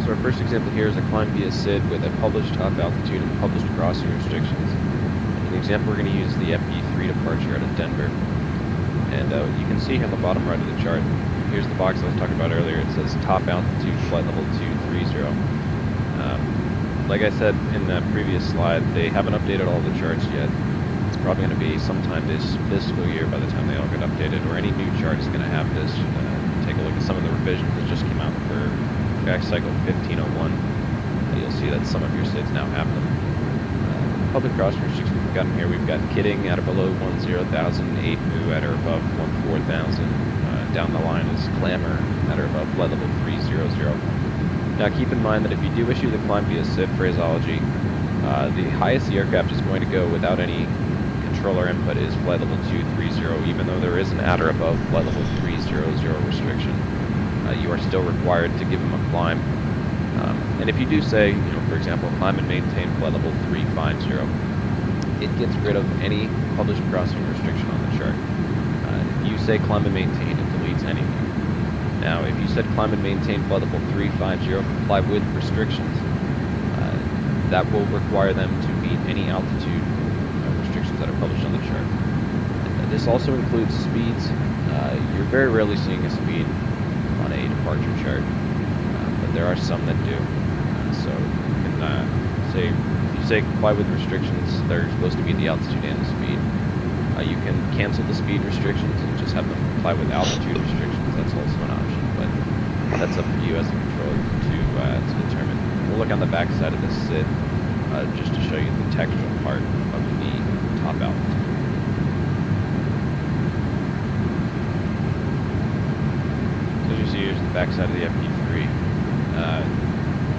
So our first example here is a climb via SID with a published top altitude and published crossing restrictions. In the example, we're going to use the FP3 departure out of Denver. And you can see here on the bottom right of the chart, here's the box I was talking about earlier. It says top altitude flight level 230. Like I said in the previous slide, they haven't updated all the charts yet. It's probably going to be sometime this fiscal year by the time they all get updated, or any new chart is going to have this. Take a look at some of the revisions that just came out for track cycle 1501. You'll see that some of your SIDs now have them. Public crossing restrictions we've got in here. We've got kitting at or below 10,000, 8 at or above 14,000. Down the line is clamor at or above flight level 300. Now keep in mind that if you do issue the climb via SID phraseology, the highest the aircraft is going to go without any controller input is flight level 230, even though there is an at or above flight level 300 restriction. You are still required to give them a climb. And if you do say, for example, climb and maintain flight level 350, it gets rid of any published crossing restriction on the chart. If you say climb and maintain, it deletes anything. Now, if you said climb and maintain flight level 350, comply with restrictions, that will require them to meet any altitude restrictions that are published on the chart. And this also includes speeds. You're very rarely seeing a speed on a departure chart, but there are some that do. So you can say, if you say comply with restrictions, they're supposed to be the altitude and the speed. You can cancel the speed restrictions and just have them comply with altitude restrictions. That's also an option, but that's up to you as the controller to determine. We'll look on the back side of this SID just to show you the textual part of the top altitude. So as you see, here's the back side of the FP3.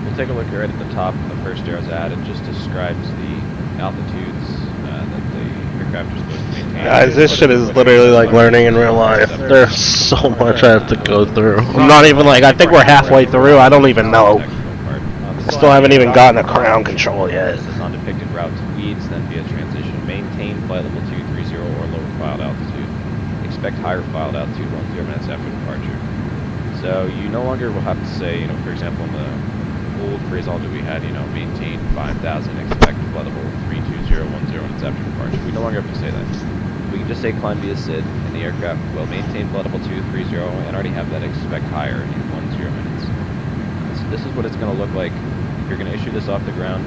We'll take a look right at the top. The first arrow's at. It just describes the altitudes that the aircraft are supposed to maintain. Guys, this shit is literally like learning in real life. There's so much I have to go through. I'm not even like, I think we're halfway through. I don't even know. I still haven't even gotten a ground control yet. This is on depicted route to Weeds, then via transition. Maintain flight level 230 or lower filed altitude. Expect higher filed altitude 10 minutes after departure. So you no longer will have to say, for example, in the old phraseology we had, maintain 5,000, expect flight level 320, 10 minutes after departure. We no longer have to say that. We can just say climb via SID, and the aircraft will maintain flight level 230 and already have that expect higher in 10 minutes. So this is what it's going to look like. If you're going to issue this off the ground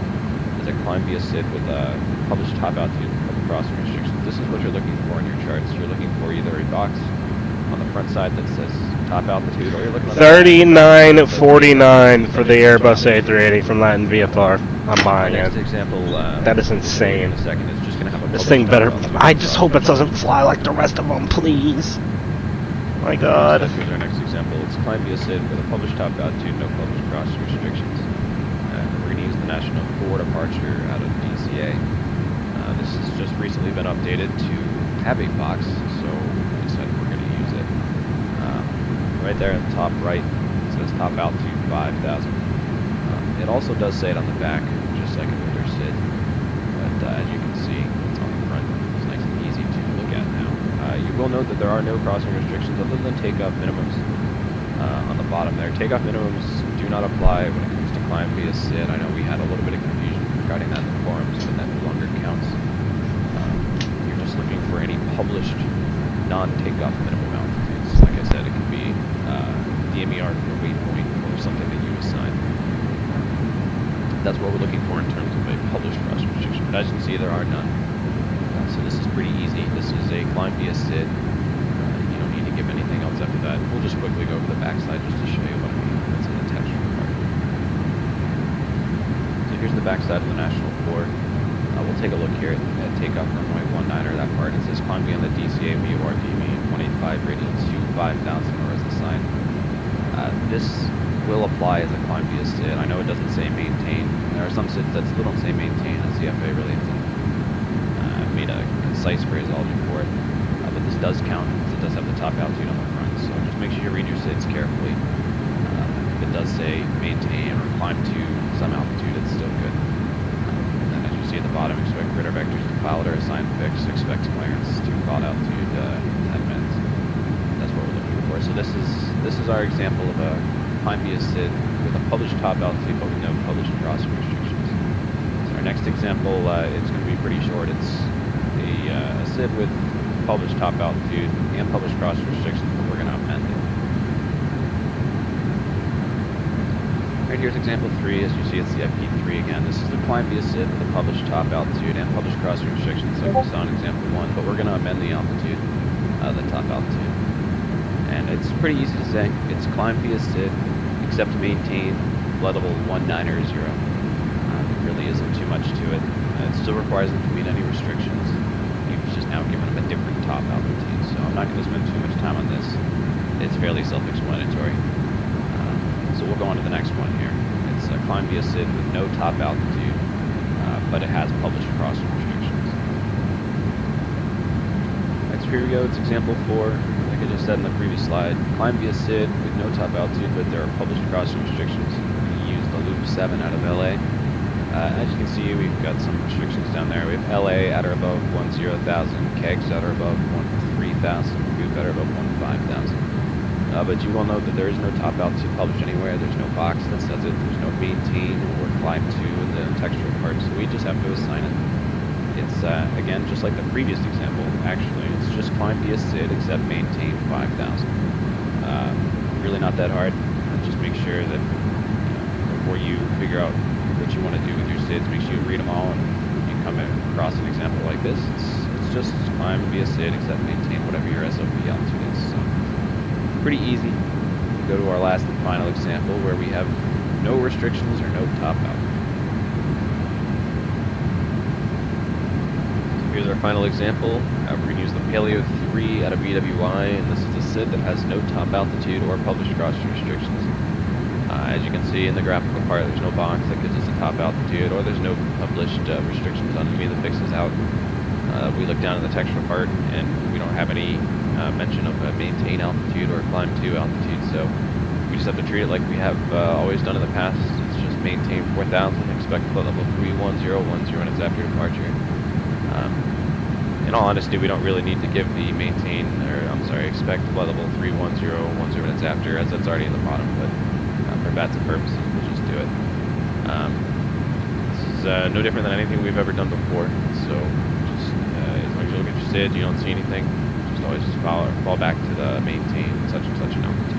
as a climb via SID with a published top altitude public crossing restrictions, this is what you're looking for in your charts. You're looking for either a box on the front side that says top altitude, or you're looking at 39.49 for the Airbus A380 from Latin VFR. I'm buying it. Example, that is insane. In a second, it's just going to have a this thing better. I just hope it doesn't fly like the rest of them, please. My God. Here's our next example. It's climb via SID with a published top altitude, no published crossing restrictions. We're going to use the National 4 departure out of DCA. This has just recently been updated to have a box, so we decided we're going to use it. Right there in the top right, it says top altitude 5,000. It also does say it on the back, just like an older SID, but as you can see, it's on the front. It's nice and easy to look at now. You will note that there are no crossing restrictions other than takeoff minimums on the bottom there. Takeoff minimums do not apply when it comes to climb via SID. I know we had a little bit of confusion regarding that in the forums, but that no longer counts. You're just looking for any published non-takeoff minimum altitudes. Like I said, it could be DMER for waypoint or something that you assign. That's what we're looking for in terms of a published cross restriction. But as you can see, there are none. So this is pretty easy. This is a climb via SID. You don't need to give anything else after that. We'll just quickly go over the backside just to show you what I mean. That's in the textual part. So here's the backside of the National 4. We'll take a look here at takeoff runway 19er. That part, it says climb via the DCA VORDV 185 radial to 5,000 or as assigned. This will apply as a climb via SID. I know it doesn't say maintain. There are some SIDs that still don't say maintain, as the FAA really hasn't made a concise phraseology for it. But this does count, because it does have the top altitude on the front. So just make sure you read your SIDs carefully. If it does say maintain or climb to some altitude, it's still good. And then as you see at the bottom, expect radar vectors to pilot or assign fix. Expect clearance to cloud altitude 10 minutes. That's what we're looking for. So this is our example of a climb via SID with a published top altitude, but with no published crossing restrictions. So our next example, it's going to be pretty short. It's a SID with published top altitude and published cross restrictions, but we're going to amend it. Right here's example 3. As you see, it's the IP3 again. This is the climb via SID with the published top altitude and published cross restrictions like we saw in example 1, but we're going to amend the altitude, the top altitude. And it's pretty easy to say. It's climb via SID, except to maintain flight level 19 or 0. There really isn't too much to it. It still requires them to meet any restrictions. You've just now given them a different top altitude, so I'm not going to spend too much time on this. It's fairly self-explanatory. So we'll go on to the next one here. It's a climb via SID with no top altitude, but it has published cross restrictions. Next, here we go. It's example 4. Like I just said in the previous slide, climb via SID with no top altitude, but there are published cross restrictions. We use the Loop 7 out of LA. As you can see, we've got some restrictions down there. We have LA at or above 10,000, kegs at or above 13,000, Goop at or above 15,000. But you will note that there is no top altitude published anywhere. There's no box that says it. There's no maintain or climb to in the textual part, so we just have to assign it. It's, again, just like the previous example, actually. It's just climb via SID except maintain 5,000. Really not that hard. Just make sure that before you figure out what you want to do with your SIDs, make sure you read them all, and you come across an example like this. It's just climb via SID except maintain whatever your SOP altitude is. So pretty easy. We go to our last and final example where we have no restrictions or no top altitude. So here's our final example. We're going to use the Paleo 3 out of BWI, and this is a SID that has no top altitude or published cross restrictions. As you can see in the graphical part, there's no box that gives us a top altitude, or there's no published restrictions on any of the fixes out. We look down in the textual part, and we don't have any mention of a maintain altitude or climb to altitude, so we just have to treat it like we have always done in the past. It's just maintain 4,000, expect flight level 31010 minutes after departure. In all honesty, we don't really need to give the maintain, or I'm sorry, expect flight level 31010 minutes after, as that's already in the bottom, but for BATSA purposes, we'll just do it. This is no different than anything we've ever done before, so just as long as you look at your SID, you don't see anything, always just fall back to the maintain such and such an altitude.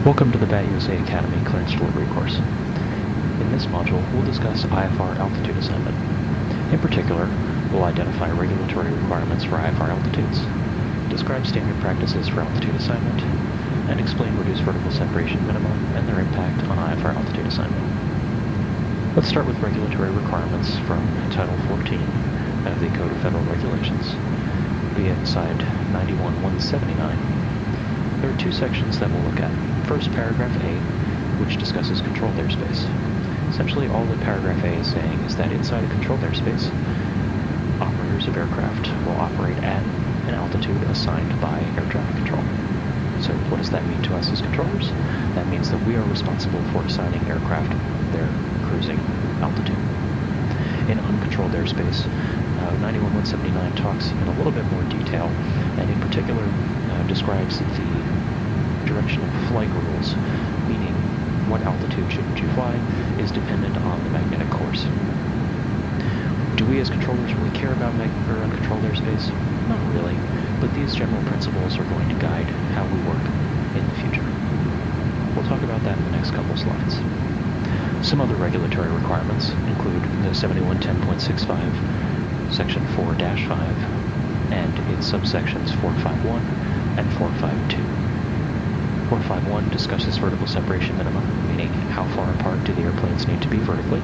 Welcome to the BAT USA Academy Clearance Delivery course. In this module, we'll discuss IFR altitude assignment. In particular, we'll identify regulatory requirements for IFR altitudes, describe standard practices for altitude assignment, and explain reduced vertical separation minima and their impact on IFR altitude assignment. Let's start with regulatory requirements from Title 14 of the Code of Federal Regulations, being Side 91-179. There are two sections that we'll look at. First, paragraph A, which discusses controlled airspace. Essentially, all that paragraph A is saying is that inside a controlled airspace, operators of aircraft will operate at an altitude assigned by air traffic control. So what does that mean to us as controllers? That means that we are responsible for assigning aircraft their cruising altitude. In uncontrolled airspace, 91-179 talks in a little bit more detail, and in particular describes the direction of flight rules, meaning what altitude should you fly is dependent on the magnetic course. Do we as controllers really care about uncontrolled airspace? Not really, but these general principles are going to guide how we work in the future. We'll talk about that in the next couple slides. Some other regulatory requirements include the 7110.65, Section 4-5, and its subsections 451 and 452. 451 discusses vertical separation minimum, meaning how far apart do the airplanes need to be vertically.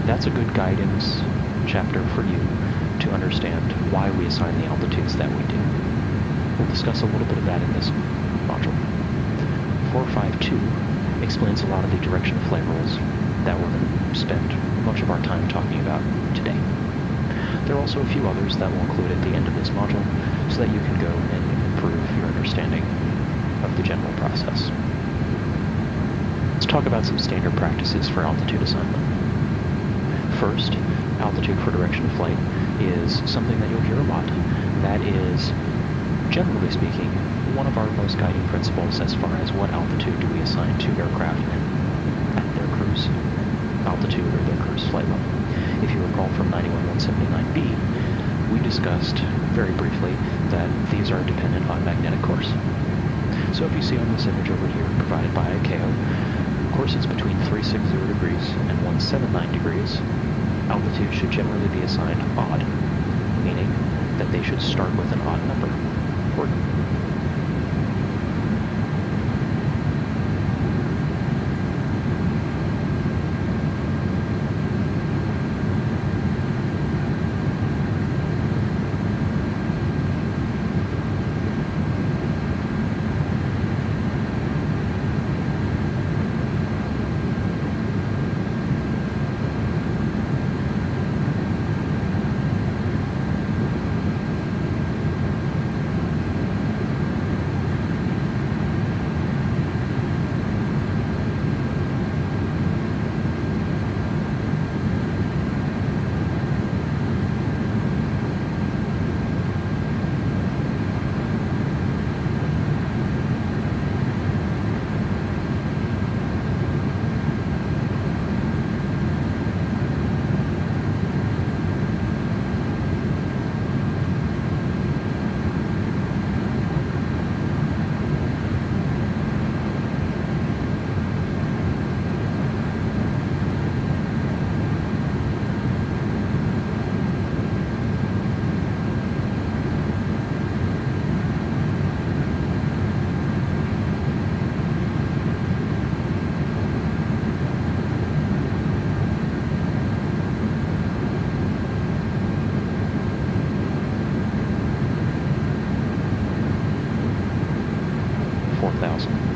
That's a good guidance chapter for you to understand why we assign the altitudes that we do. We'll discuss a little bit of that in this module. 452 explains a lot of the direction of flight rules that we're going to spend much of our time talking about today. There are also a few others that we'll include at the end of this module so that you can go and improve your understanding of the general process. Let's talk about some standard practices for altitude assignment. First, altitude for direction of flight is something that you'll hear a lot. That is, generally speaking, one of our most guiding principles as far as what altitude do we assign to aircraft at their cruise altitude or their cruise flight level. If you recall from 91-179B, we discussed very briefly that these are dependent on magnetic course. So if you see on this image over here, provided by ICAO, courses between 360 degrees and 179 degrees, altitude should generally be assigned odd, meaning that they should start with an odd number. Important.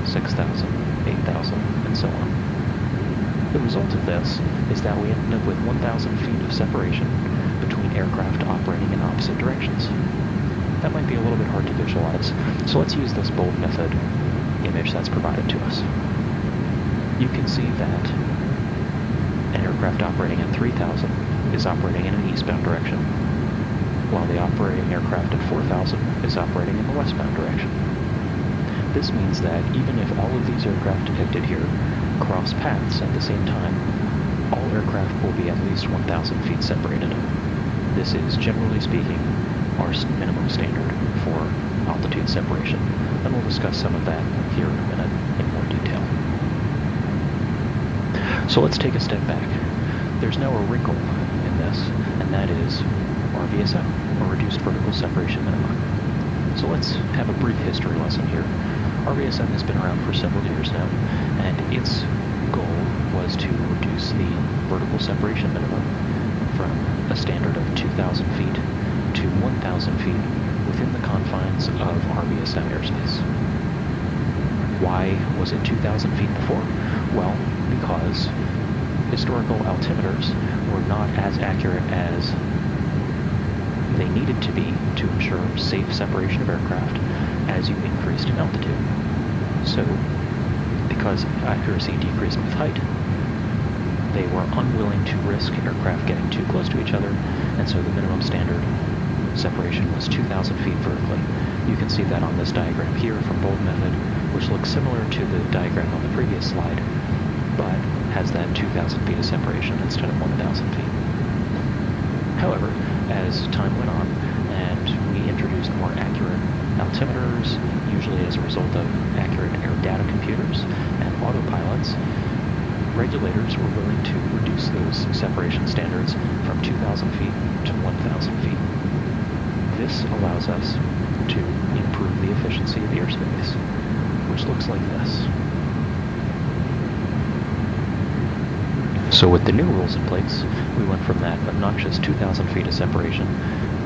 6,000, 8,000, and so on. The result of this is that we end up with 1,000 feet of separation between aircraft operating in opposite directions. That might be a little bit hard to visualize, so let's use this bold method image that's provided to us. You can see that an aircraft operating at 3,000 is operating in an eastbound direction, while the operating aircraft at 4,000 is operating in the westbound direction. This means that even if all of these aircraft depicted here cross paths at the same time, all aircraft will be at least 1,000 feet separated. This is, generally speaking, our minimum standard for altitude separation, and we'll discuss some of that here in So let's take a step back. There's now a wrinkle in this, and that is RVSM, or Reduced Vertical Separation Minimum. So let's have a brief history lesson here. RVSM has been around for several years now, and its goal was to reduce the vertical separation minimum from a standard of 2,000 feet to 1,000 feet within the confines of RVSM airspace. Why was it 2,000 feet before? Well, because historical altimeters were not as accurate as they needed to be to ensure safe separation of aircraft as you increased in altitude. So, because accuracy decreased with height, they were unwilling to risk aircraft getting too close to each other, and so the minimum standard separation was 2,000 feet vertically. You can see that on this diagram here from Bold Method, which looks similar to the diagram on the previous slide, but has that 2,000 feet of separation instead of 1,000 feet. However, as time went on and we introduced more accurate altimeters, usually as a result of accurate air data computers and autopilots, regulators were willing to reduce those separation standards from 2,000 feet to 1,000 feet. This allows us to improve the efficiency of airspace, which looks like this. So with the new rules in place, we went from that obnoxious 2,000 feet of separation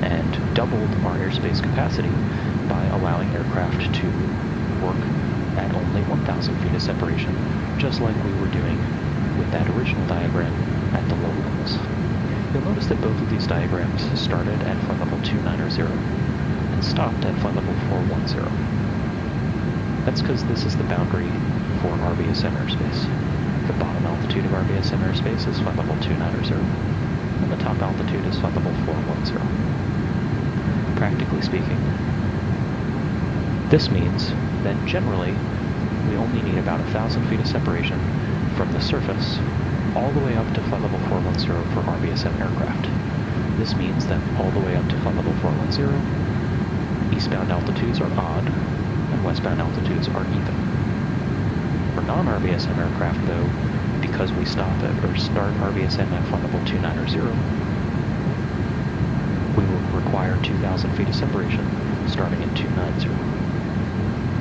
and doubled our airspace capacity by allowing aircraft to work at only 1,000 feet of separation, just like we were doing with that original diagram at the low levels. You'll notice that both of these diagrams started at flight level 290 and stopped at flight level 410. That's because this is the boundary for RVSM airspace. The bottom altitude of RVSM airspace is flight level 290, and the top altitude is flight level 410. Practically speaking, this means that generally we only need about 1,000 feet of separation from the surface all the way up to flight level 410 for RVSM aircraft. This means that all the way up to flight level 410, eastbound altitudes are odd, and westbound altitudes are even. For non-RVSM aircraft, though, because we start RVSM at flight level 290, we will require 2,000 feet of separation starting at 290.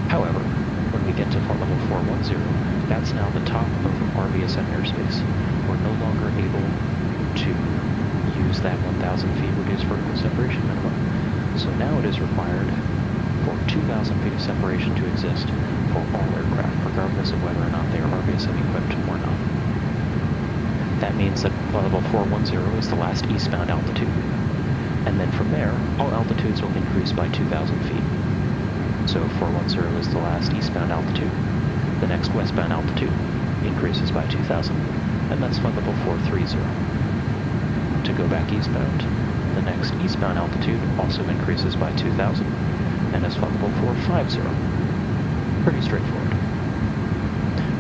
However, when we get to flight level 410, that's now the top of RVSM airspace. We're no longer able to use that 1,000 feet reduced vertical separation minimum. So now it is required for 2,000 feet of separation to exist for all aircraft, regardless of whether or not they are RVSM equipped or not. That means that flight level 410 is the last eastbound altitude. And then from there, all altitudes will increase by 2,000 feet. So 410 is the last eastbound altitude. The next westbound altitude increases by 2,000, and that's flight level 430. To go back eastbound, the next eastbound altitude also increases by 2,000, and is flight level 450. Pretty straightforward.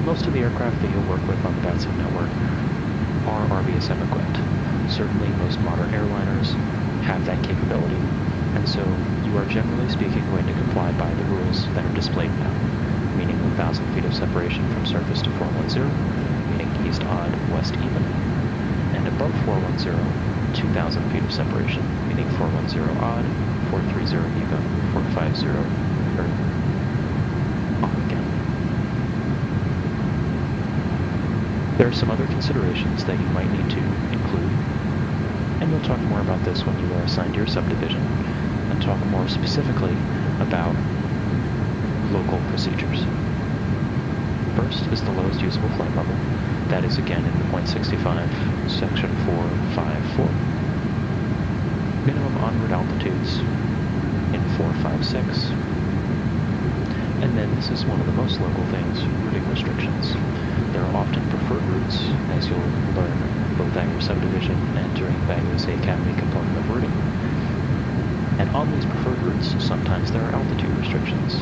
Most of the aircraft that you'll work with on the VATSIM network are RVSM equipped. Certainly most modern airliners have that capability, and so you are generally speaking going to comply by the rules that are displayed now, meaning 1,000 feet of separation from surface to 410, meaning east odd, west even, and above 410, 2,000 feet of separation, meaning 410 odd, 430 even, 450, or odd again. There are some other considerations that you might need to include, and we'll talk more about this when you are assigned your subdivision, and talk more specifically about local procedures. First is the lowest usable flight level. That is again in the .65, section 454. Minimum en route altitudes in 456. And then this is one of the most local things, routing restrictions. There are often preferred routes, as you'll learn both at your subdivision and during the USA Academy component of routing. And on these preferred routes, sometimes there are altitude restrictions.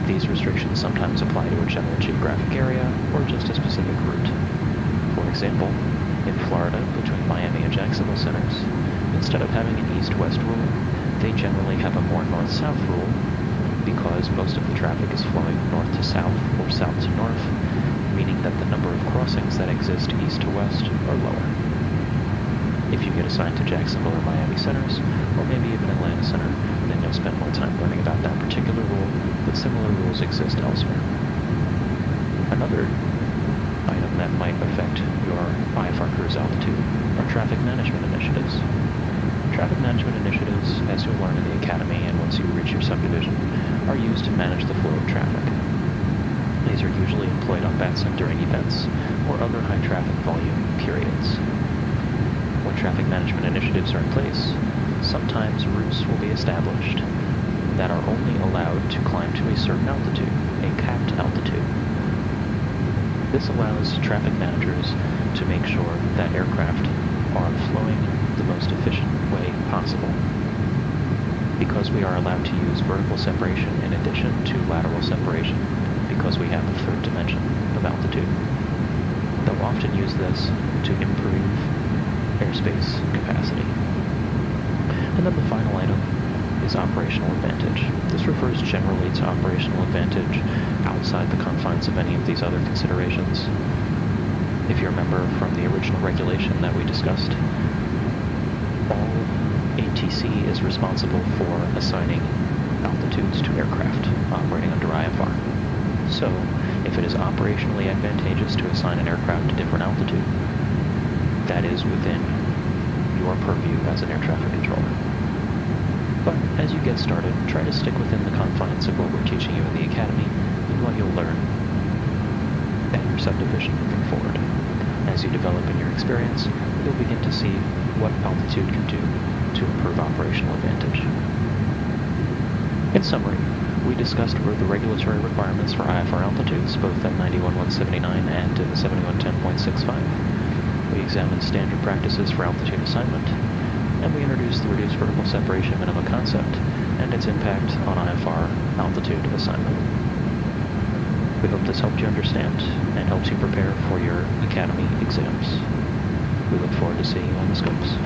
These restrictions sometimes apply to a general geographic area or just a specific route. For example, in Florida, between Miami and Jacksonville centers, instead of having an east-west rule, they generally have a more north-south rule because most of the traffic is flowing north to south or south to north, meaning that the number of crossings that exist east to west are lower. If you get assigned to Jacksonville or Miami centers, or maybe even Atlanta Center, then you'll spend more time learning about that particular rule, but similar rules exist elsewhere. Another item that might affect your IFR cruise altitude are traffic management initiatives. Traffic management initiatives, as you'll learn in the Academy and once you reach your subdivision, are used to manage the flow of traffic. These are usually employed on Batson during events or other high traffic volume periods. When traffic management initiatives are in place, sometimes routes will be established that are only allowed to climb to a certain altitude, a capped altitude. This allows traffic managers to make sure that aircraft are flowing the most efficient way possible. Because we are allowed to use vertical separation in addition to lateral separation, because we have the third dimension of altitude, they'll often use this to improve airspace capacity. And then the final item is operational advantage. This refers generally to operational advantage outside the confines of any of these other considerations. If you remember from the original regulation that we discussed, all ATC is responsible for assigning altitudes to aircraft operating under IFR. So, if it is operationally advantageous to assign an aircraft to different altitude, that is within your purview as an air traffic controller. But as you get started, try to stick within the confines of what we're teaching you in the Academy and what you'll learn at your subdivision moving forward. As you develop in your experience, you'll begin to see what altitude can do to improve operational advantage. In summary, we discussed the regulatory requirements for IFR altitudes, both at 91.179 and in 7110.65. We examined standard practices for altitude assignment, and we introduced the reduced vertical separation minimum concept and its impact on IFR altitude assignment. We hope this helped you understand and helps you prepare for your Academy exams. We look forward to seeing you on the scopes.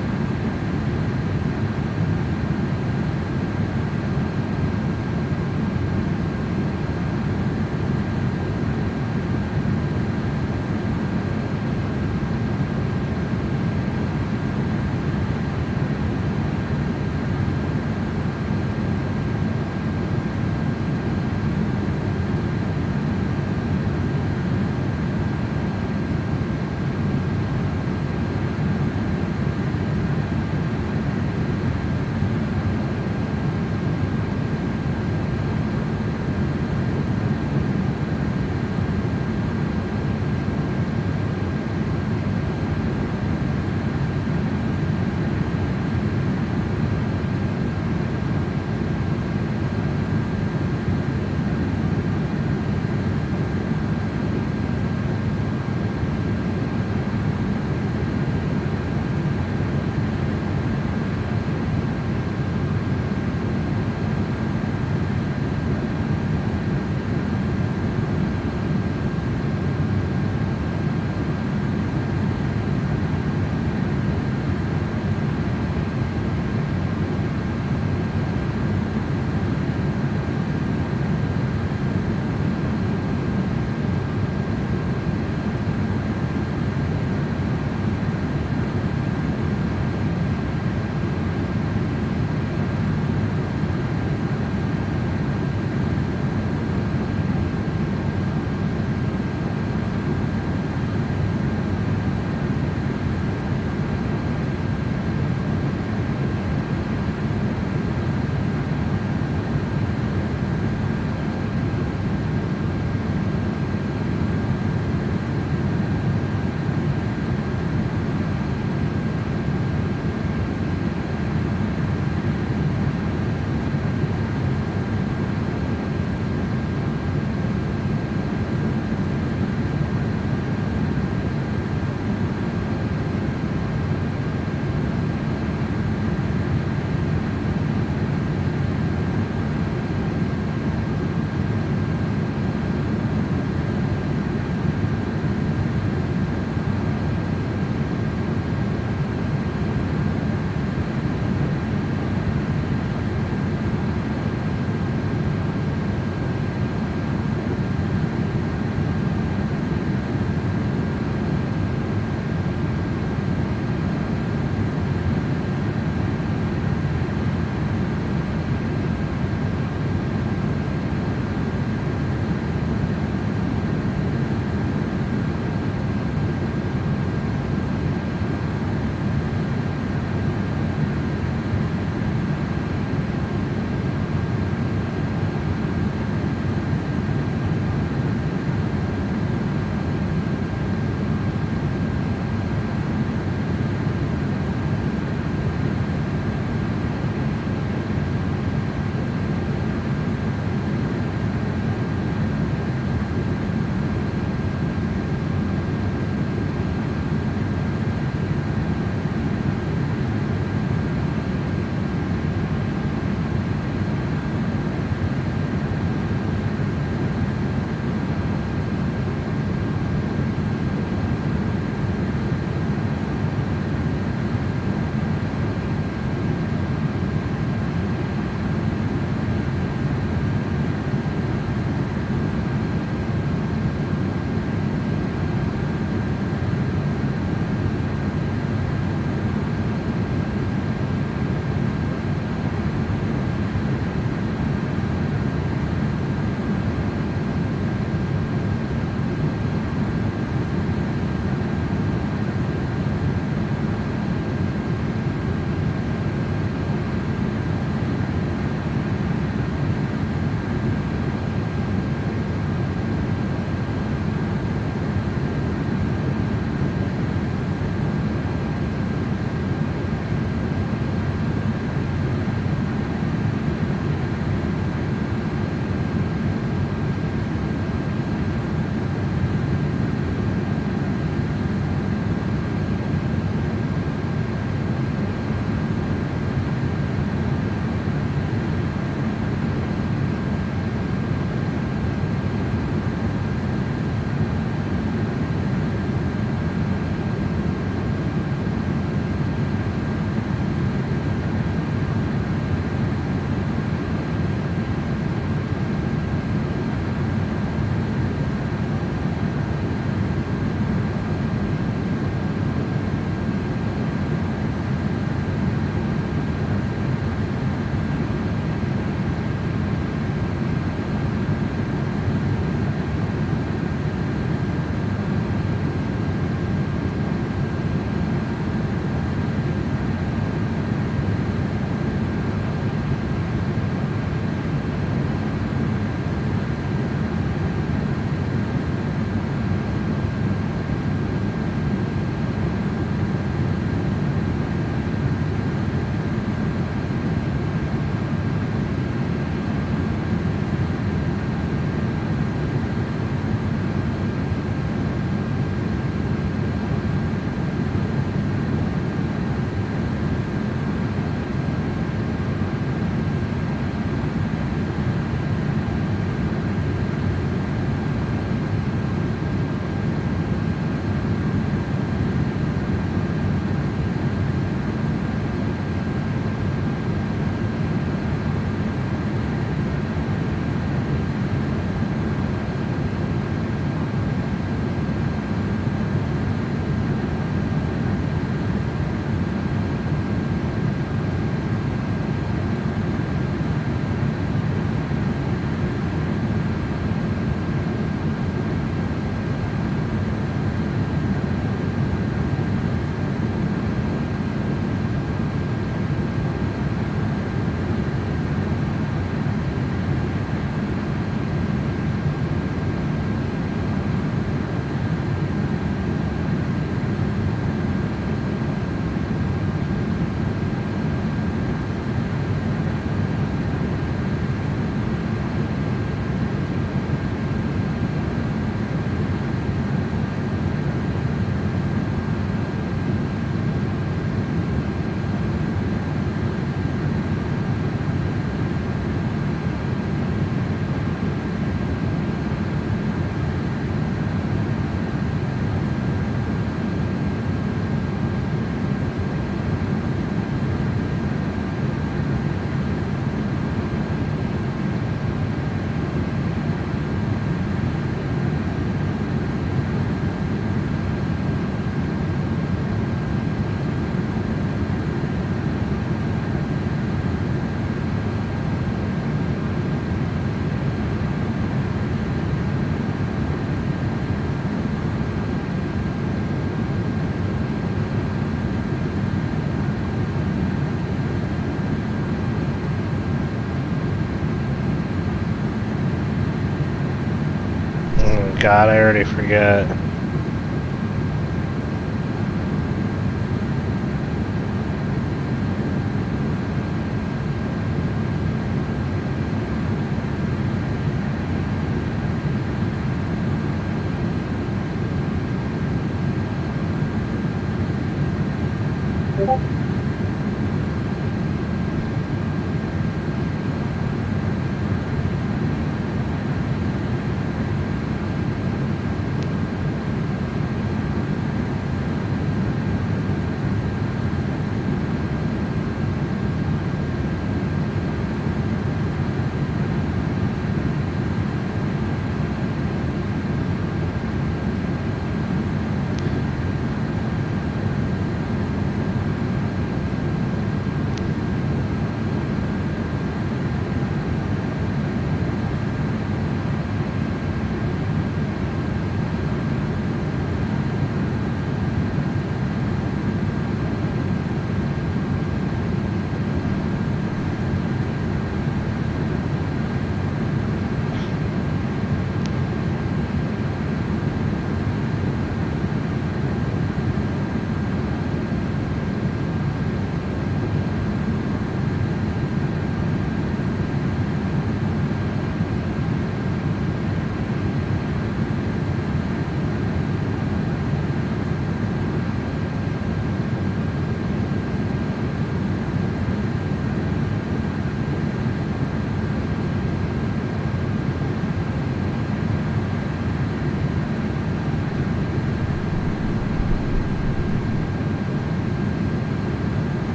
God, I already forget.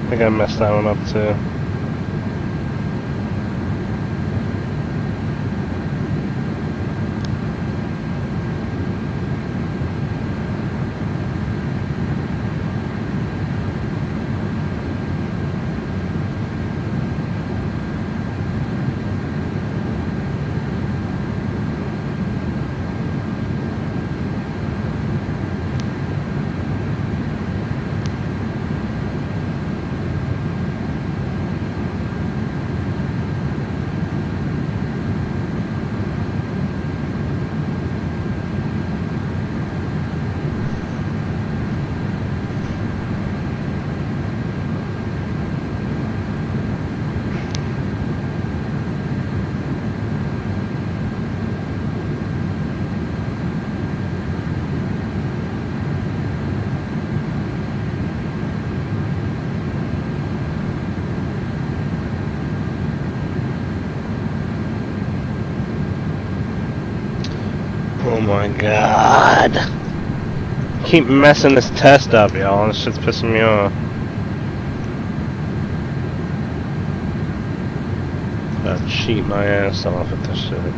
I think I messed that one up too. Oh my god. Keep messing this test up, y'all. This shit's pissing me off. I'll cheat my ass off at this shit.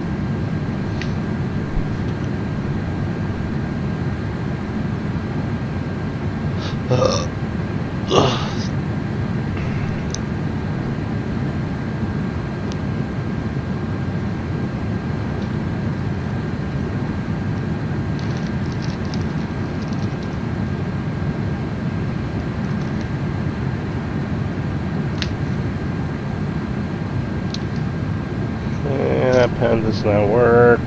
That pen does not work.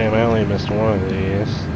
Damn, I only missed one of these.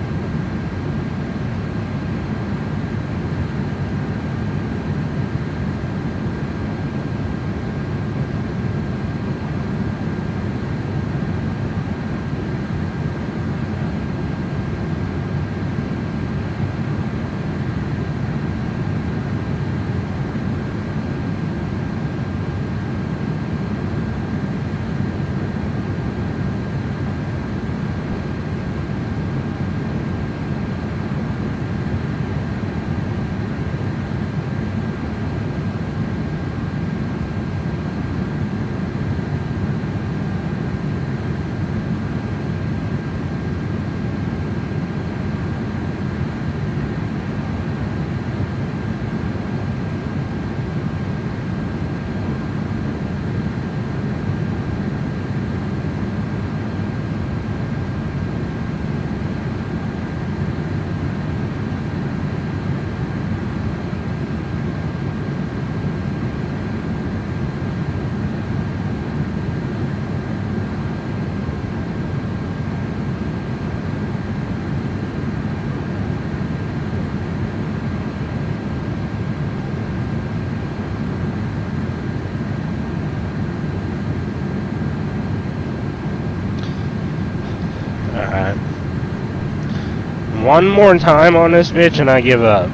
Alright. One more time on this bitch and I give up.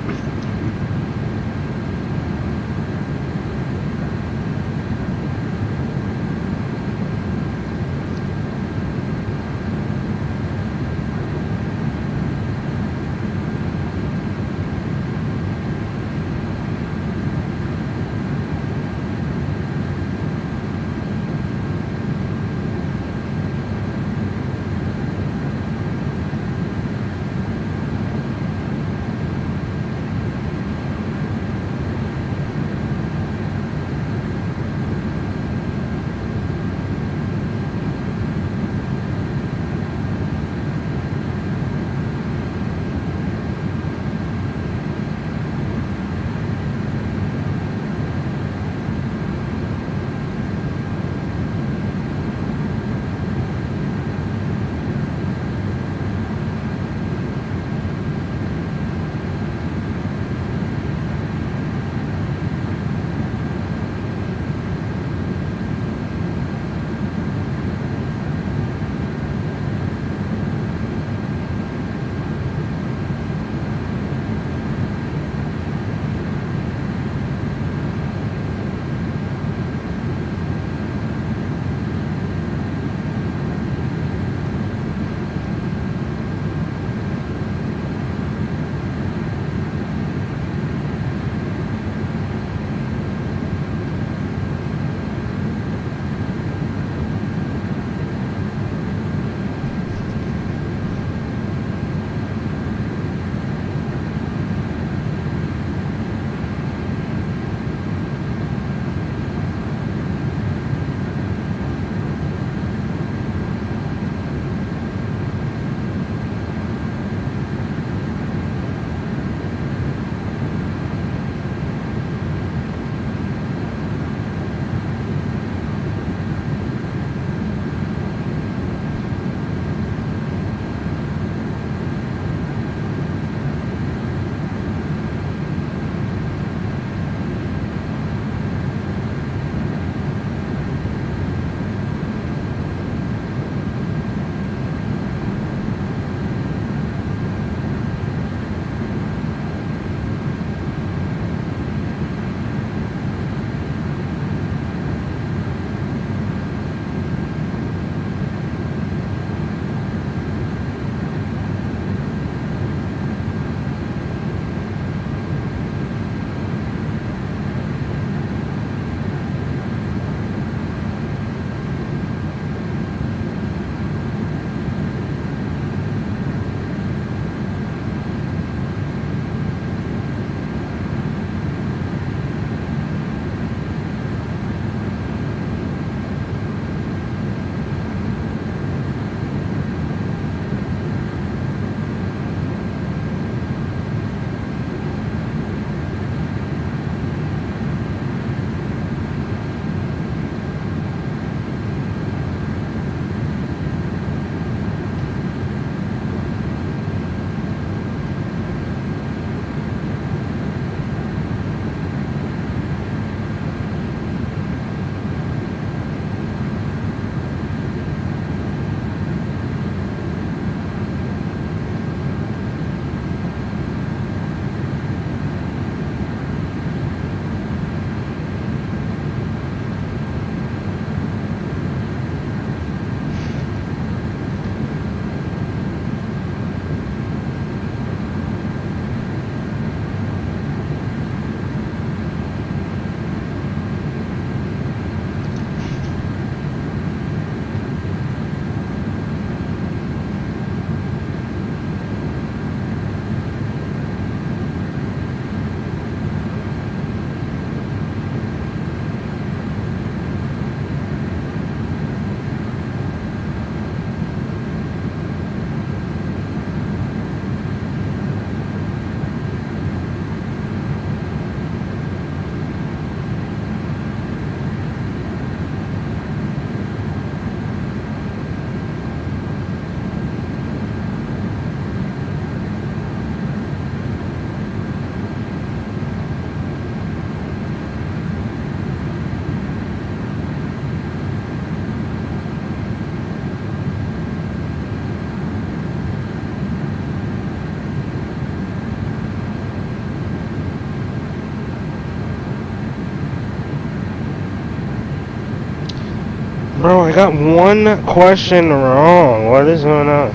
Bro, I got one question wrong. What is going on?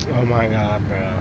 Oh my god, bro.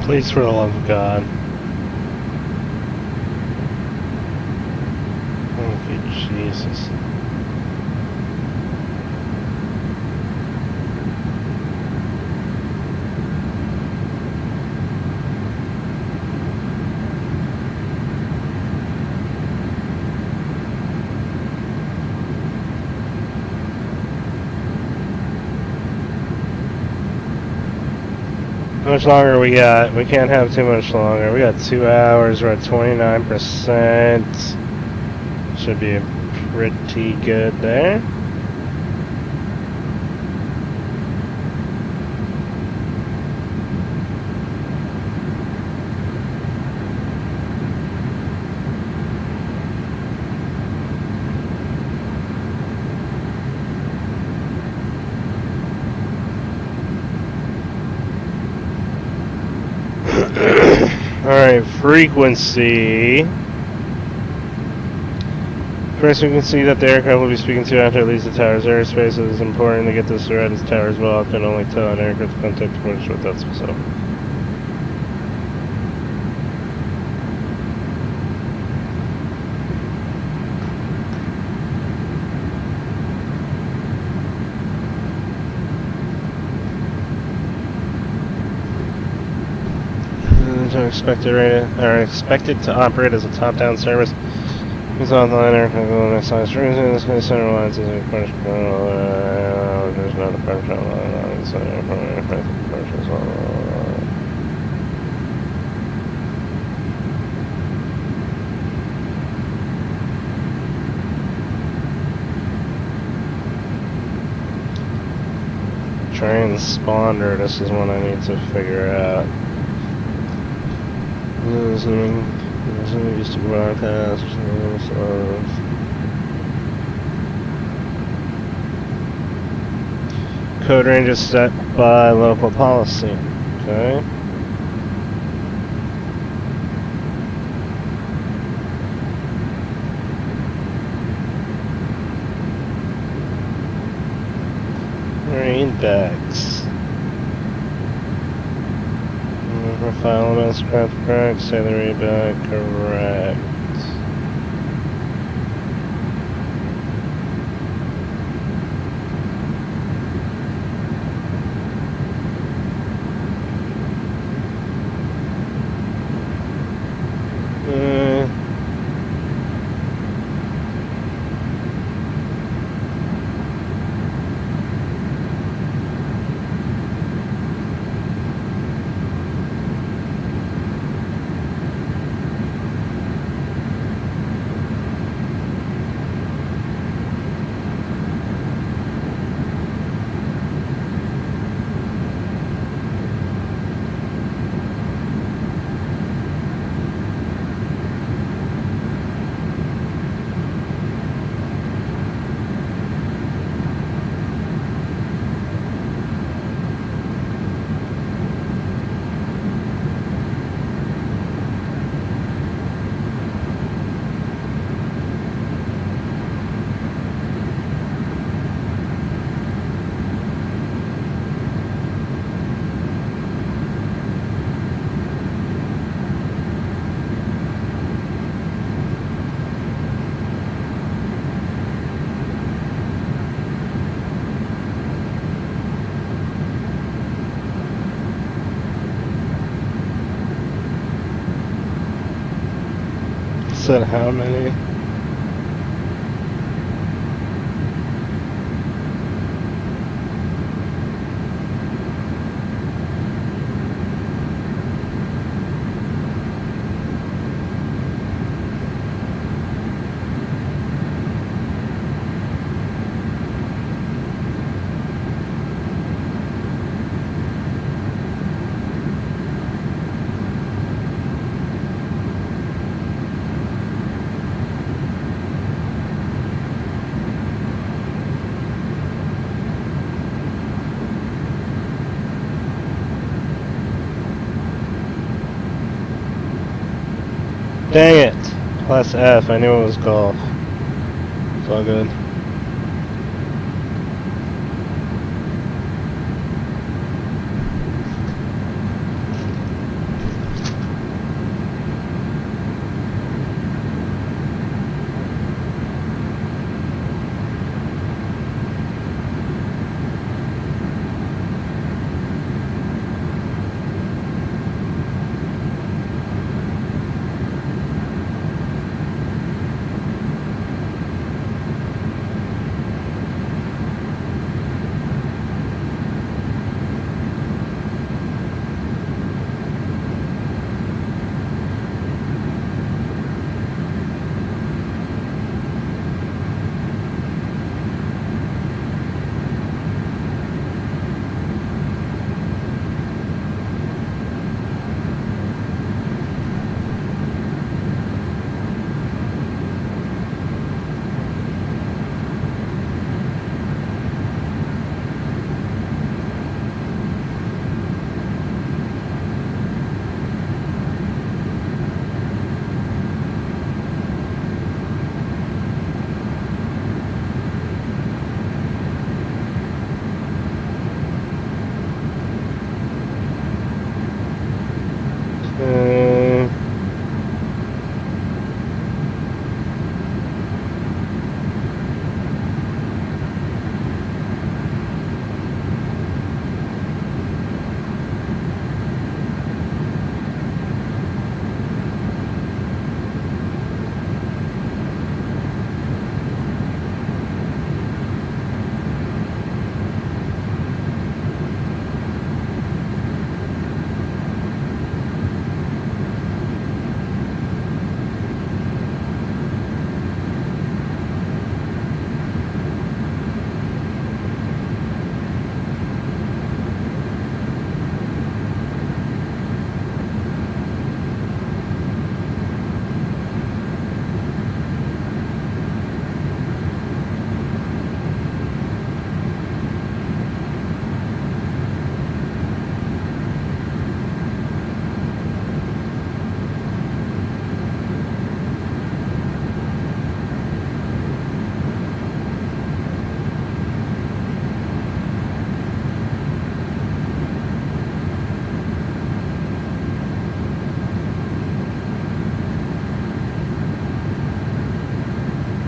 Please, for the love of God. Oh, Jesus. How much longer we got? We can't have too much longer. We got 2 hours. We're at 29%. Should be pretty good there. Alright, frequency. First, we can see that the aircraft will be speaking to after it leaves the tower's airspace. It is important to get this right as towers will often only tell an aircraft to contact the commercial without specific. are expected to operate as a top-down service. It's on the liner, size reasons, center lines is a question. There's not a pressure line, transponder, this is one I need to figure out. Used to broadcast. Code range is set by local policy. Okay. Marine bags. File elements, craft correct, say the read back correct. Said how many? Dang it! Plus F, I knew it was golf. It's all good.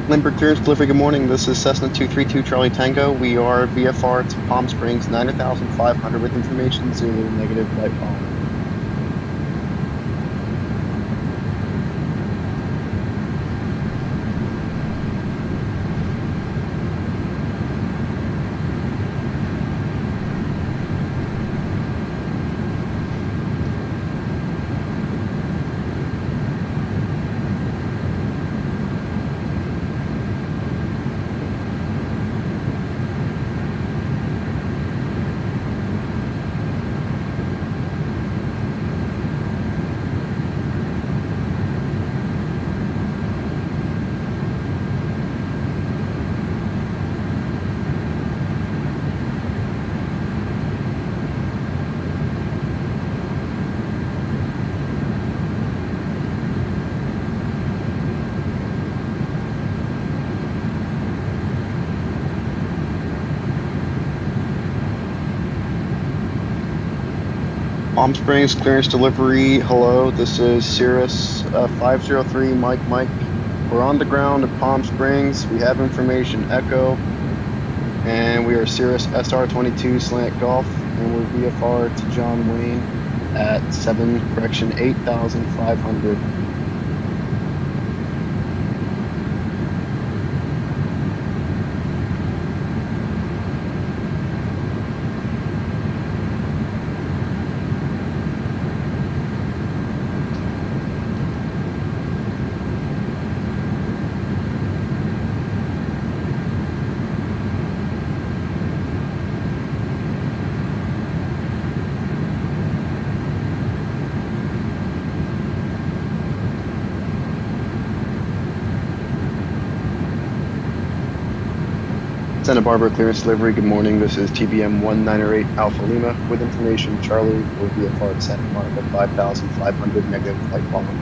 Limburg Clearance Delivery, good morning. This is Cessna 232 Charlie Tango. We are VFR to Palm Springs, 9,500 with information, Zulu, negative flight following. Palm Springs Clearance Delivery, hello, this is Cirrus 503 Mike. We're on the ground at Palm Springs. We have information Echo, and we are Cirrus SR22 Slant Golf, and we're VFR to John Wayne at 8,500. Santa Barbara Clearance Delivery, good morning. This is TBM 1908 Alpha Lima with information Charlie will be a part of Santa Monica 5,500 negative flight following.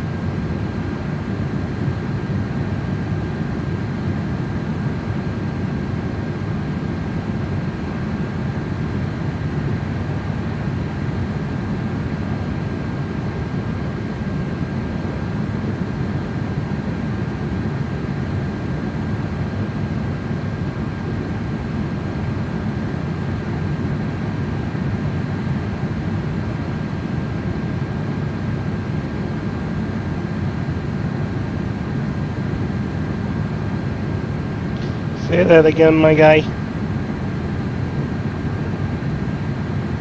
Say that again, my guy.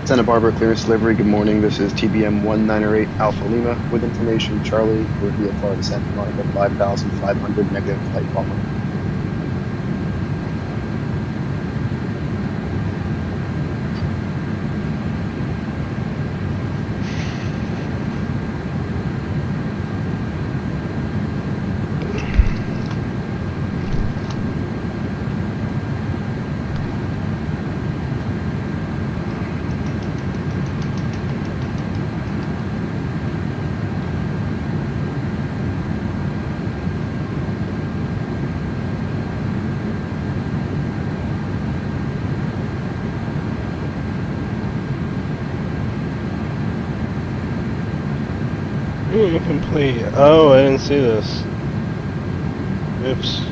Santa Barbara Clearance Delivery, good morning. This is TBM 1908 Alpha Lima with information Charlie will be a part of Santa Monica 5,500 negative flight following. Complete. Oh, I didn't see this. Oops.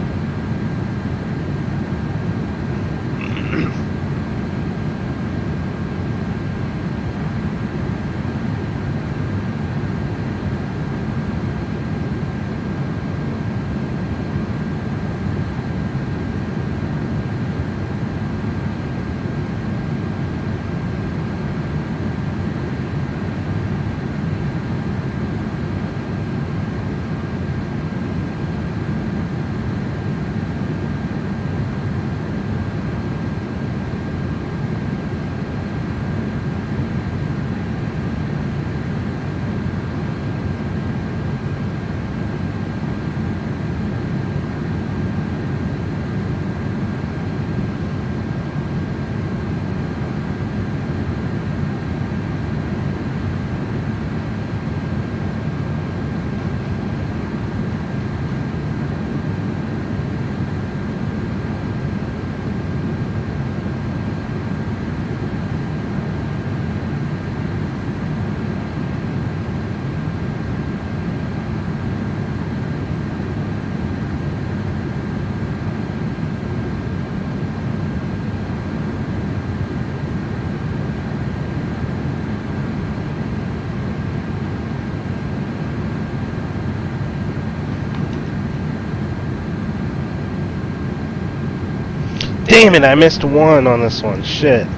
Damn it, I missed one on this one. Shit.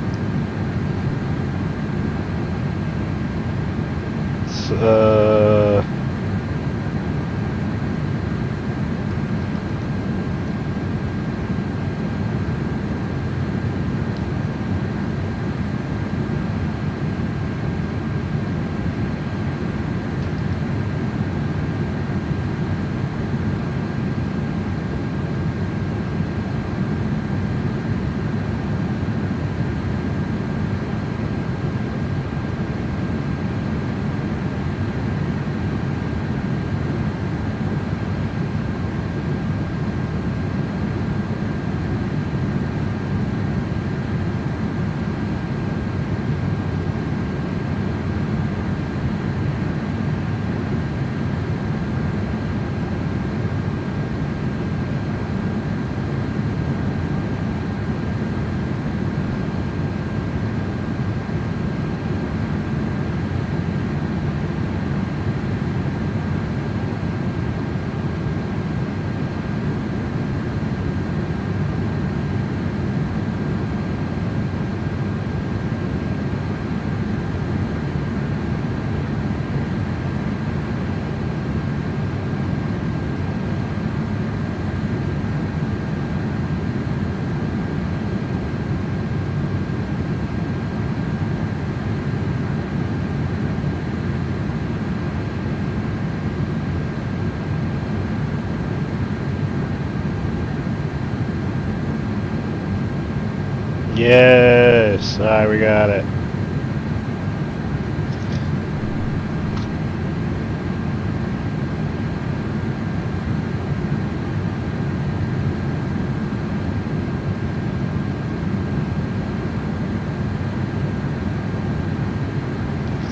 Yes. Alright, we got it.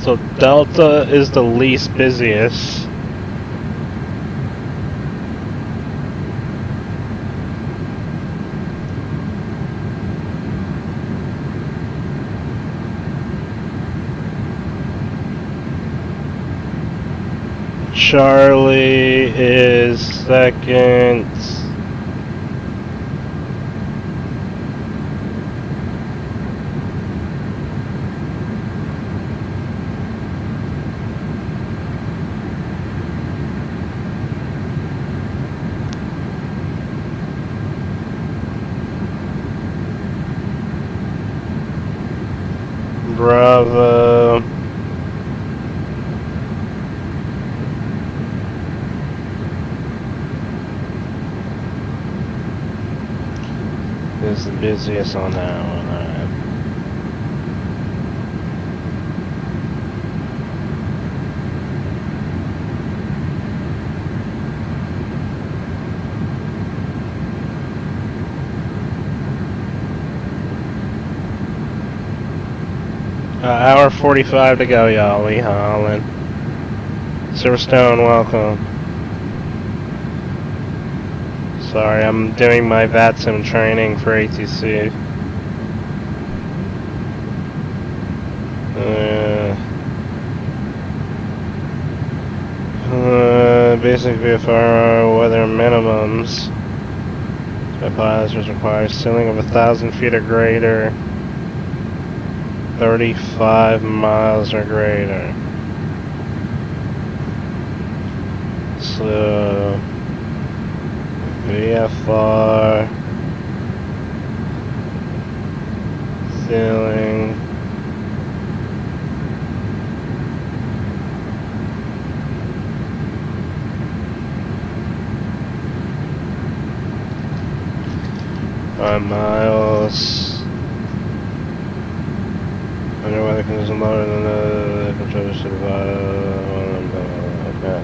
So Delta is the least busiest. Charlie is second. Bravo. Is the busiest on that one. Hour 45 to go, y'all. We hauling. Silverstone, welcome. Sorry, I'm doing my VATSIM training for ATC. Basic VFR weather minimums. My pilots require ceiling of 1,000 feet or greater. 35 miles or greater. So VFR ceiling 5 miles. Under weather conditions lower than the controller should have. Okay.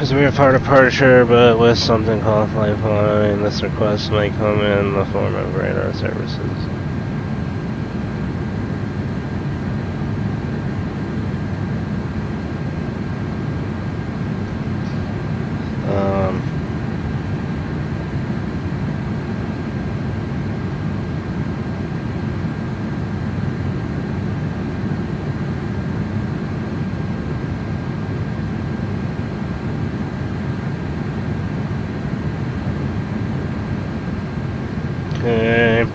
As we have our departure, but with something called flight plan, this request may come in the form of radar services. Okay.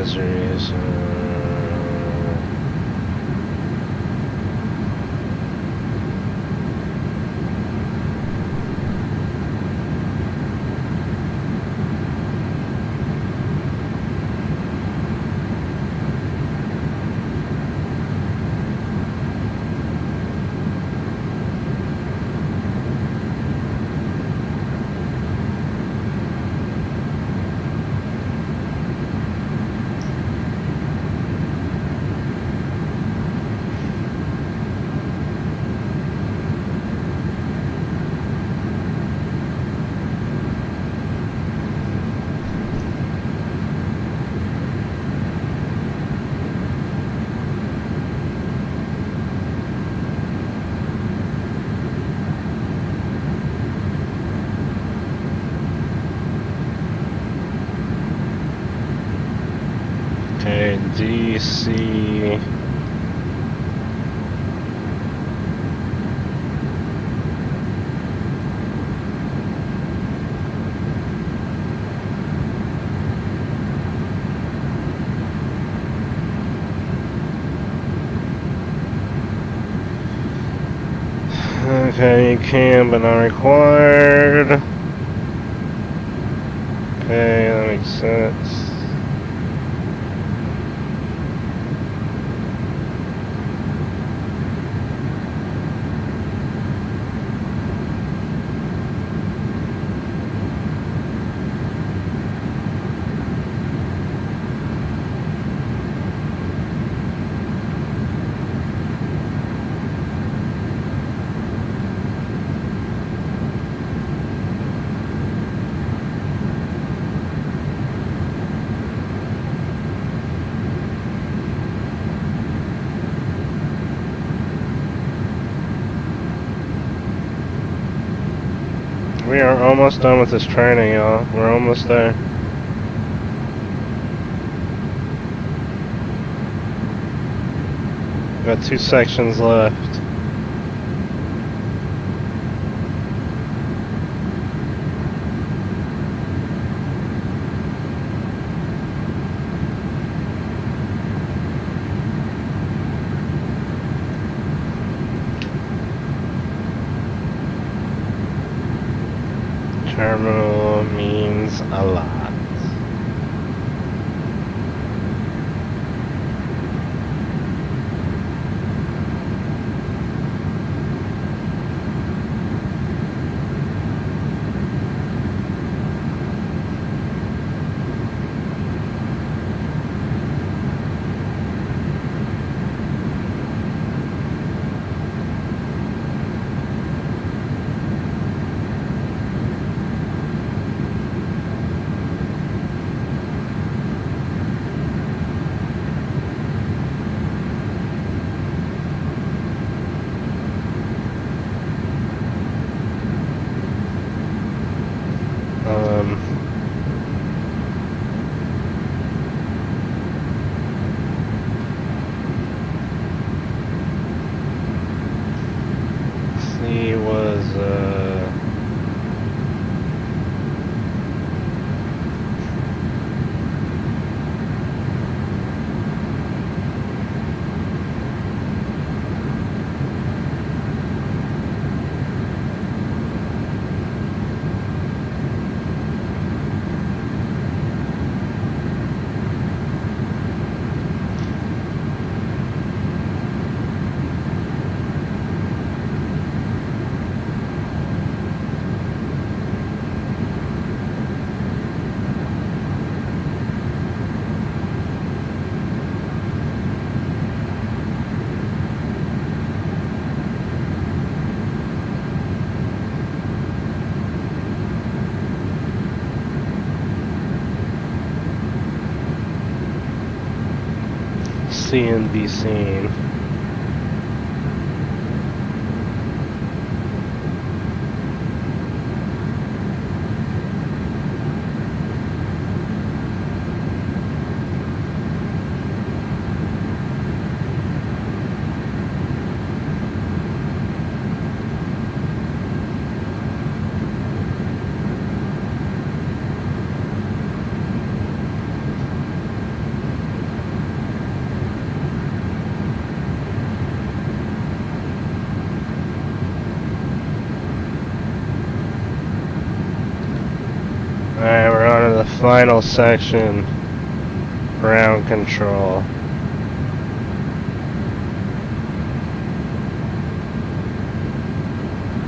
Advisories. Okay, DC. Okay, you can, but not required. Okay, that makes sense. We are almost done with this training, y'all. We're almost there. Got 2 sections left. Terminal means a lot. See and be seen. Alright, we're on to the final section. Ground control.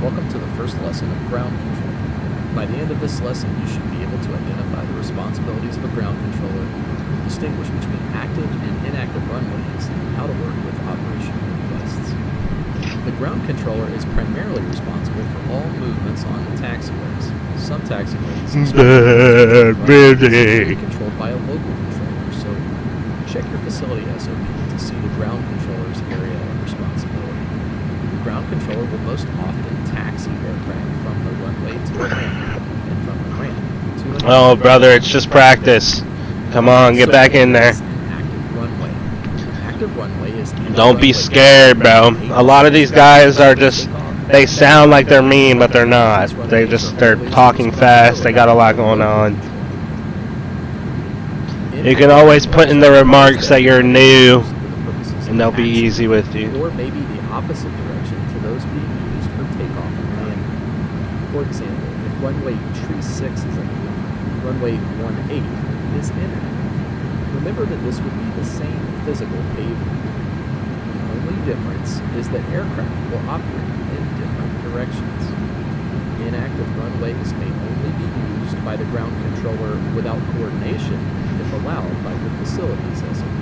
Welcome to the first lesson of ground control. By the end of this lesson, you should be able to identify the responsibilities of a ground controller, distinguish between active and inactive runways, and how to work with operational requests. The ground controller is primarily responsible for all movements on the taxiways. Some taxiways are controlled by a local controller, so check your facility SOP to see the ground controller's area of responsibility. The ground controller will most often taxi aircraft from the runway to the ramp, and from the ramp to the Oh, brother, it's just practice. Come on, get back in there. Active runway is Don't be scared, bro. A lot of these guys are just, they sound like they're mean, but they're not. They're talking fast. They got a lot going on. You can always put in the remarks that you're new, and they'll be easy with you. Or maybe the opposite direction to those being used for takeoff and landing. For example, if runway 36 is active, runway 18 is inactive. Remember that this would be the same physical pavement. The only difference is that aircraft will operate in different directions. Inactive runways may only be used by the ground controller without coordination if allowed by the facilities SOP.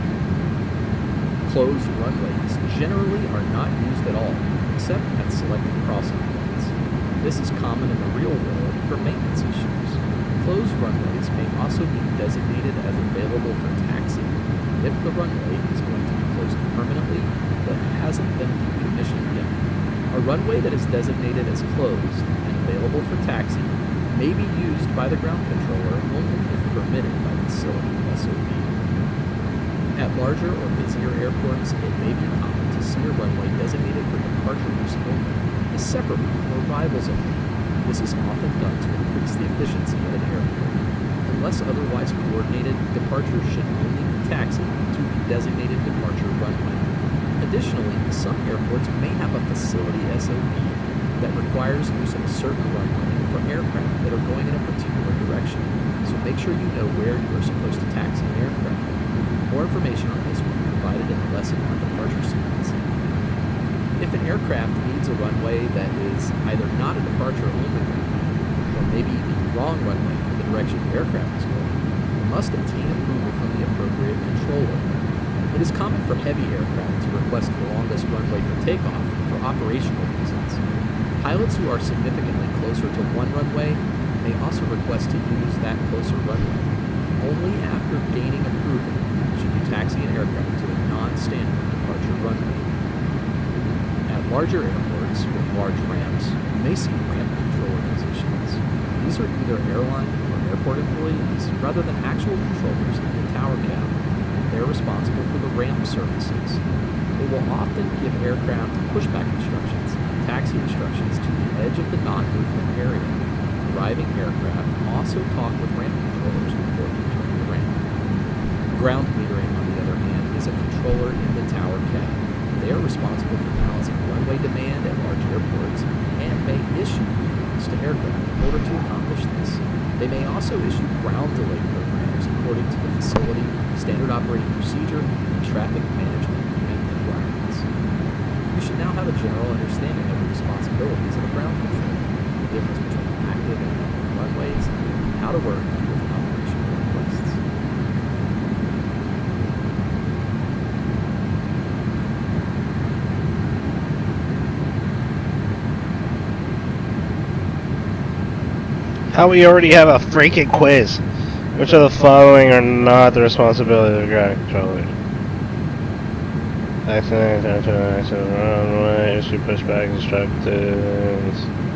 Closed runways generally are not used at all, except at selected crossing points. This is common in the real world for maintenance issues. Closed runways may also be designated as available for taxi if the runway is going to be closed permanently but hasn't been decommissioned yet. A runway that is designated as closed and available for taxi may be used by the ground controller only if permitted by facility SOP. At larger or busier airports, it may be common to see a runway designated for departure use only, a separate one for arrivals only. This is often done to increase the efficiency of an airport. Unless otherwise coordinated, departure should only be taxied to the designated departure runway. Additionally, some airports may have a facility SOP that requires use of a certain runway for aircraft that are going in a particular direction, so make sure you know where you are supposed to taxi an aircraft. More information on this will be provided in the lesson on departure sequencing. If an aircraft needs a runway that is either not a departure-only runway, or maybe the wrong runway for the direction the aircraft is going, you must obtain approval from the appropriate controller. It is common for heavy aircraft to request the longest runway for takeoff for operational reasons. Pilots who are significantly closer to one runway may also request to use that closer runway. Only after gaining approval should you taxi an aircraft to a non-standard departure runway. At larger airports with large ramps, you may see ramp controller positions. These are either airline or airport employees rather than actual controllers in the tower cab. They are responsible for the ramp surfaces. They will often give aircraft pushback instructions and taxi instructions to the edge of the non-movement area. Arriving aircraft also talk with ramp controllers before entering the ramp. Ground metering, on the other hand, is a controller in the tower cab. They are responsible for balancing runway demand at large airports and may issue meters to aircraft in order to accomplish this. They may also issue ground delay programs according to the facility, standard operating procedure, and traffic management unit requirements. You should now have a general understanding of the responsibilities of a ground controller, the difference between active and inactive runways, and how to work with operational requests. How we already have a freaking quiz? Which of the following are not the responsibility of the ground controller? Accident, accident, runway, issue pushback instructions.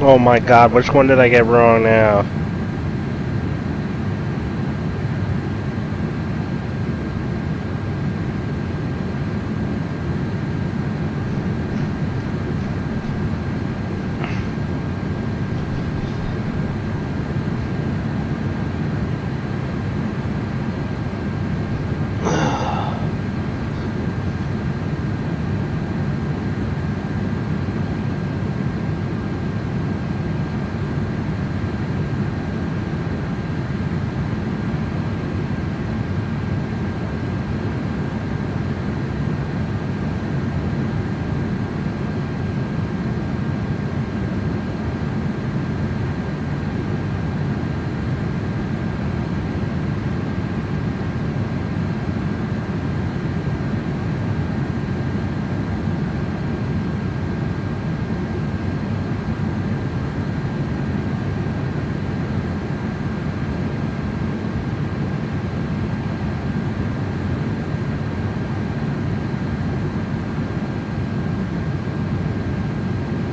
Oh my god, which one did I get wrong now?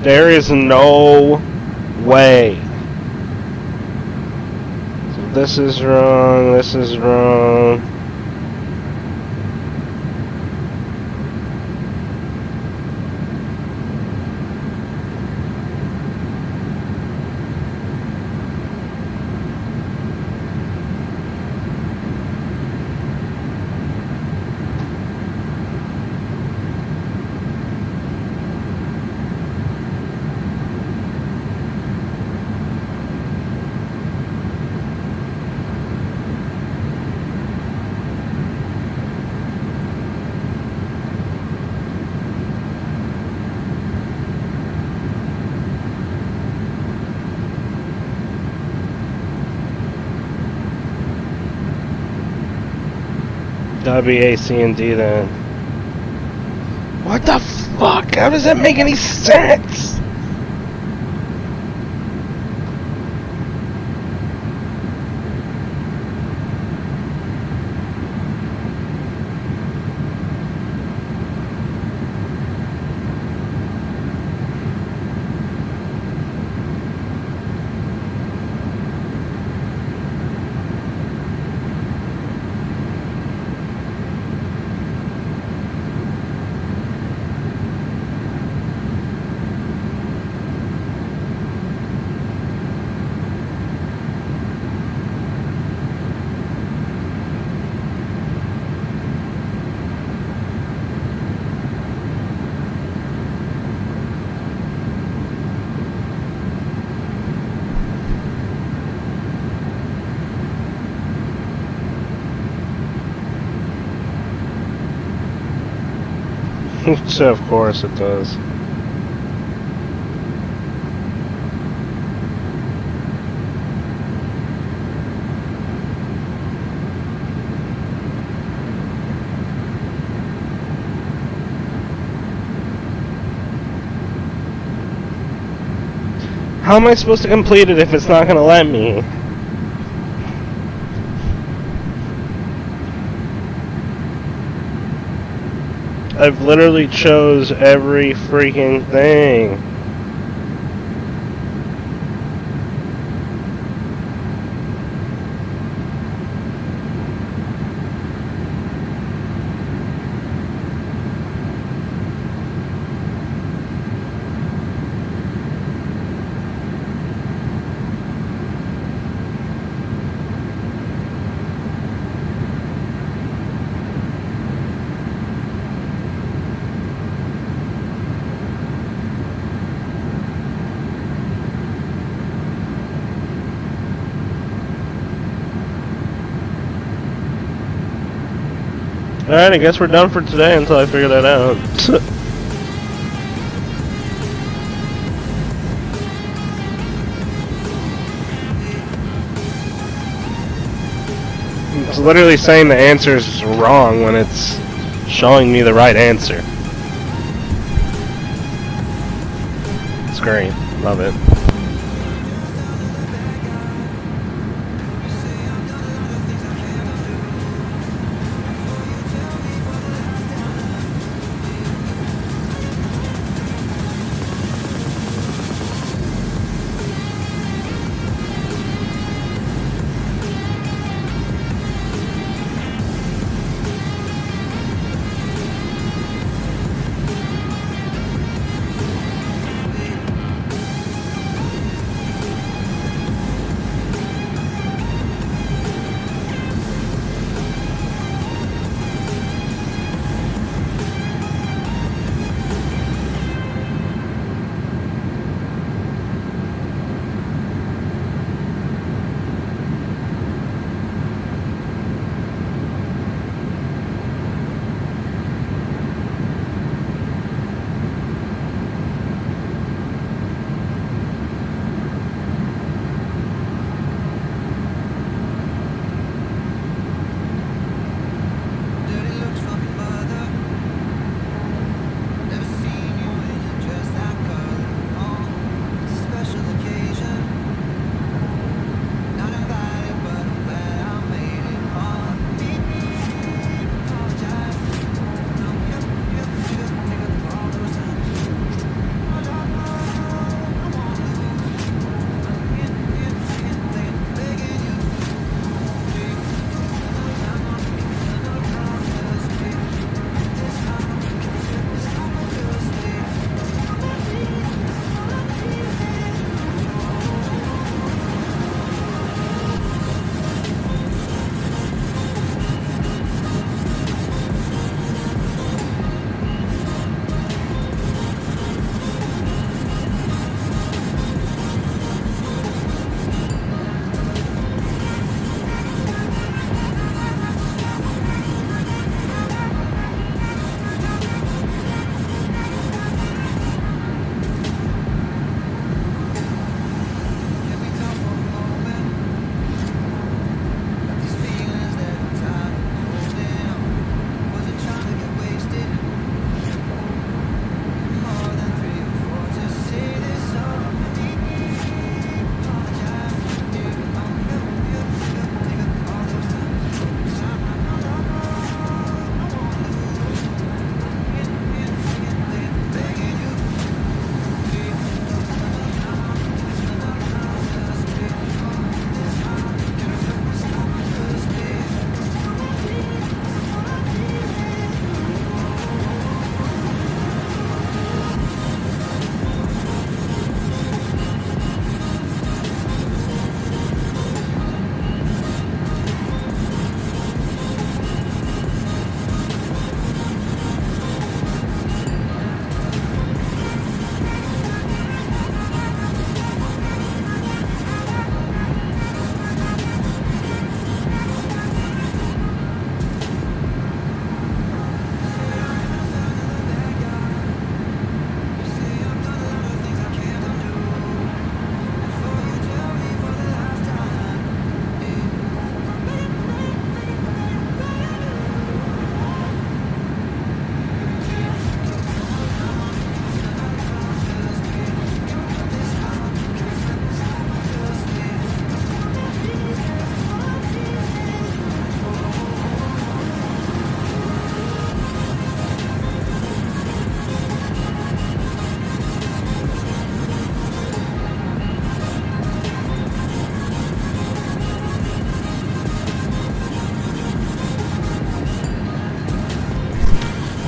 There is no way. So this is wrong, this is wrong. Gotta be A, C, and D then. What the fuck? How does that make any sense? So of course it does. How am I supposed to complete it if it's not gonna let me? I've literally chose every freaking thing. Alright, I guess we're done for today until I figure that out. It's literally saying the answer is wrong when it's showing me the right answer. It's great. Love it.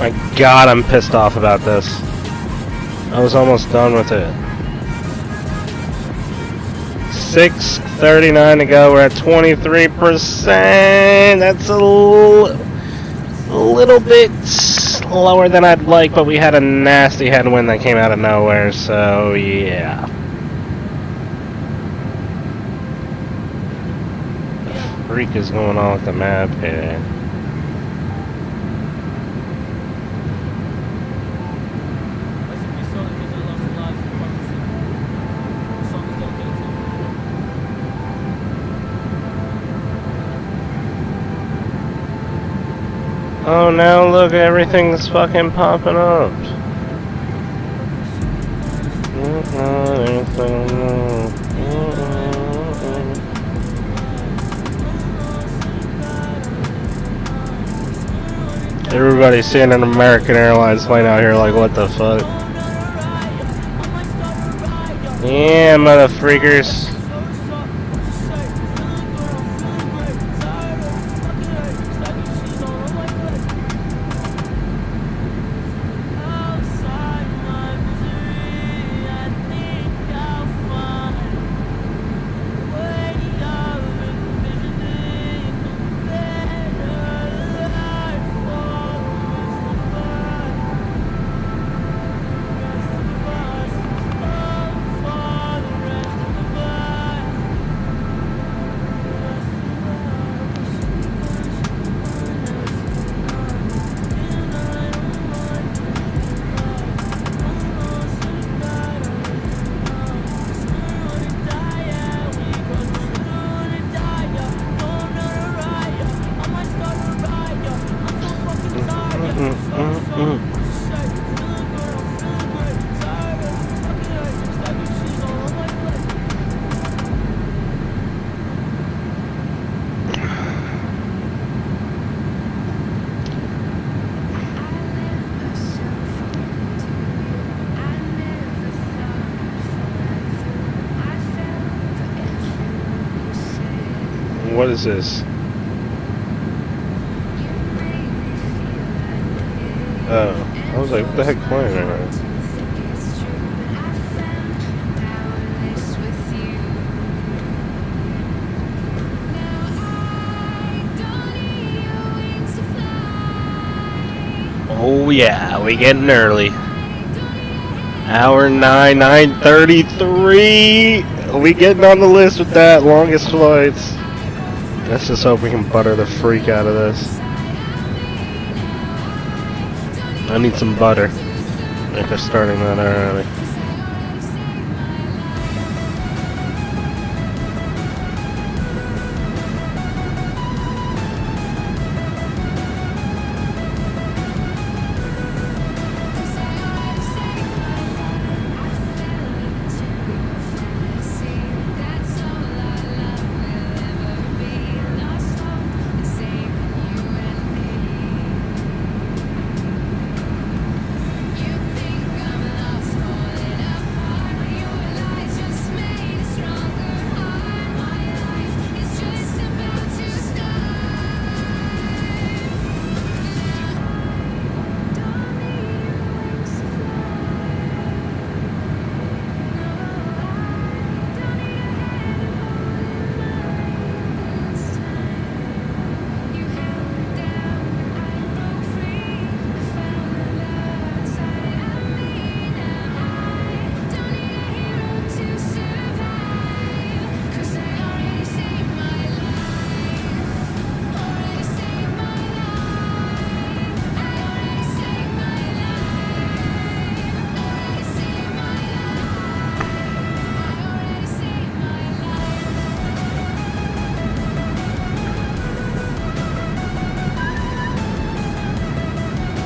My God, I'm pissed off about this. I was almost done with it. 6:39 to go. We're at 23%. That's a little bit lower than I'd like, but we had a nasty headwind that came out of nowhere, so yeah. The freak is going on with the map here? Oh, now look, everything's fucking popping up. Everybody's seeing an American Airlines plane out here like, what the fuck? Yeah, mother freakers. What is this? Oh, I was like, what the heck playing right now? Oh yeah, we getting early. Hour 9, 9:33. We getting on the list with that, longest flights. Let's just hope we can butter the freak out of this. I need some butter. If they're starting that early.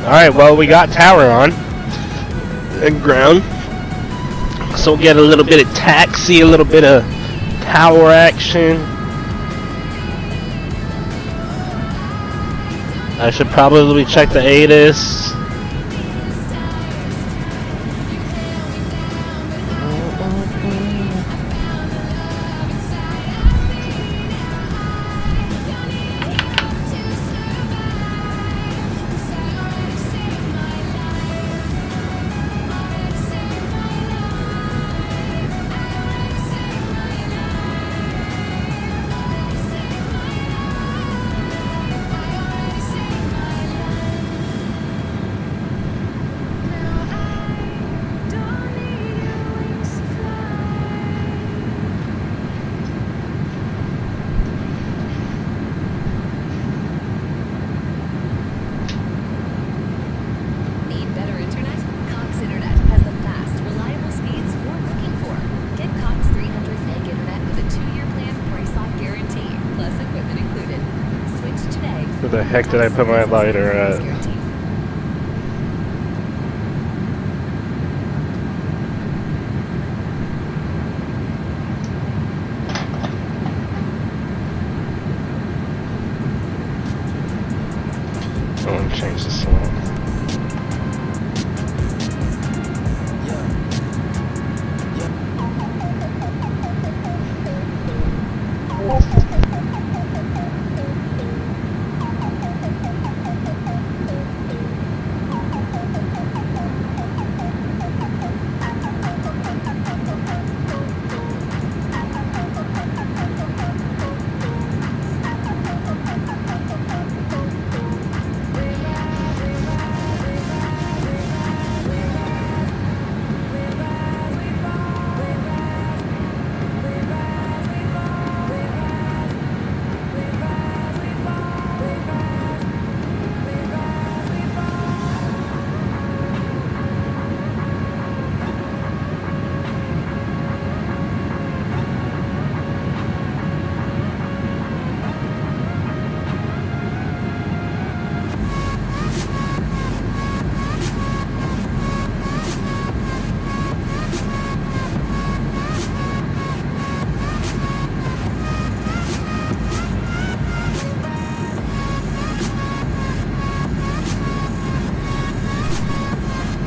Alright, well, we got tower on and ground, so we'll get a little bit of taxi, a little bit of tower action. I should probably check the ATIS. heck did I put my lighter at? I want to change the song.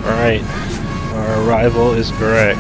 Alright, our arrival is correct.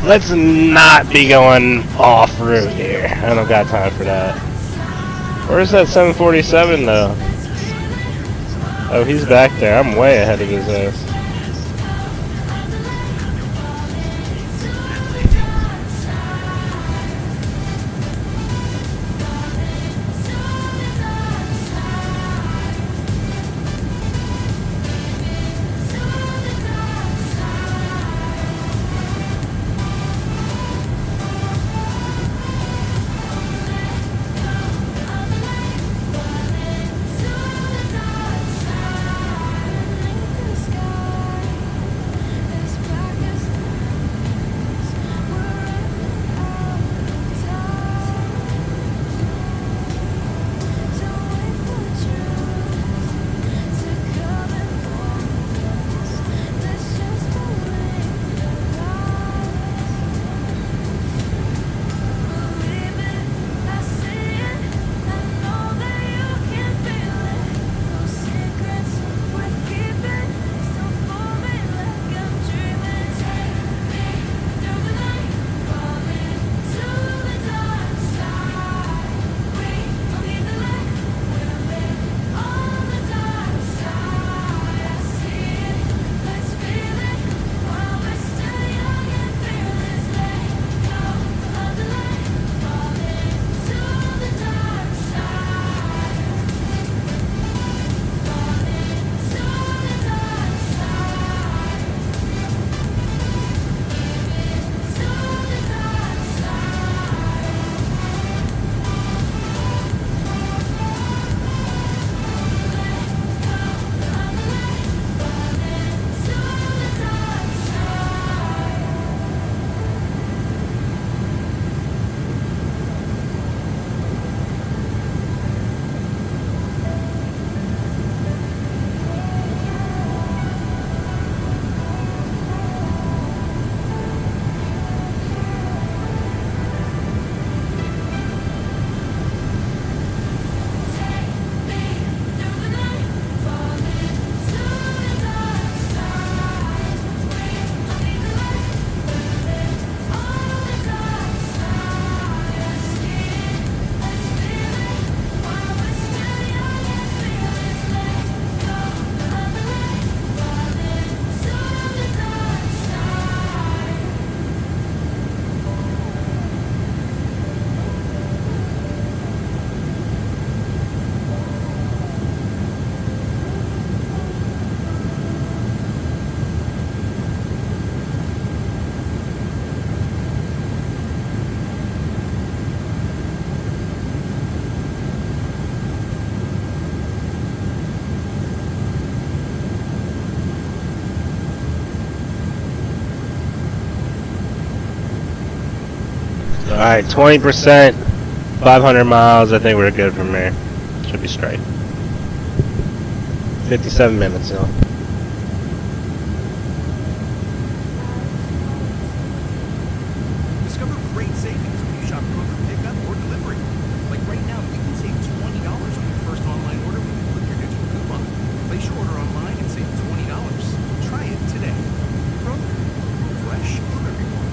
Let's not be going off route here. I don't got time for that. Where's that 747 though? Oh, he's back there. I'm way ahead of his ass. Alright, 20%, 500 miles. I think we're good from there. Should be straight. 57 minutes, though. Discover great savings when you shop Kroger pickup or delivery. Like right now, you can save $20 on your first online order when you click your digital coupon. Place your order online and save $20. Try it today. Kroger, fresh for everyone.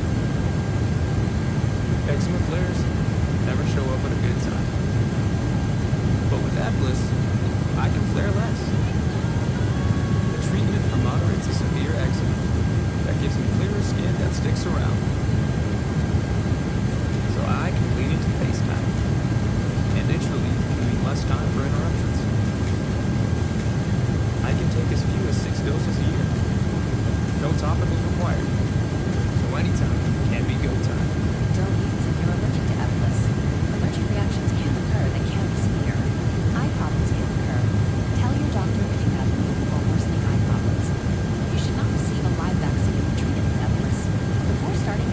Eczema flares never show up at a good time. But with Atlas, I can flare less. A treatment for moderate to severe eczema that gives me clearer skin that sticks around. So I can lean into FaceTime and itch relief can mean less time for interruptions. I can take as few as 6 doses a year. No topicals required. So anytime can be go time. Don't use if you're allergic to Evolus. Allergic reactions can occur that can be severe. Eye problems can occur. Tell your doctor if you have new or worsening eye problems. You should not receive a live vaccine treated with Evolus. Before starting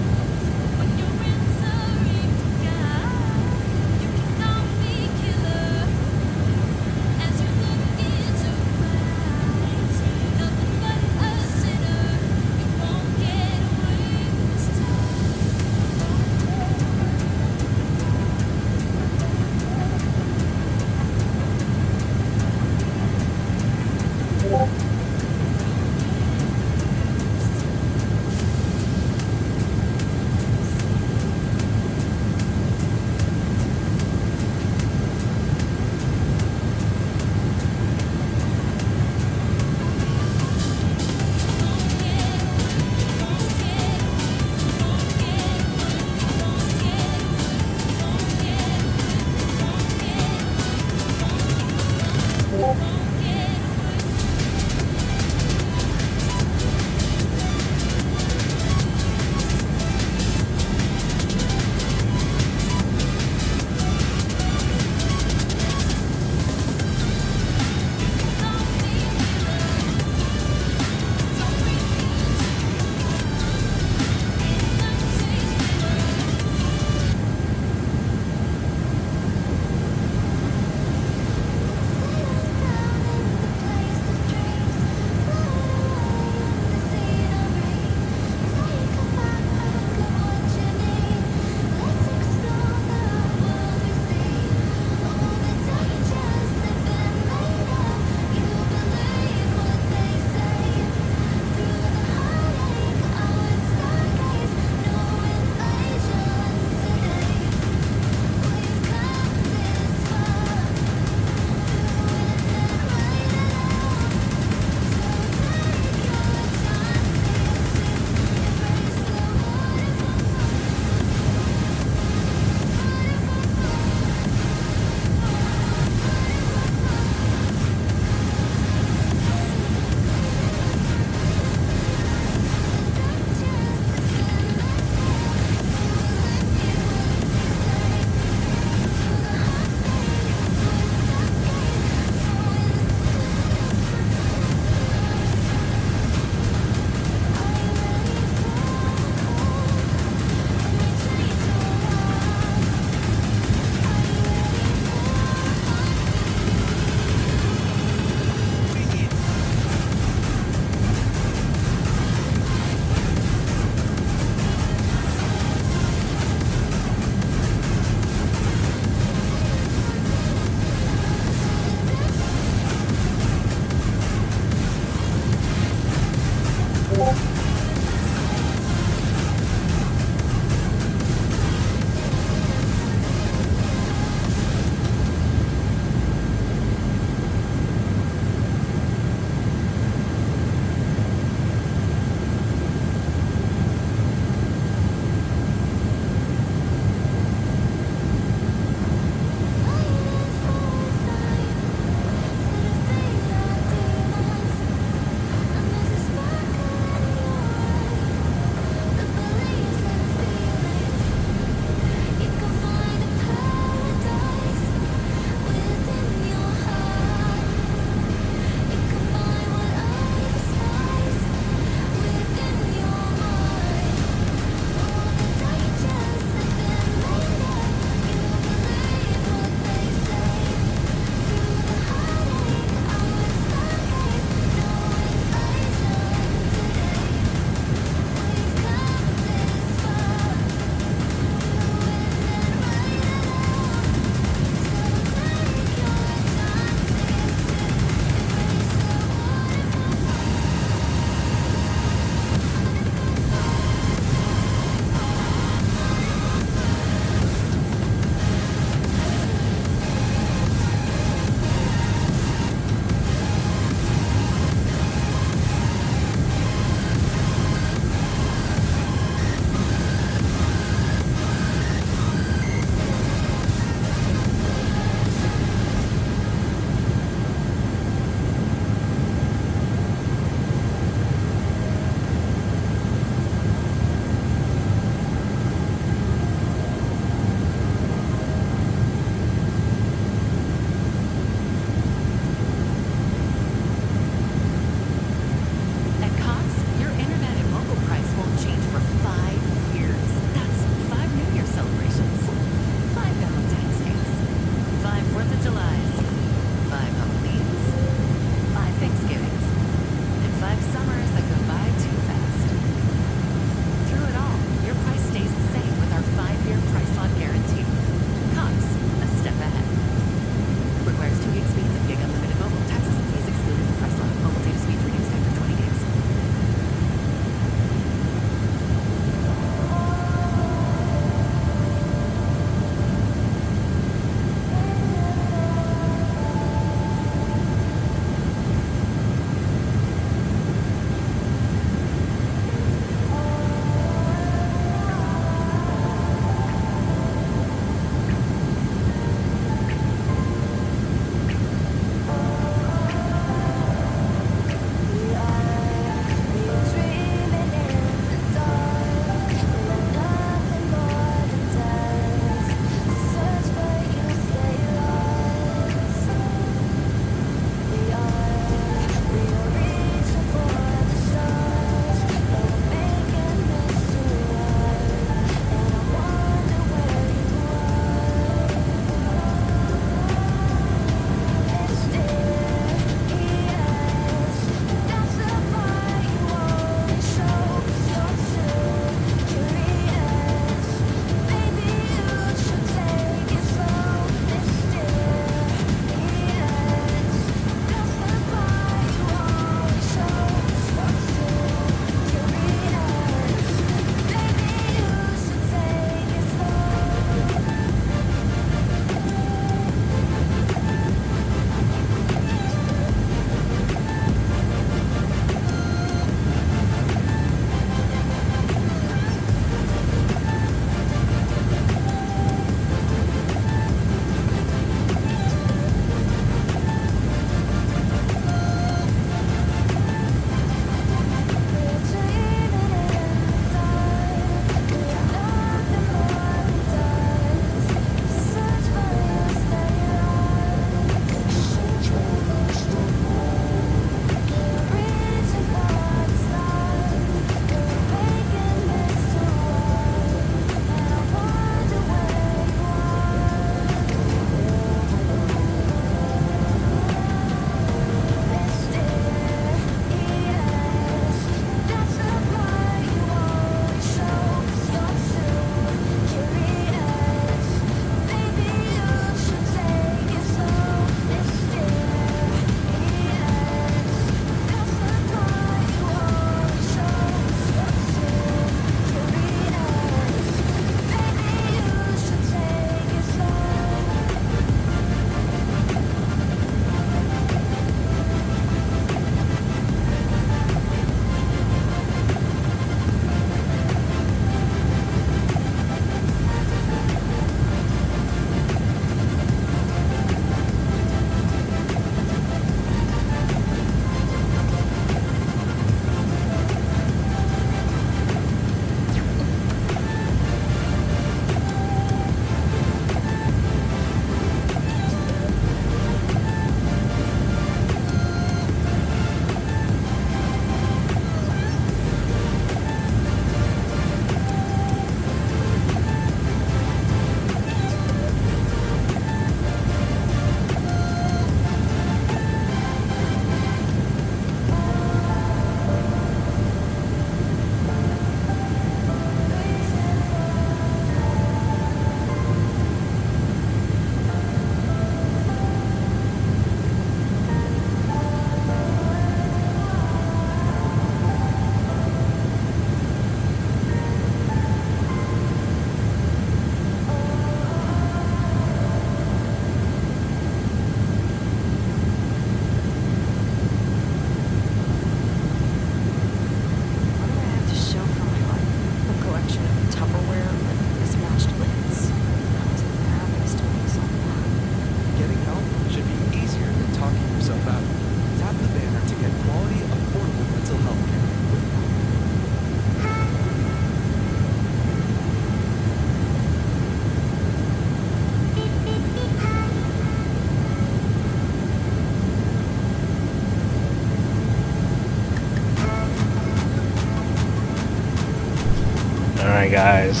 guys.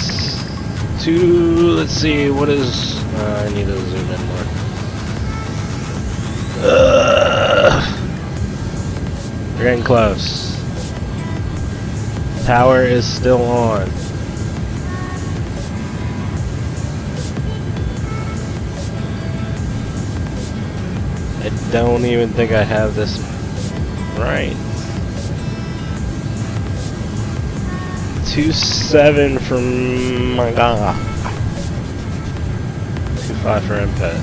Let's see, what is... I need to zoom in more. We're getting close. Tower is still on. I don't even think I have this right. 2.7 from my god. 2.5 for input.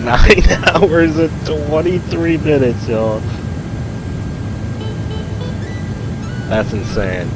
Nine hours and 23 minutes, y'all. That's insane.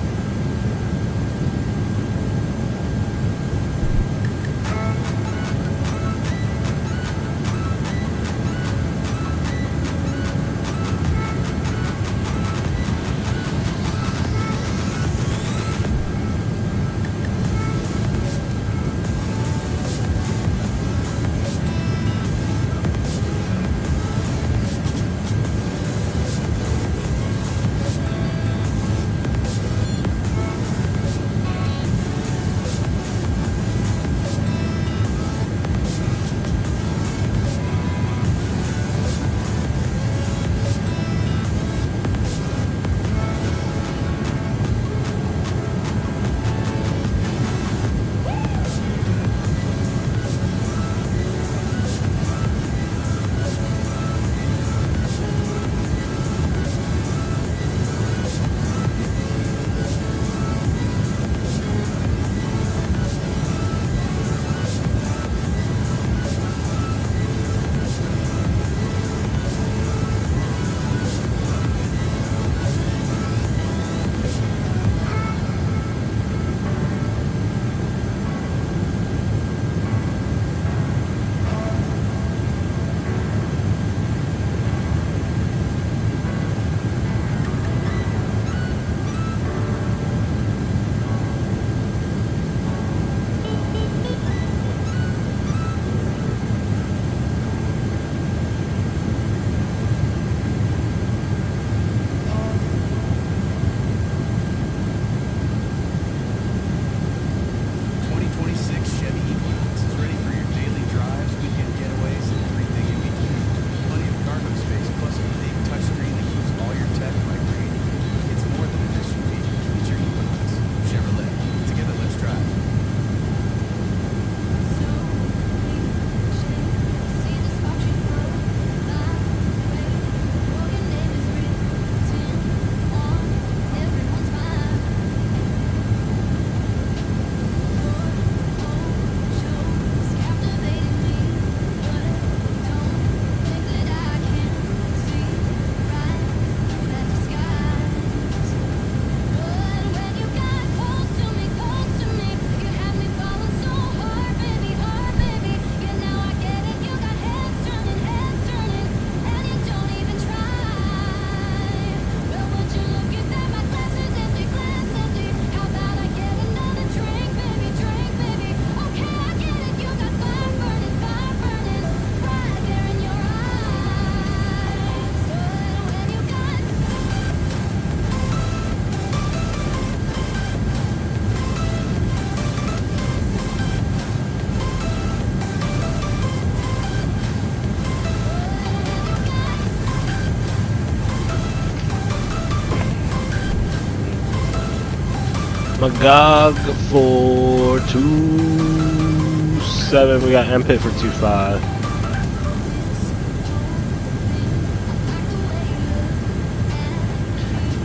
Magog for 2.7. We got M-Pit for 2.5.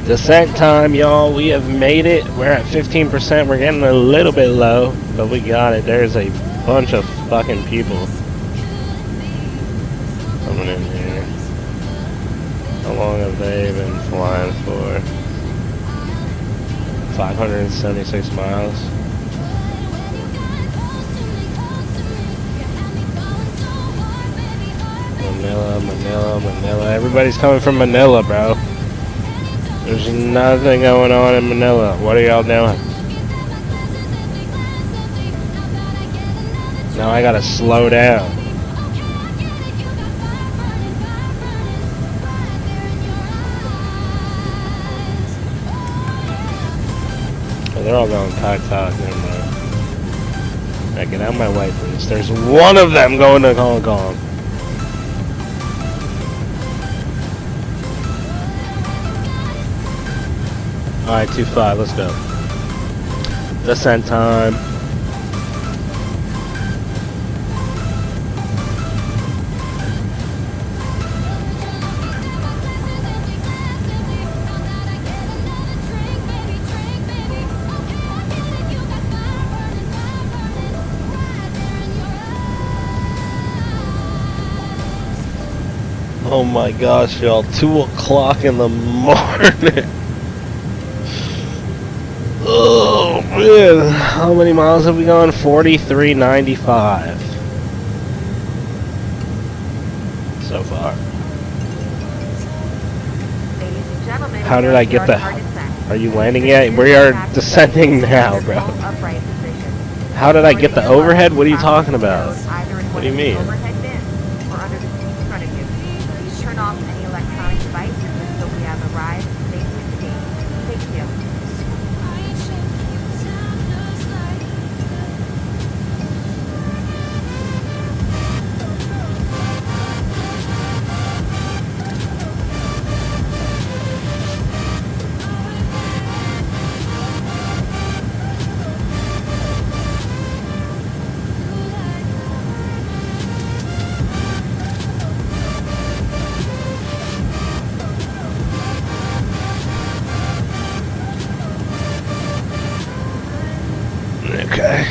Descent time, y'all. We have made it. We're at 15%. We're getting a little bit low, but we got it. There's a bunch of fucking people coming in here. How long have they been flying for? 576 miles. Manila. Everybody's coming from Manila, bro. There's nothing going on in Manila. What are y'all doing? Now I gotta slow down. Oh, they're all going talk. Never mind. Now get out of my way, please. There's one of them going to Hong Kong. Alright, 2-5, let's go. Descent time. Oh my gosh, y'all, 2 o'clock in the morning. Oh man, how many miles have we gone? 43.95 so far. Ladies and gentlemen, How did I get the... Are you landing yet? We are descending now, bro. How did I get the overhead? What are you talking about? What do you mean? Overhead bin or under the seat in front of you. Please turn off any electronic devices until we have arrived safely at the gate. Thank you. Okay.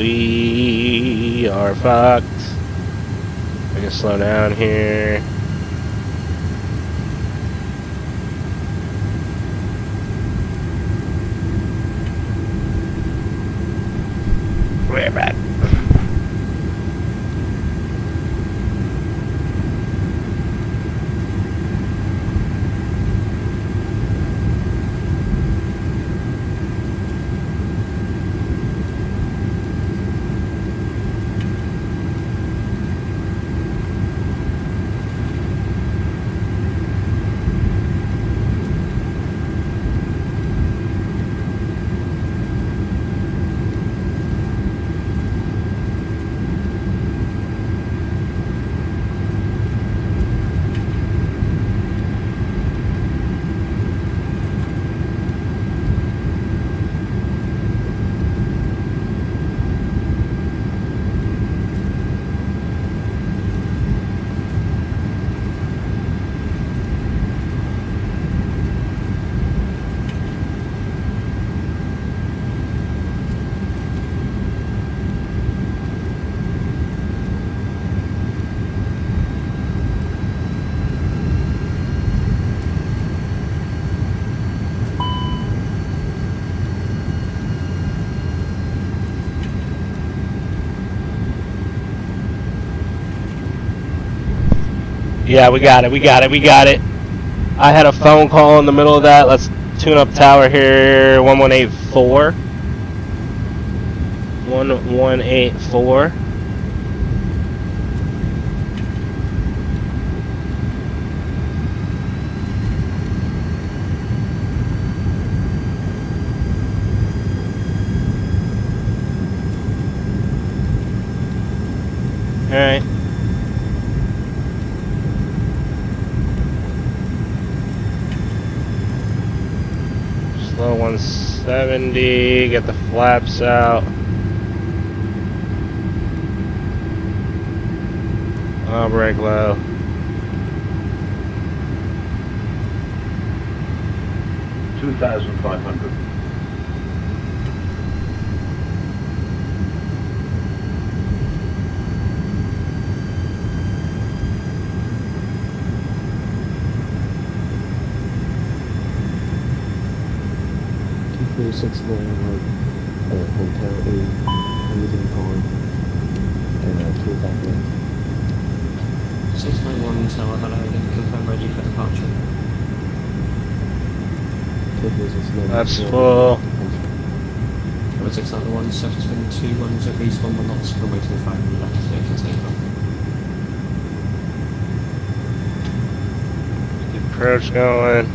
We are fucked. I can slow down here. We're back. Yeah, we got it. I had a phone call in the middle of that. Let's tune up tower here. 1184. 1184. Alright. Slow 170, get the flaps out. I'll brake low. $2,500. Six Golden Road, Hotel A, Hamilton Pond, and 2,000. 691 Tower, hello, confirm ready for departure. That's full. 691, surface wind 210 east, 1 knots, runway 25 left, clear for takeoff. Get approach going.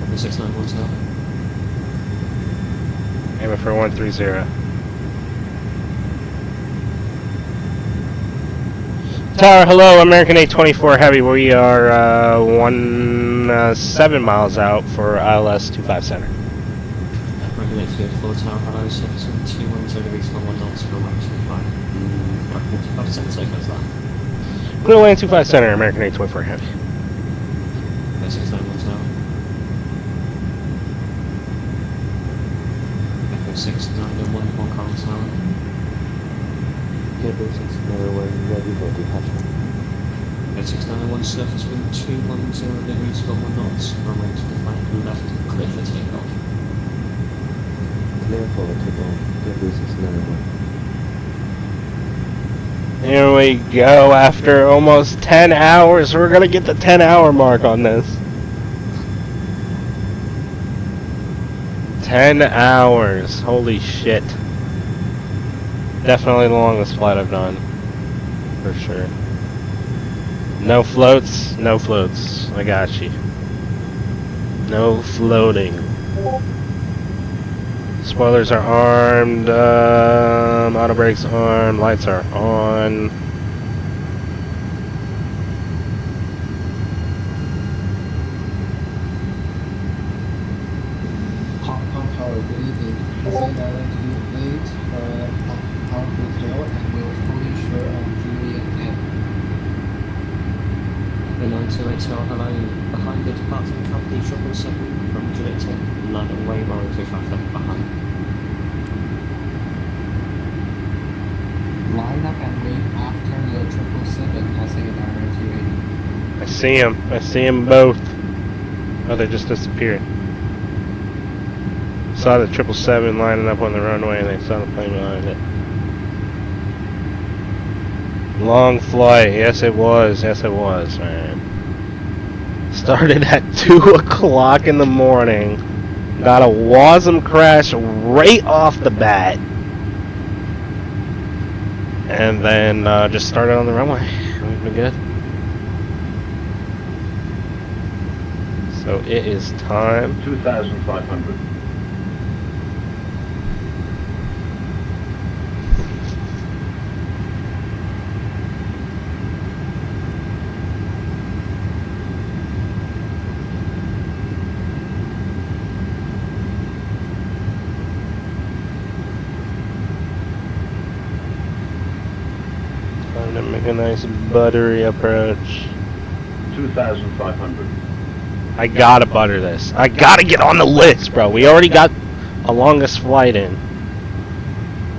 Number 691 Tower. Aiming for 130. Tower, hello, American 824 Heavy. We are 7 miles out for ILS 25 Center. American 824 Tower, hello, surface wind 210 degrees, 1 knots, runway 25. 25% takeoff that. Clear land 25 Center, American 824 Heavy. 691 Tower. Echo 691 Hong Kong Tower. Cable 691 ready for departure. 691 surface wind 210 degrees, 1 knots, runway 25 left, clear for takeoff. Clear for takeoff. Cable 691. Here we go. After almost 10 hours, we're gonna get the 10-hour mark on this. 10 hours. Holy shit. Definitely the longest flight I've done. For sure. No floats. No floats. I got you. No floating. Spoilers are armed. Auto brakes armed. Lights are on. Hong Kong Tower, good evening. Passing Island to 8, our hotel, and will fully share on Juliet M. A928 hello, behind the departing company 777 from Juliet 10, London Way, Royal 25 left behind. Line up and wait after the 777 passing an R280. I see him. I see them both. Oh, they just disappeared. Saw the 777 lining up on the runway, and they saw the plane behind it. Long flight. Yes, it was. Yes, it was, man. Started at 2 o'clock in the morning. Got a WASM crash right off the bat. And then just started on the runway. We've been good. So it is time. 2,500. Time to make a nice buttery approach. 2,500. I gotta butter this. I gotta get on the list, bro. We already got a longest flight in.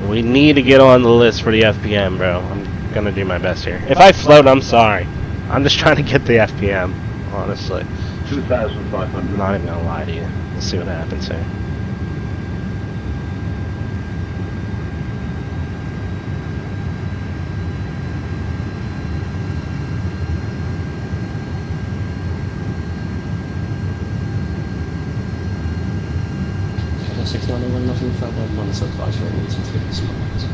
We need to get on the list for the FPM, bro. I'm gonna do my best here. If I float, I'm sorry. I'm just trying to get the FPM, honestly. 2,500. I'm not even gonna lie to you. Let's see what happens here. Hello 691, nothing further, monitor advisory, meeting through this moment.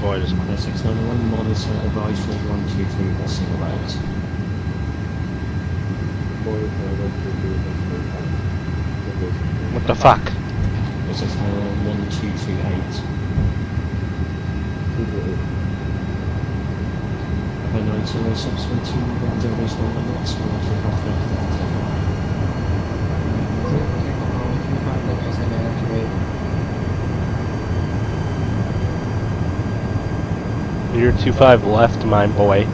Boy, just... Hello 691, monitor advisory 123, passing right. What the fuck? Hello 691, 1228. Hello 90, subsequent to 101, and that's 1 You're 25 left, my boy.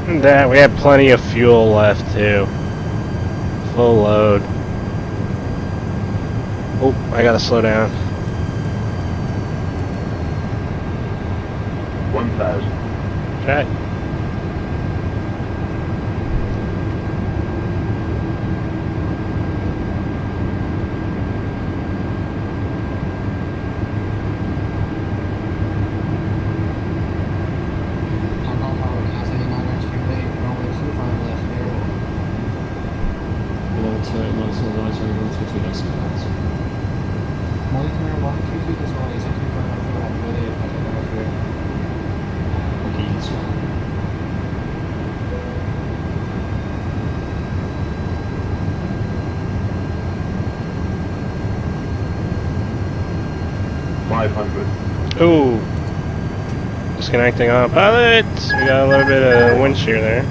And we have plenty of fuel left too. Full load. Oh, I gotta slow down. 1,000. Okay. Ooh. Disconnecting autopilot. We got a little bit of wind shear there.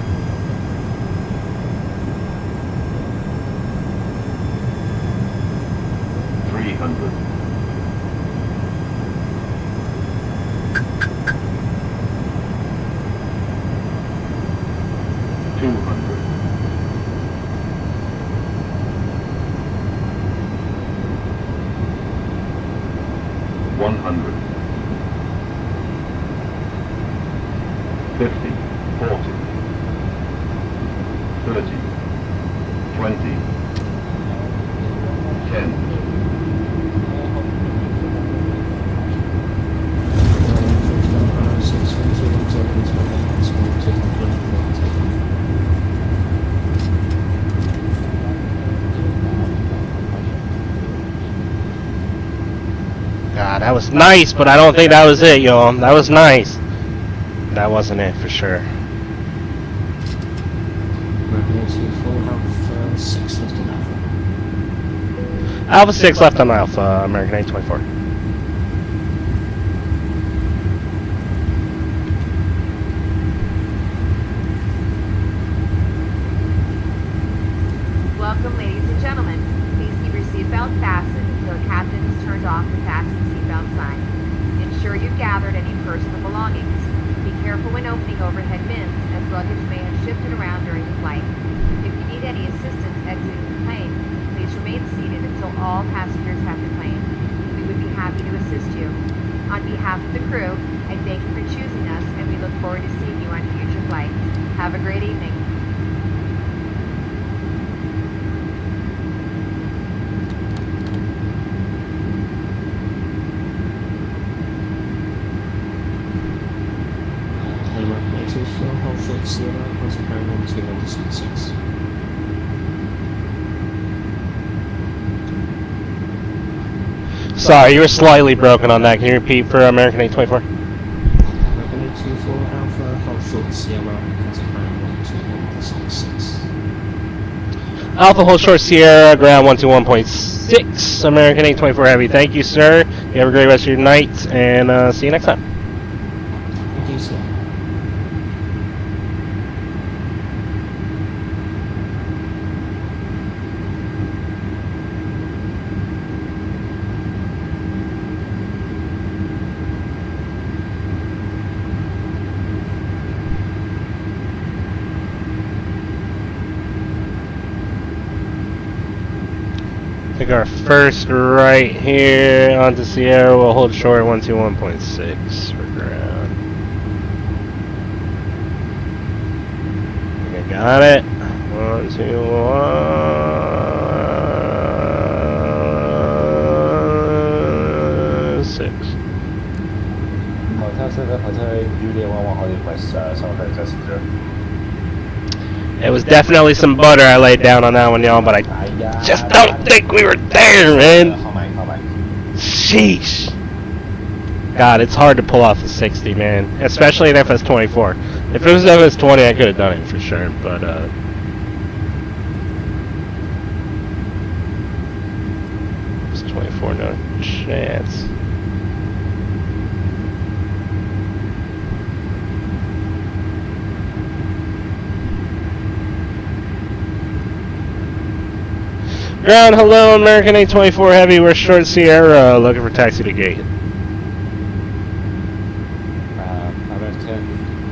Ah, that was nice, but I don't think that was it, y'all. That was nice. That wasn't it for sure. American 824, Alpha 6 left on Alpha. Alpha 6 left on Alpha, American 824. Welcome, ladies and gentlemen. Please keep your seatbelt fastened until the captain has turned off the fasten seatbelt sign. Ensure you've gathered any personal belongings. Be careful when opening overhead bins, as luggage may have shifted around during the flight. If you need any assistance exiting the plane, please remain seated until all passengers have declaimed. We would be happy to assist you. On behalf of the crew, I thank you for choosing us, and we look forward to seeing you on future flights. Have a great evening. American 824, hold short Sierra, closing carrying on 2126. Sorry, you were slightly broken on that. Can you repeat for American 824? American 824, Alpha, hold short Sierra, closing carrying on 2126. Alpha hold short Sierra, ground 121.6, American 824 Heavy. Thank you, sir. You have a great rest of your night, and see you next time. Thank you, sir. Take our first right here onto Sierra. We'll hold short 121.6 for ground. Okay, got it. 121.6. It was definitely some butter I laid down on that one, y'all, but I just don't think we were there, man. Sheesh. God, it's hard to pull off a 60, man. Especially an FS24. If it was FS20, I could have done it for sure, but, it's 24, no chance. Ground, hello, American 824 Heavy. We're short Sierra, looking for taxi to gate. American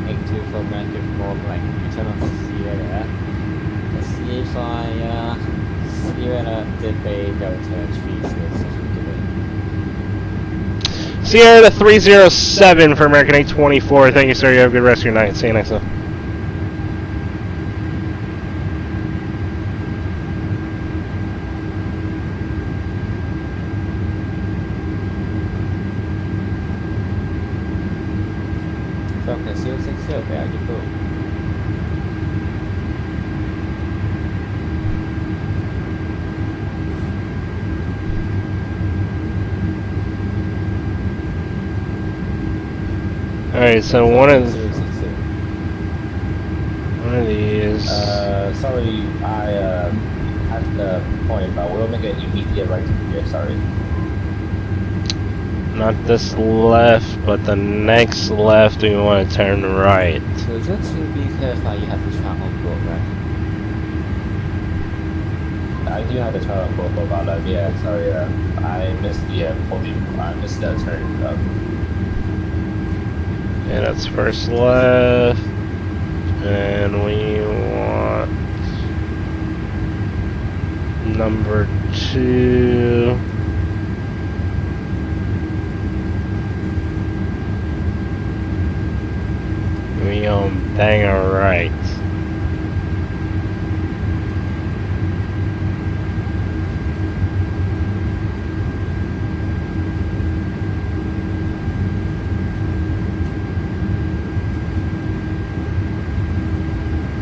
824 American for like return of Sierra. The CA5 Sierra Delta Delta 306. Sierra to 307 for American 824. Thank you, sir. You have a good rest of your night. See you next time. Falcon 060, where are you going? Alright, so one of these. Sorry, I had the point, but we'll make an immediate right here, sorry. Not this left, but the next left we want to turn right. So just to be clarified, you have the chart on board, right? I do have the chart on board, but yeah, sorry, I missed the podium, I missed the turn. Yeah, that's first left. And we want number 2. We bang our right.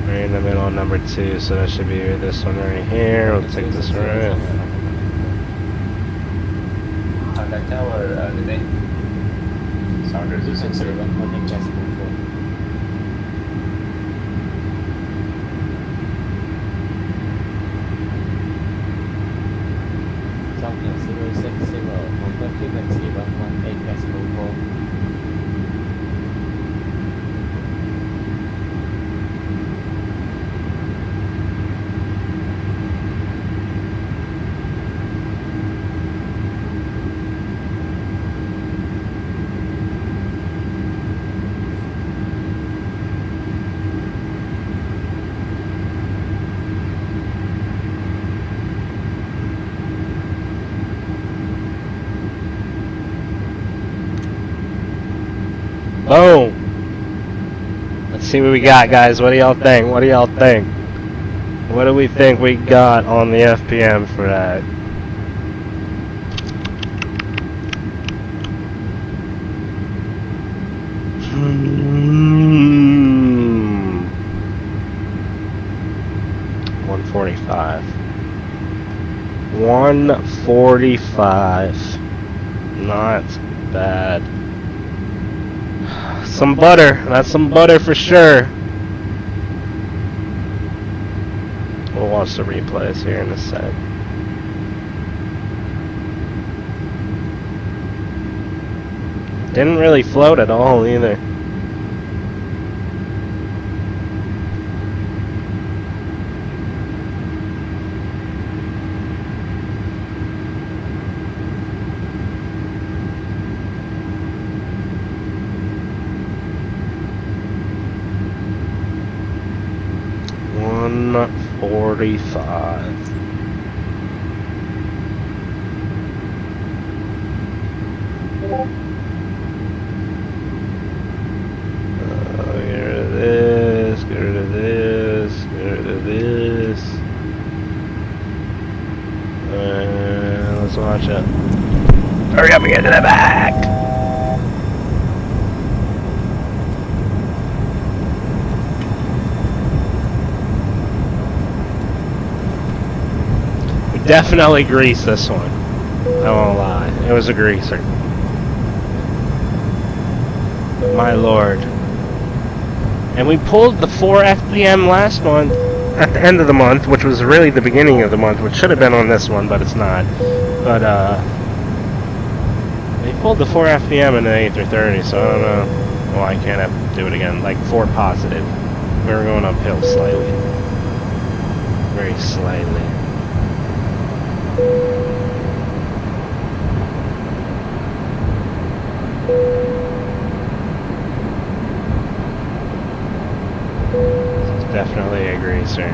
Right in the middle of number 2, so that should be this one right here. We'll take this right. contact tower today. Saunders is 60. Contact decimal 4. Sounder 060, number frequency 118 decimal 4. Boom! Let's see what we got, guys. What do y'all think? What do y'all think? What do we think we got on the FPM for that? Hmm. 145. 145. Not bad. Some butter. That's some butter for sure. We'll watch the replays here in a sec. Didn't really float at all either. One 45. Get rid of this, get rid of this, get rid of this. And let's watch it. Hurry up and get to the back! Definitely greased this one. I won't lie. It was a greaser. My lord. And we pulled the 4 FPM last month at the end of the month, which was really the beginning of the month, which should have been on this one, but it's not. But, we pulled the 4 FPM in the A330, so I don't know. Well, I can't have to do it again. Like, 4 positive. We were going uphill slightly. Very slightly. This is definitely a greaser.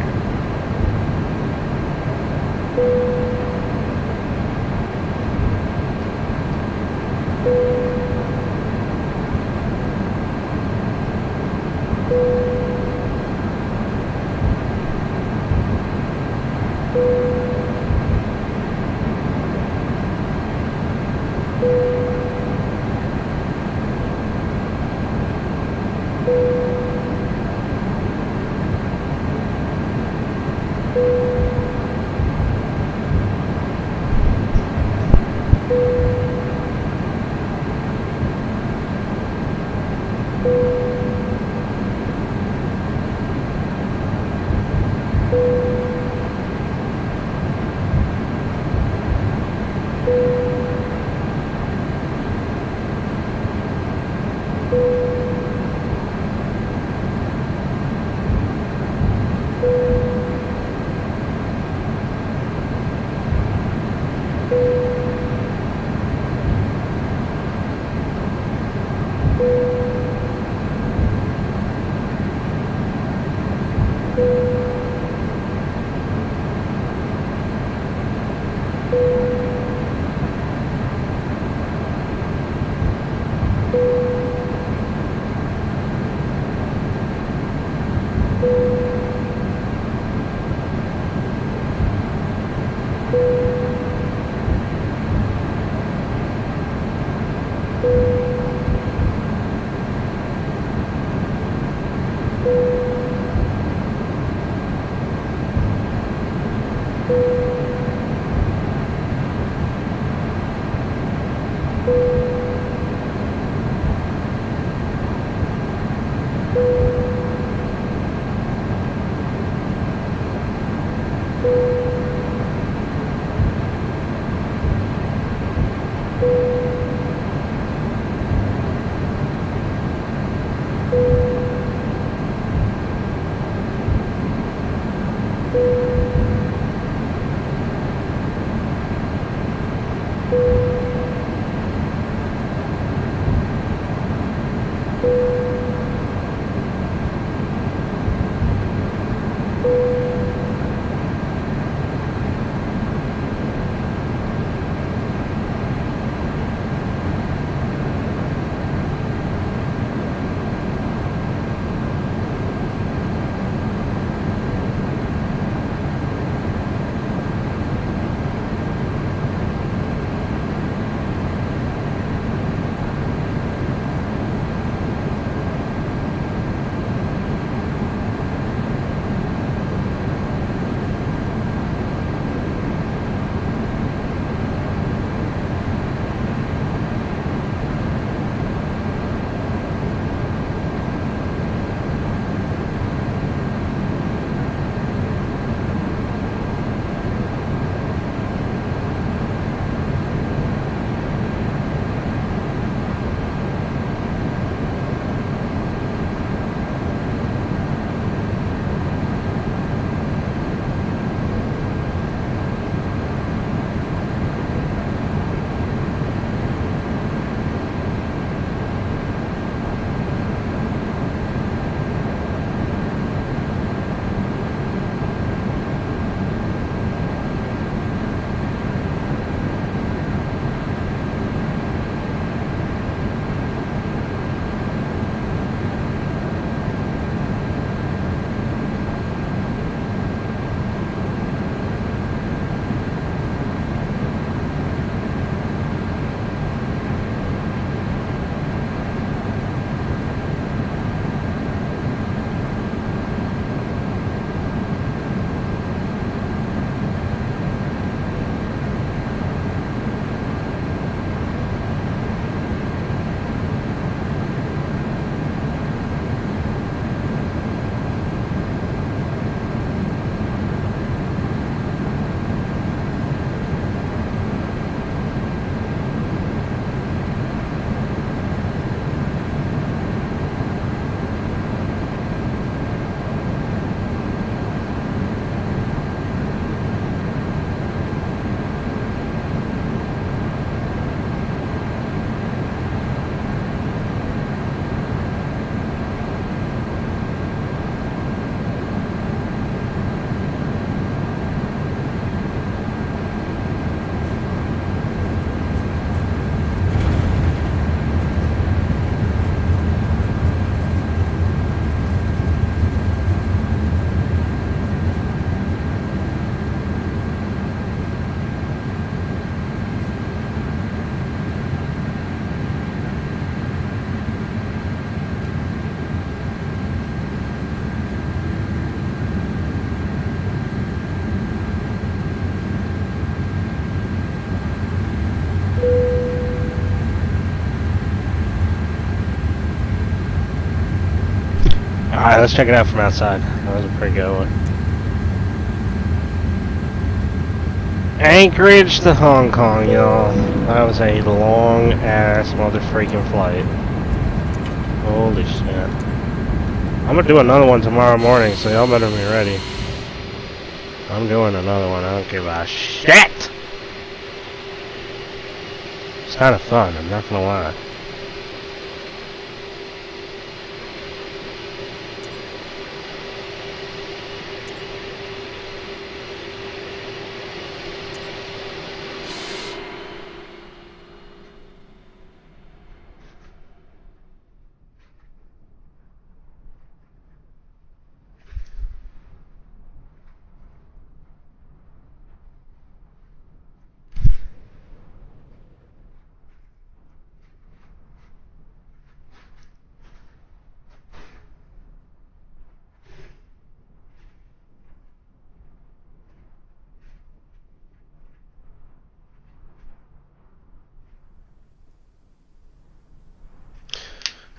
Alright, let's check it out from outside. That was a pretty good one. Anchorage to Hong Kong, y'all. That was a long ass mother-freaking flight. Holy shit. I'm gonna do another one tomorrow morning, so y'all better be ready. I'm doing another one, I don't give a shit! It's kinda fun, I'm not gonna lie.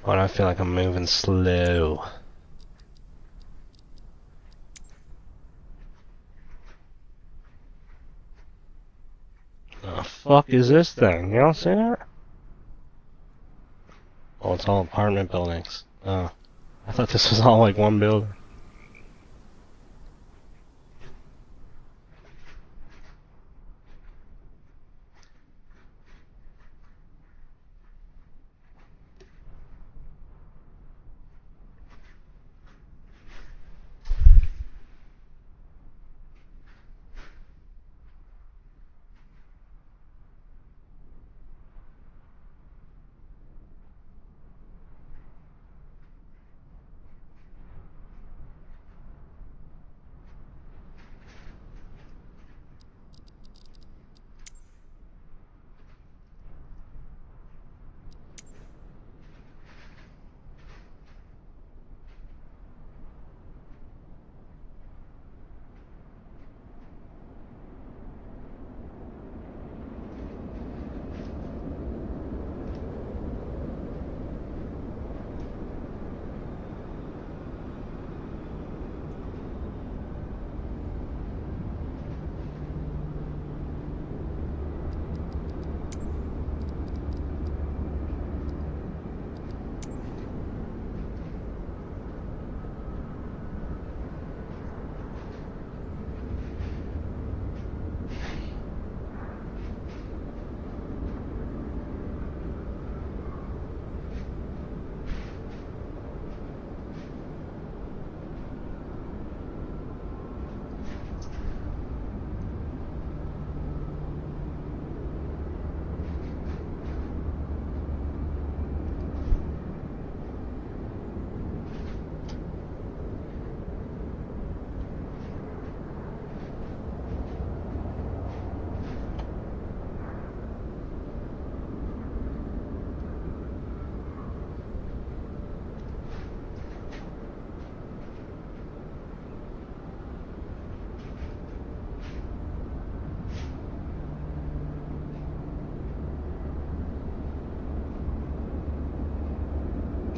Why do I feel like I'm moving slow? The fuck is this thing? Y'all see that? Oh, it's all apartment buildings. Oh. I thought this was all like one building.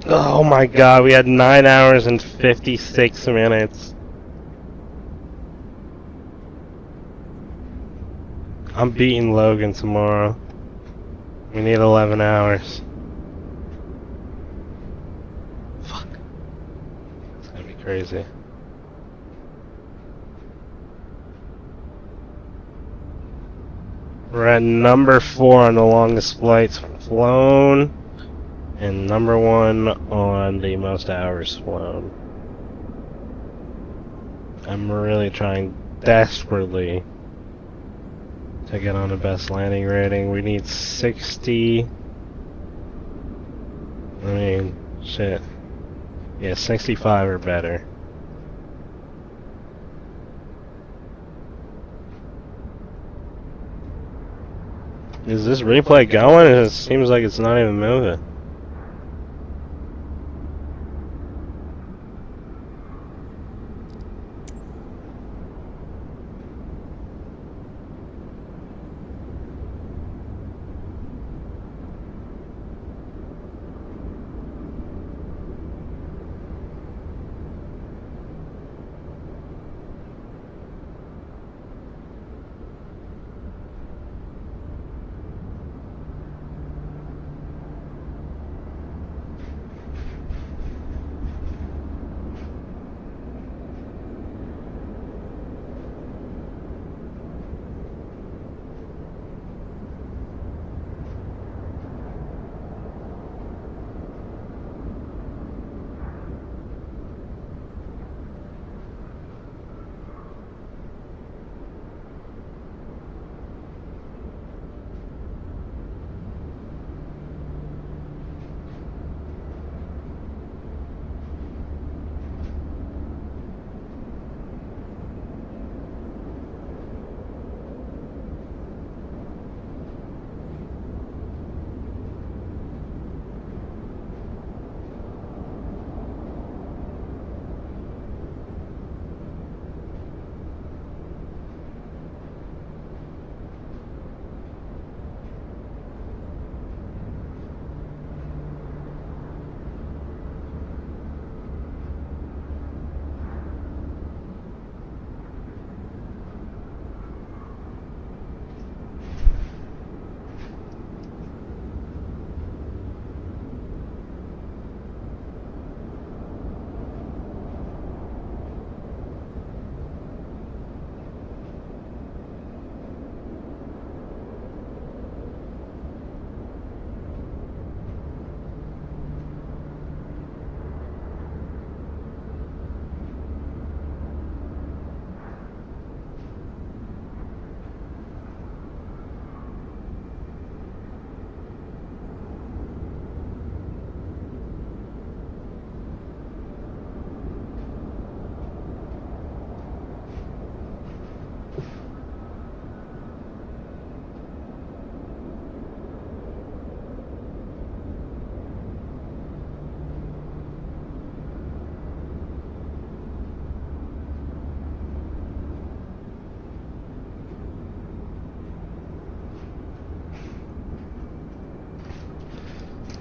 Oh my god, we had 9 hours and 56 minutes. I'm beating Logan tomorrow. We need 11 hours. Fuck. It's gonna be crazy. We're at number 4 on the longest flights flown, and number 1 on the most hours flown. I'm really trying desperately to get on the best landing rating. We need 60. I mean, shit. Yeah, 65 or better. Is this replay going? It seems like it's not even moving.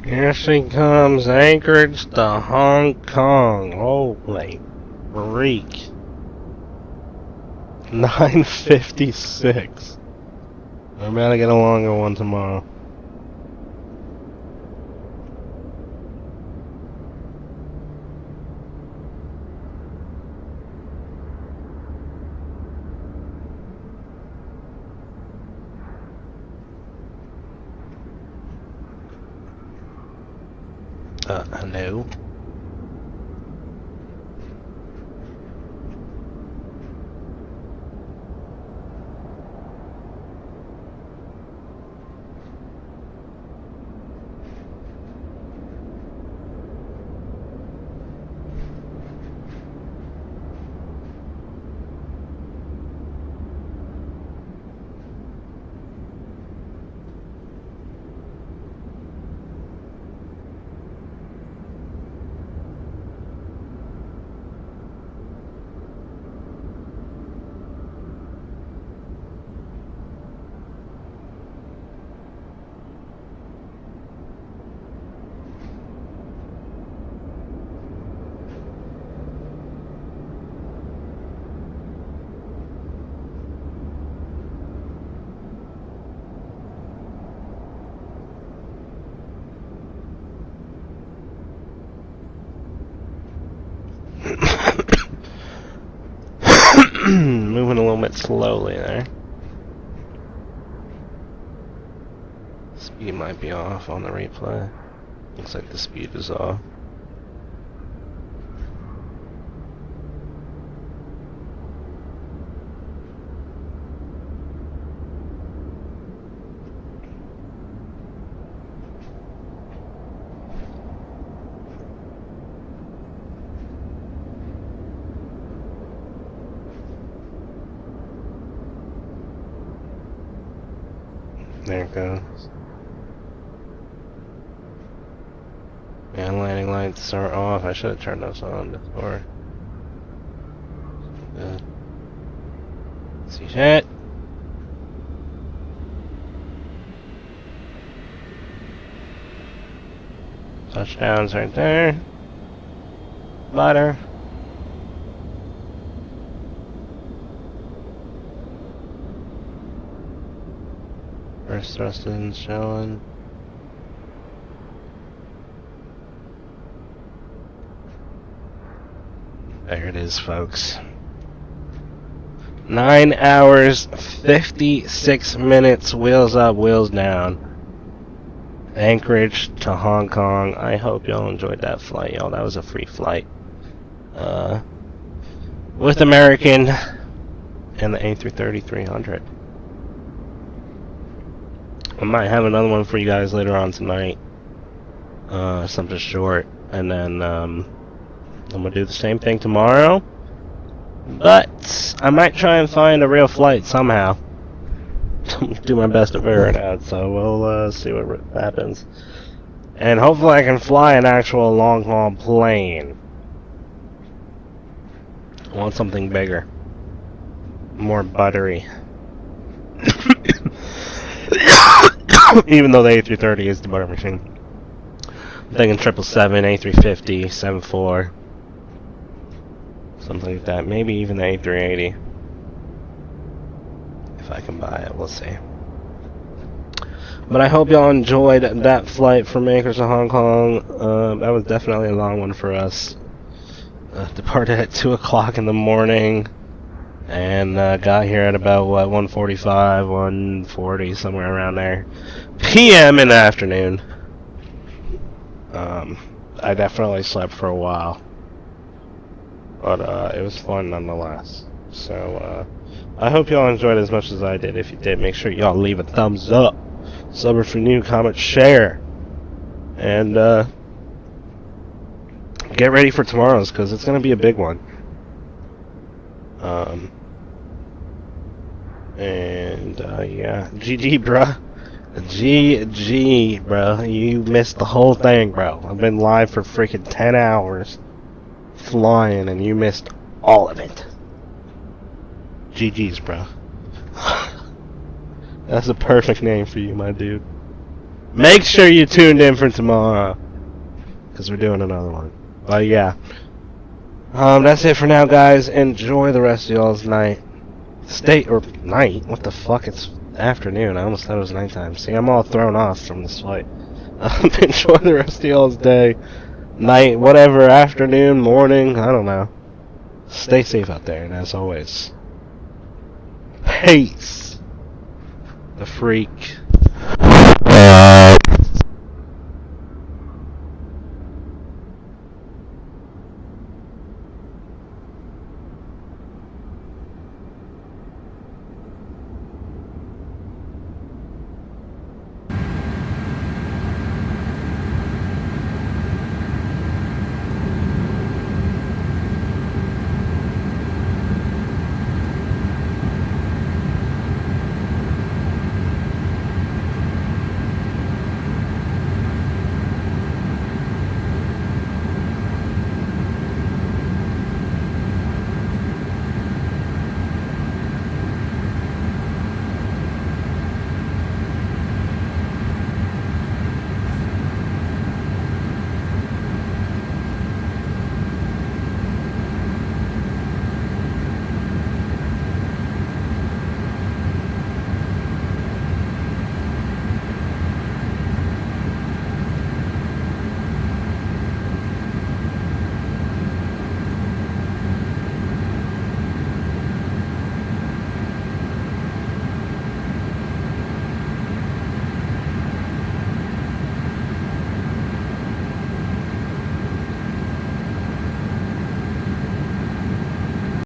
Here she comes, Anchorage to Hong Kong. Holy freak. 9:56. I'm about to get a longer one tomorrow. Hello? Moving a little bit slowly there. Speed might be off on the replay. Looks like the speed is off. There it goes. Man, landing lights are off. I should have turned those on before. Good. See shit. Touchdowns right there. Butter. First thrust isn't showing. There it is, folks. 9 hours, 56 minutes, wheels up, wheels down. Anchorage to Hong Kong. I hope y'all enjoyed that flight, y'all. That was a free flight. With American and the A330-300. I might have another one for you guys later on tonight. Something short. And then, I'm gonna do the same thing tomorrow. But I might try and find a real flight somehow. Do my best to figure it out. So we'll see what happens. And hopefully I can fly an actual long-haul plane. I want something bigger. More buttery. Even though the A330 is the butter machine. I'm thinking 777, A350, 74. Something like that. Maybe even the A380. If I can buy it, we'll see. But I hope y'all enjoyed that flight from Anchorage to Hong Kong. That was definitely a long one for us. Departed at 2 o'clock in the morning. And got here at about, what, 1:45, 1:40, somewhere around there. PM in the afternoon. I definitely slept for a while. But it was fun nonetheless. So I hope y'all enjoyed as much as I did. If you did, make sure y'all leave a thumbs up. Sub if you're new, comment, share. And get ready for tomorrow's, because it's going to be a big one. Yeah, GG, bruh. GG, bruh. You missed the whole thing, bro. I've been live for freaking 10 hours flying, and you missed all of it. GG's, bro. That's a perfect name for you, my dude. Make sure you tuned in for tomorrow, because we're doing another one. But yeah, that's it for now, guys. Enjoy the rest of y'all's night. Night? What the fuck? It's afternoon. I almost thought it was nighttime. See, I'm all thrown off from this flight. Enjoy the rest of y'all's day, night, whatever, afternoon, morning, I don't know. Stay safe out there, and as always, peace. The freak.